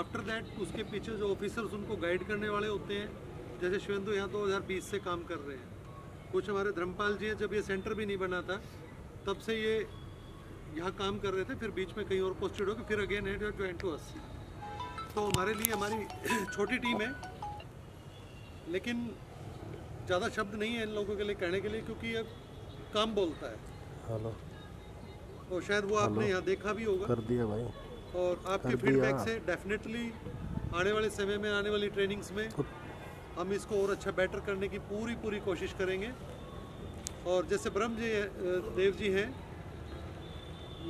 आफ्टर दैट उसके पीछे जो ऑफिसर्स उनको गाइड करने वाले होते हैं, जैसे शुभेंदु यहाँ 2020 से काम कर रहे हैं। कुछ हमारे धर्मपाल जी हैं, जब ये सेंटर भी नहीं बना था तब से ये यहाँ काम कर रहे थे, फिर बीच में कहीं और पोस्टेड हो गए, फिर again had join to us. तो हमारे लिए हमारी छोटी टीम है, लेकिन ज़्यादा शब्द नहीं है इन लोगों के लिए कहने के लिए, क्योंकि अब काम बोलता है। हेलो, और शायद वो आपने यहाँ देखा भी होगा, कर दिया भाई। और आपके फीडबैक से डेफिनेटली आने वाले समय में, आने वाली ट्रेनिंग्स में हम इसको और अच्छा बेटर करने की पूरी कोशिश करेंगे। और जैसे ब्रह्म जी देव जी हैं,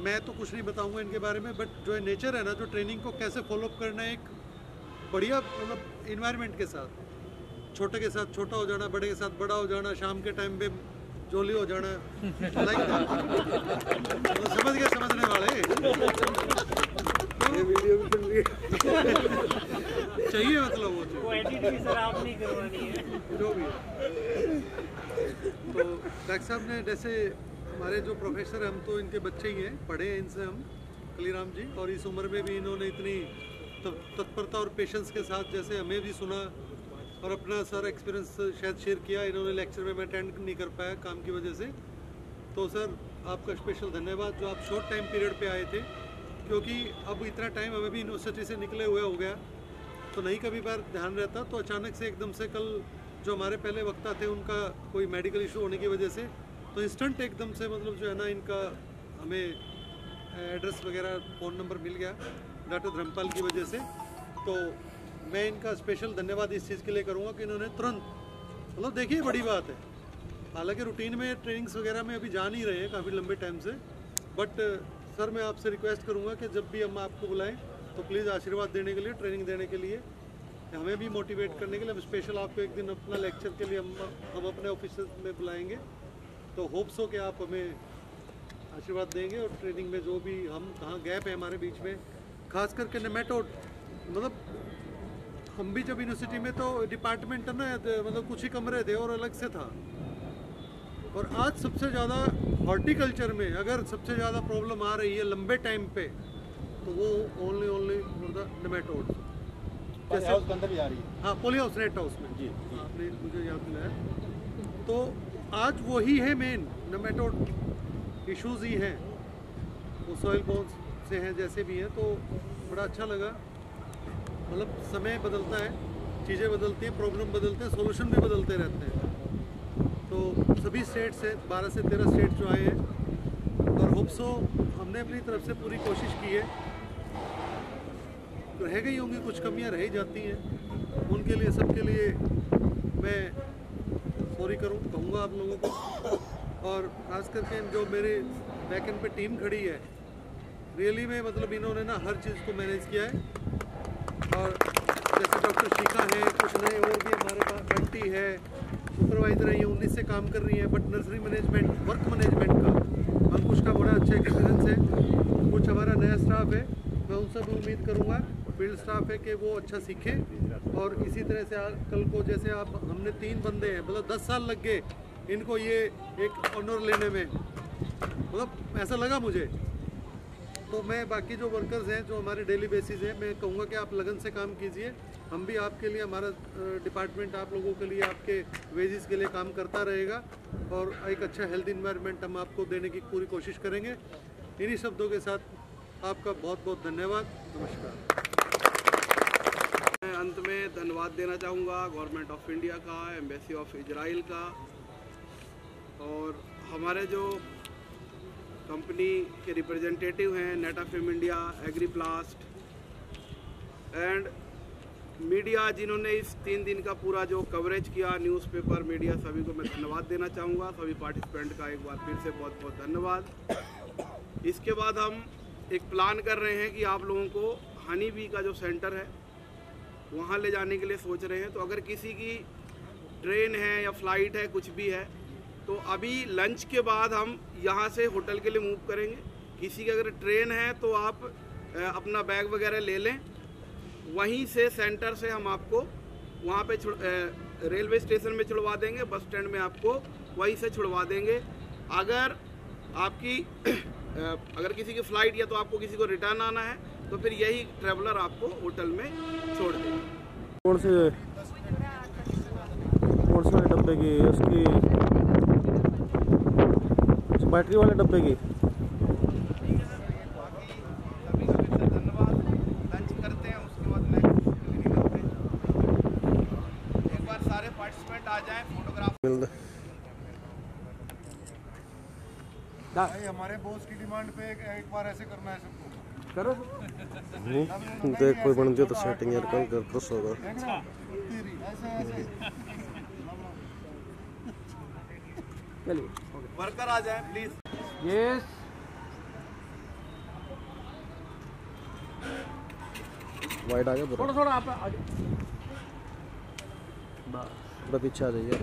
मैं तो कुछ नहीं बताऊंगा इनके बारे में, बट जो नेचर है ना, जो ट्रेनिंग को कैसे फॉलोअप करना है एक बढ़िया मतलब इन्वायरमेंट के साथ, छोटे के साथ छोटा हो जाना, बड़े के साथ बड़ा हो जाना, शाम के टाइम पे जोली हो जाना, लाइक तो समझ गए समझने वाले। ये वीडियो भी चाहिए, मतलब वो एडिट भी सर आप नहीं करवानी है, जो भी है। तो डॉक्टर साहब ने जैसे हमारे जो प्रोफेसर हैं, हम तो इनके बच्चे ही हैं, पढ़े हैं इनसे हम, कलीराम जी, और इस उम्र में भी इन्होंने इतनी तत्परता और पेशेंस के साथ जैसे हमें भी सुना और अपना सारा एक्सपीरियंस शायद शेयर किया। इन्होंने लेक्चर में मैं अटेंड नहीं कर पाया काम की वजह से, तो सर आपका स्पेशल धन्यवाद जो आप शॉर्ट टाइम पीरियड पे आए थे, क्योंकि अब इतना टाइम हमें भी यूनिवर्सिटी से निकले हुए हो गया तो नहीं कभी बार ध्यान रहता। तो अचानक से एकदम से कल जो हमारे पहले वक्ता थे उनका कोई मेडिकल इशू होने की वजह से, तो इंस्टेंट एकदम से मतलब जो है ना इनका हमें एड्रेस वगैरह फ़ोन नंबर मिल गया डॉक्टर धर्मपाल की वजह से। तो मैं इनका स्पेशल धन्यवाद इस चीज़ के लिए करूँगा कि इन्होंने तुरंत, मतलब देखिए बड़ी बात है, हालांकि रूटीन में ट्रेनिंग्स वगैरह में अभी जा नहीं रहे हैं काफ़ी लंबे टाइम से, बट सर मैं आपसे रिक्वेस्ट करूँगा कि जब भी हम आपको बुलाएं तो प्लीज़ आशीर्वाद देने के लिए, ट्रेनिंग देने के लिए, हमें भी मोटिवेट करने के लिए हम स्पेशल आपको एक दिन अपना लेक्चर के लिए हम अपने ऑफिस में बुलाएंगे। तो होप्स हो कि आप हमें आशीर्वाद देंगे और ट्रेनिंग में जो भी हम कहाँ गैप है हमारे बीच में, खास करके नेमेटोड, मतलब हम भी जब यूनिवर्सिटी में तो डिपार्टमेंट है ना, मतलब कुछ ही कमरे थे और अलग से था, और आज सबसे ज़्यादा हॉर्टिकल्चर में अगर सबसे ज़्यादा प्रॉब्लम आ रही है लंबे टाइम पे, तो वो ओनली नेमेटोड हाउस के अंदर भी आ रही है। हाँ, पॉली हाउस, नेट हाउस में, जी आपने मुझे याद दिलाया। तो आज वही है मेन, नेमेटोड इश्यूज ही हैं, वो सॉइल बोन्स से हैं जैसे भी हैं। तो बड़ा अच्छा लगा, मतलब समय बदलता है, चीज़ें बदलती हैं, प्रॉब्लम बदलते हैं, सॉल्यूशन भी बदलते रहते हैं। तो सभी स्टेट से 12 से 13 स्टेट जो आए हैं, और होप्सो हमने अपनी तरफ से पूरी कोशिश की है, रह गई होंगी कुछ कमियां, रह ही जाती हैं, उनके लिए सबके लिए मैं सॉरी कहूँगा आप लोगों को। और ख़ास करके जो मेरे बैक एंड पे टीम खड़ी है, रियली में मतलब इन्होंने ना हर चीज़ को मैनेज किया है। और जैसे डॉक्टर शिखा है, कुछ नए और भी हमारे पास बंटी है, सुपरवाइजर है, ये 19 से काम कर रही है, but nursery management, work management का अंकुश का बड़ा अच्छा एक्सपीरियंस है। कुछ हमारा नया स्टाफ है, मैं उनसे भी उम्मीद करूँगा, फील्ड स्टाफ है, कि वो अच्छा सीखे। और इसी तरह से कल को जैसे आप, हमने 3 बंदे हैं, मतलब 10 साल लग गए इनको ये एक ऑनर लेने में, मतलब ऐसा लगा मुझे। तो मैं बाकी जो वर्कर्स हैं जो हमारे डेली बेसिस हैं, मैं कहूँगा कि आप लगन से काम कीजिए, हम भी आपके लिए, हमारा डिपार्टमेंट आप लोगों के लिए, आपके वेजेस के लिए काम करता रहेगा, और एक अच्छा हेल्थ इन्वायरमेंट हम आपको देने की पूरी कोशिश करेंगे। इन्हीं शब्दों के साथ आपका बहुत बहुत धन्यवाद, नमस्कार। मैं अंत में धन्यवाद देना चाहूँगा गवर्नमेंट ऑफ इंडिया का, एम्बेसी ऑफ इजराइल का, और हमारे जो कंपनी के रिप्रेजेंटेटिव हैं, नेटाफिम इंडिया, एग्रीप्लास्ट एंड मीडिया, जिन्होंने इस 3 दिन का पूरा जो कवरेज किया, न्यूज़पेपर, मीडिया, सभी को मैं धन्यवाद देना चाहूँगा। सभी पार्टिसिपेंट का एक बार फिर से बहुत बहुत धन्यवाद। इसके बाद हम एक प्लान कर रहे हैं कि आप लोगों को हनी बी का जो सेंटर है वहाँ ले जाने के लिए सोच रहे हैं। तो अगर किसी की ट्रेन है या फ्लाइट है, कुछ भी है, तो अभी लंच के बाद हम यहाँ से होटल के लिए मूव करेंगे। किसी की अगर ट्रेन है तो आप अपना बैग वगैरह ले लें, वहीं से सेंटर से हम आपको वहाँ पे रेलवे स्टेशन में छुड़वा देंगे, बस स्टैंड में आपको वहीं से छुड़वा देंगे। अगर आपकी अगर किसी की फ़्लाइट या तो आपको किसी को रिटर्न आना है तो फिर यही ट्रैवलर आपको होटल में छोड़ देंगे। कौन से डब्बे की, उसकी बैटरी वाले डब्बे की? लंच करते हैं, उसके बाद निकलते हैं। एक बार सारे पार्टिसिपेंट आ जाएं, फोटोग्राफ। भाई हमारे बॉस की डिमांड पे एक बार ऐसे करना है सबको, करो। देख कोई बन गया तो सेटिंग यार कल कर प्लस होगा। चलिए वर्कर आ जाए प्लीज। यस वाइड आ गया, थोड़ा थोड़ा आप आगे, थोड़ा पीछे आ जाइए।